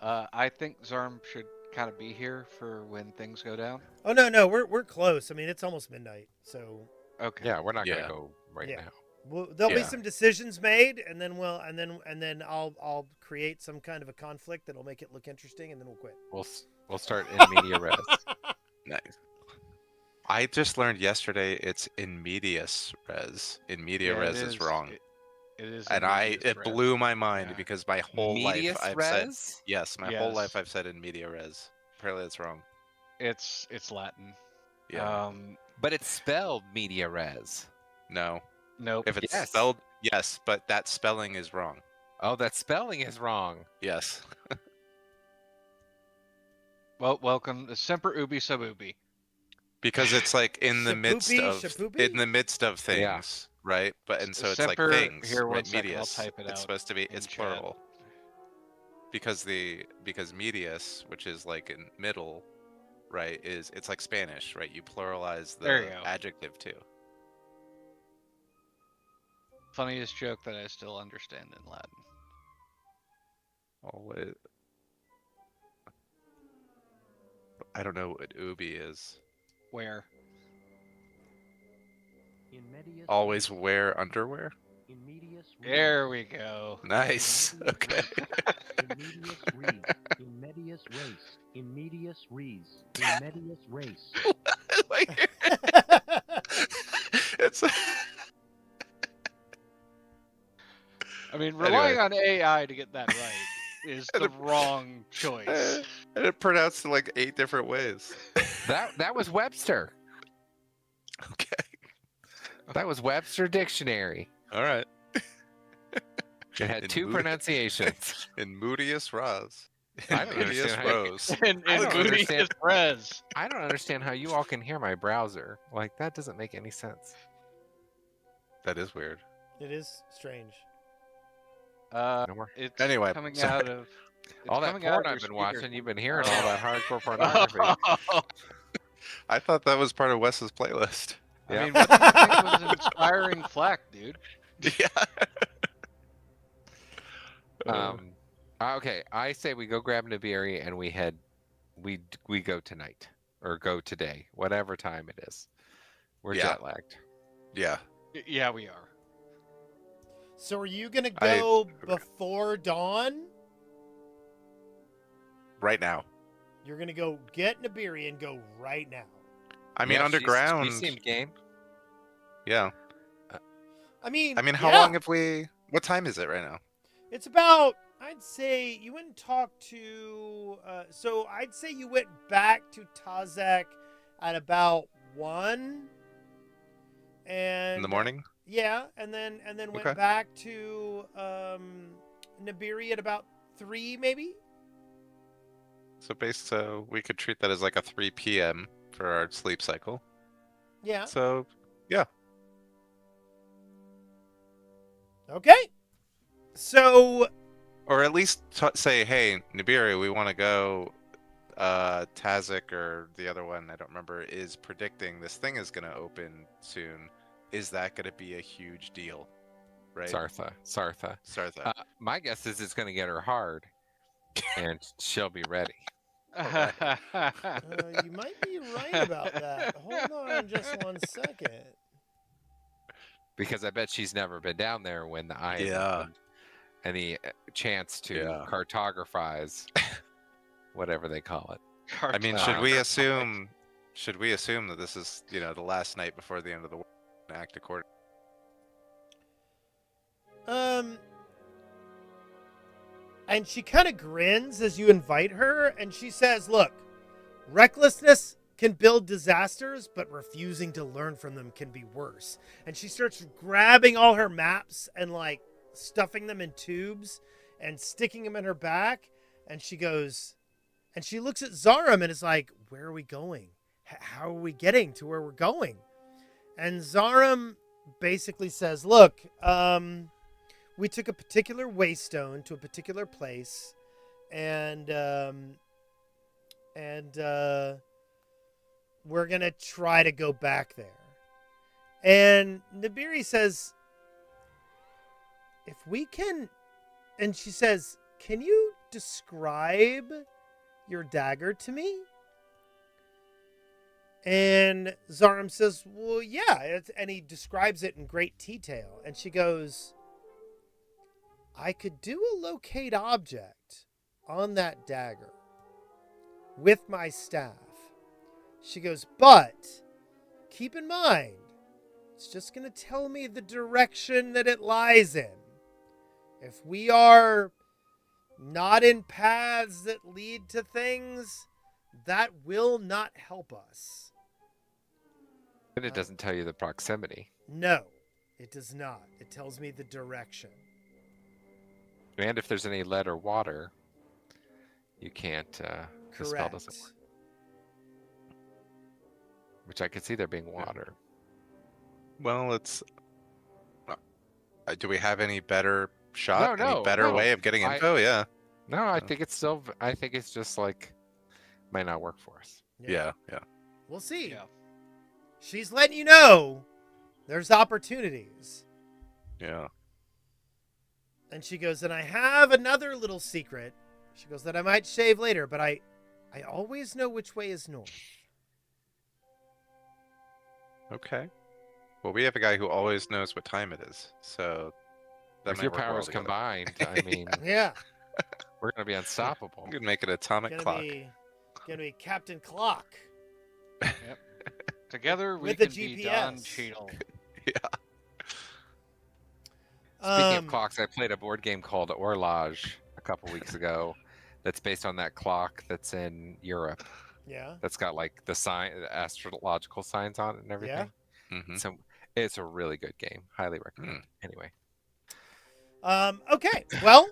I think Zarm should kind of be here for when things go down. Oh no, we're close. I mean, it's almost midnight, so Okay. Yeah, we're not Yeah. gonna go right Yeah. now. there'll be Yeah. some decisions made, and then I'll create some kind of a conflict that'll make it look interesting, and then we'll quit. We'll start in media res. Nice. I just learned yesterday it's in medias res. In media Yeah, res is wrong. It is. And it blew my mind Yeah. because my whole Medias life I've res? said yes. My whole life Yes. I've said in media res. Apparently that's wrong. It's Latin. Yeah. But it's spelled media res. No. Nope. If it's Yes. spelled, yes, but that spelling is wrong. Oh, that spelling is wrong. Yes. Well, welcome to Semper Ubi Sub Ubi. Because it's like in the midst Shapoopy? of things, right? But and so it's Semper- like things, here, one right? second, I'll Medias. type it out It's supposed to be in it's chat. plural. Because medius, which is like in middle, right, it's like Spanish, right? You pluralize There the you go. adjective too. Funniest joke that I still understand in Latin. Always. I don't know what ubi is. Where? Always wear underwear? There we go. Nice. Okay. In medias res. In medias res. In medias res. Like, it's I mean, Anyway. relying on AI to get that right is the wrong choice. And it pronounced it like 8 different ways. That was Webster. Okay. That was Webster Dictionary. All right. It had In 2 mood- pronunciations. In Moodius Raz. I don't Moodius understand how you- Rose. And I don't understand. Res. I don't understand how you all can hear my browser. Like, that doesn't make any sense. That is weird. It is strange. No more. It's Anyway, coming sorry. out of All that coming out porn of I've your been watching, speakers. you've been hearing all that hardcore pornography. I thought that was part of Wes's playlist. I Yeah. mean, what do you think was inspiring Flack, dude? Yeah. Okay, I say we go grab Nibiri and we go tonight or go today, whatever time it is. We're Yeah. jet lagged. Yeah. Yeah, we are. So are you gonna I- go before dawn? Right now. You're gonna go get Nibiri and go right now. I mean, Yeah, underground. She seemed game. Yeah. I mean, how yeah. long have we? What time is it right now? It's about, I'd say, you went and talked to, so I'd say you went back to Tazek at about 1. And In the morning? Yeah, and then went Okay. back to Nibiri at about 3, maybe? So we could treat that as like a 3 p.m. for our sleep cycle. Yeah. So, yeah. Okay. So, Or at least say, hey, Nibiru, we want to go. Tazek or the other one, I don't remember, is predicting this thing is going to open soon. Is that going to be a huge deal? Right? Sartha. My guess is it's going to get her hard, and she'll be ready. you might be right about that. Hold on just 1 second. Because I bet she's never been down there when the eye Yeah. any chance to Yeah. cartographize whatever they call it. I mean, should we assume that this is, the last night before the end of the world and act accordingly? And she kind of grins as you invite her, and she says, look, recklessness can build disasters, but refusing to learn from them can be worse. And she starts grabbing all her maps and like stuffing them in tubes and sticking them in her back. And she goes, and she looks at Zarum and is like, where are we going? How are we getting to where we're going? And Zarum basically says, look, we took a particular waystone to a particular place, and we're gonna try to go back there. And Nibiri says, if we can, and she says, can you describe your dagger to me? And Zarum says, well, yeah. And he describes it in great detail. And she goes, I could do a locate object on that dagger with my staff. She goes, but keep in mind, it's just going to tell me the direction that it lies in. If we are not in paths that lead to things, that will not help us. And it doesn't tell you the proximity. No, it does not. It tells me the direction. And if there's any lead or water, you can't. The spell doesn't Correct. work. Which I could see there being water. Well, it's. Do we have any better shot? No, any better no. way of getting info? Yeah. No, I think it's still. I think it's just like might not work for us. Yeah. We'll see. Yeah. She's letting you know there's opportunities. Yeah. And she goes, and I have another little secret. She goes, that I might shave later, but I always know which way is north. Okay. Well, we have a guy who always knows what time it is, so. That With might your work well powers together. combined, I mean, Yeah. we're gonna be unstoppable. We could make an atomic Gonna clock. gonna be Captain Clock. Together we With the can be Don GPS. Cheadle. Speaking of clocks, I played a board game called Horloge a couple weeks ago that's based on that clock that's in Europe. Yeah. That's got like the astrological signs on it and everything. Mhm. So it's a really good game. Highly recommend. Anyway. Okay. Well,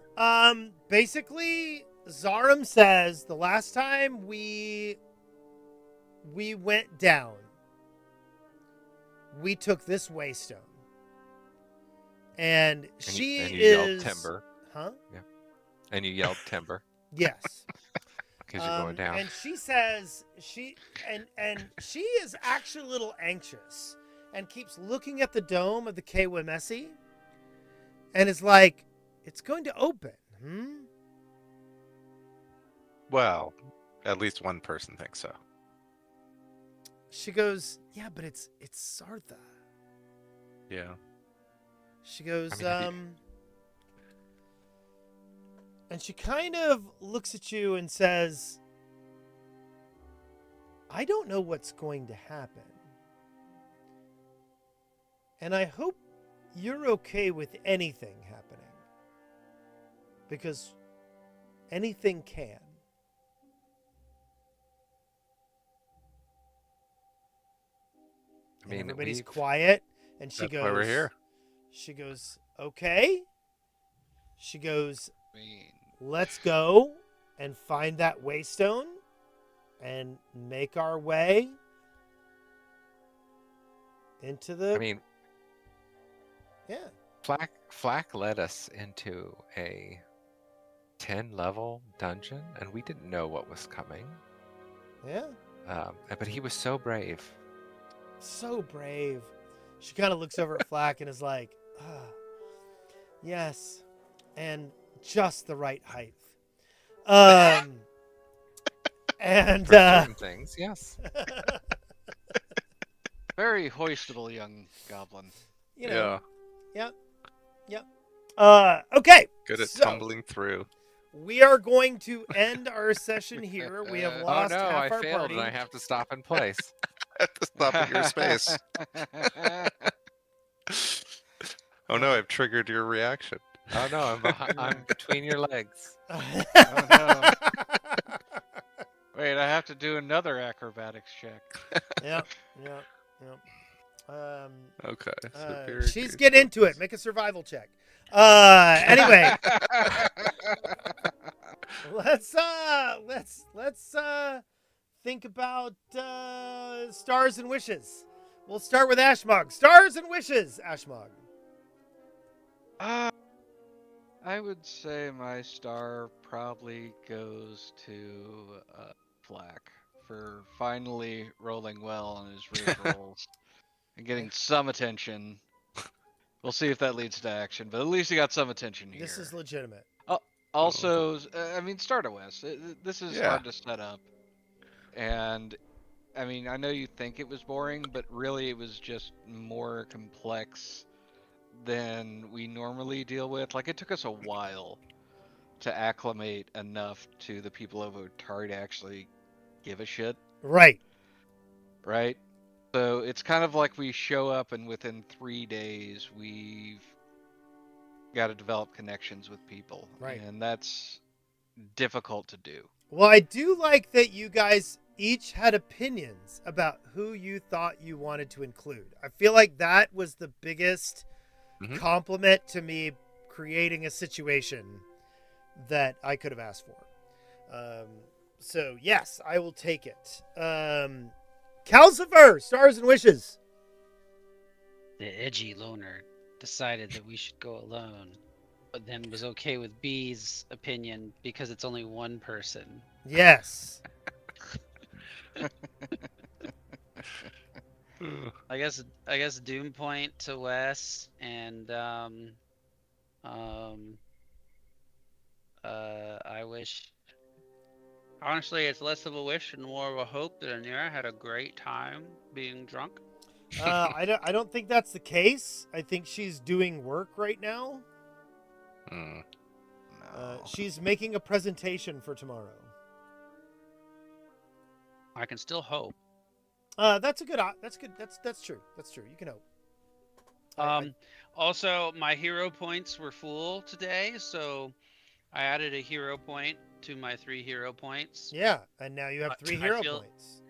basically, Zarum says the last time we went down, we took this waystone, and she and you is yelled timber. Huh? Yeah. And you yelled timber. Yes. Because you're going down. And she says she is actually a little anxious and keeps looking at the dome of the Kewemesi and is like, it's going to open. Well, at least one person thinks so. She goes, yeah, but it's Sartha. Yeah. She goes, I mean, and she kind of looks at you and says, I don't know what's going to happen. And I hope you're okay with anything happening. Because anything can. I mean, everybody's quiet, and she That's goes, why we're here. She goes, okay. She goes, let's go and find that waystone and make our way into the. I mean, yeah. Flack led us into a 10-level dungeon, and we didn't know what was coming. Yeah. But he was so brave. So brave. She kind of looks over at Flack and is like, yes, and just the right height. And For certain things, yes. Very hoistable young goblin. You know, Yep. Okay. Good at so tumbling through. We are going to end our session here. We have lost oh no, half I our failed party. and I have to stop in place. I have to stop at your space. Oh no, I've triggered your reaction. Oh no, I'm between your legs. Oh no. Wait, I have to do another acrobatics check. Yep. Okay. She's getting into it. Make a survival check. Anyway, let's think about stars and wishes. We'll start with Ashmog. Stars and wishes, Ashmog. I would say my star probably goes to Flack for finally rolling well on his riz rolls and getting some attention. We'll see if that leads to action, but at least he got some attention here. This is legitimate. Also, I mean, Stardust West. This is hard to set up, and I mean, I know you think it was boring, but really it was just more complex than we normally deal with. Like, it took us a while to acclimate enough to the people of Otari to actually give a shit. Right. So it's kind of like we show up and within 3 days we've got to develop connections with people. Right. And that's difficult to do. Well, I do like that you guys each had opinions about who you thought you wanted to include. I feel like that was the biggest compliment to me, creating a situation that I could have asked for. So yes, I will take it. Calcifer, stars and wishes. The edgy loner decided that we should go alone, but then was okay with B's opinion because it's only one person. Yes. I guess Doom Point to Wes and I wish. Honestly, it's less of a wish and more of a hope that Anira had a great time being drunk. I don't think that's the case. I think she's doing work right now. No. She's making a presentation for tomorrow. I can still hope. That's good. That's true. That's true. You can hope. Also, my hero points were full today, so I added a hero point to my 3 hero points. Yeah, and now you have 3 hero points.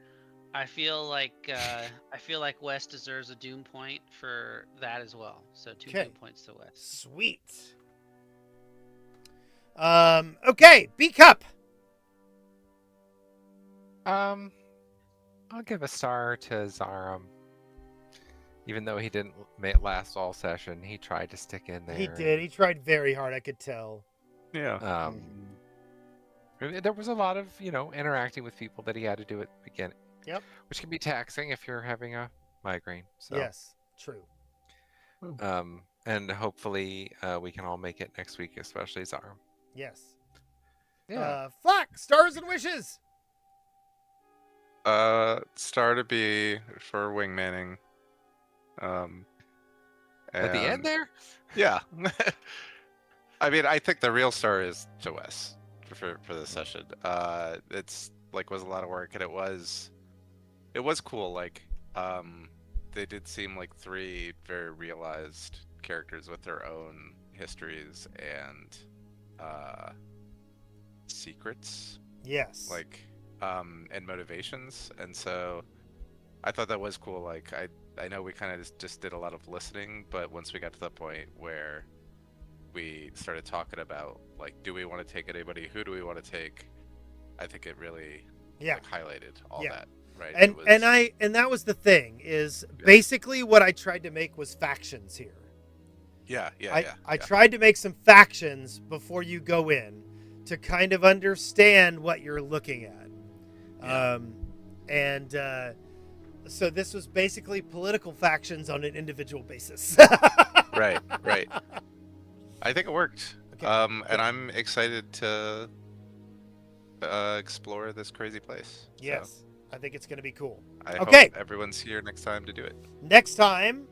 I feel like Wes deserves a Doom point for that as well. So 2 Okay. Doom points to Wes. Sweet. Okay, B Cup. I'll give a star to Zarum. Even though he didn't last all session, he tried to stick in there. He did. He tried very hard, I could tell. Yeah. There was a lot of, interacting with people that he had to do at the beginning. Yep. Which can be taxing if you're having a migraine. So. Yes, true. And hopefully we can all make it next week, especially Zarum. Yes. Yeah. Fuck! Stars and wishes! Star to be for wingmanning. At the end and- there? Yeah. I mean, I think the real star is to Wes for this session. It's was a lot of work, and it was cool. They did seem like 3 very realized characters with their own histories and secrets. Yes. And motivations, and so I thought that was cool. I know we kind of just did a lot of listening, but once we got to the point where we started talking about do we want to take anybody, who do we want to take, I think it really highlighted all that, right? And that was the thing is basically what I tried to make was factions here. I tried to make some factions before you go in to kind of understand what you're looking at. So this was basically political factions on an individual basis. Right. I think it worked. Okay. And I'm excited to explore this crazy place. Yes, so I think it's going to be cool. I hope everyone's here next time to do it. Next time,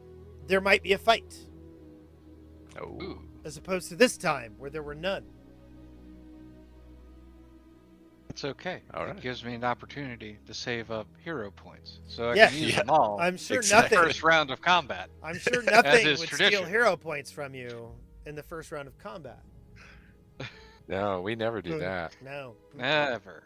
there might be a fight. Oh. As opposed to this time, where there were none. It's okay. All right. It gives me an opportunity to save up hero points, so I Yes. can use them all. I'm sure in the nothing. first round of combat. I'm sure nothing is would tradition. steal hero points from you in the first round of combat. No, we never do that. No. Never.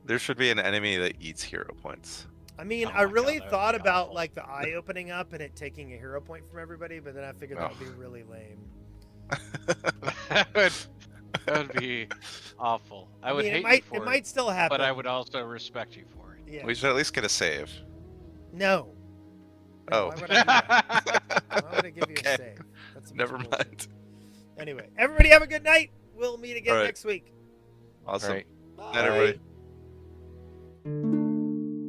There should be an enemy that eats hero points. I mean, I really thought about the eye opening up and it taking a hero point from everybody, but then I figured that would be really lame. That would be awful. I would hate you for it might still happen, but I would also respect you for it. Yeah. We should at least get a save. No. Oh. Why would I do that? Why would I give you a save? That's a bunch Never of mind. bullshit. Anyway, everybody have a good night. We'll meet again All right. next week. Awesome. All right. Night, everybody. Bye.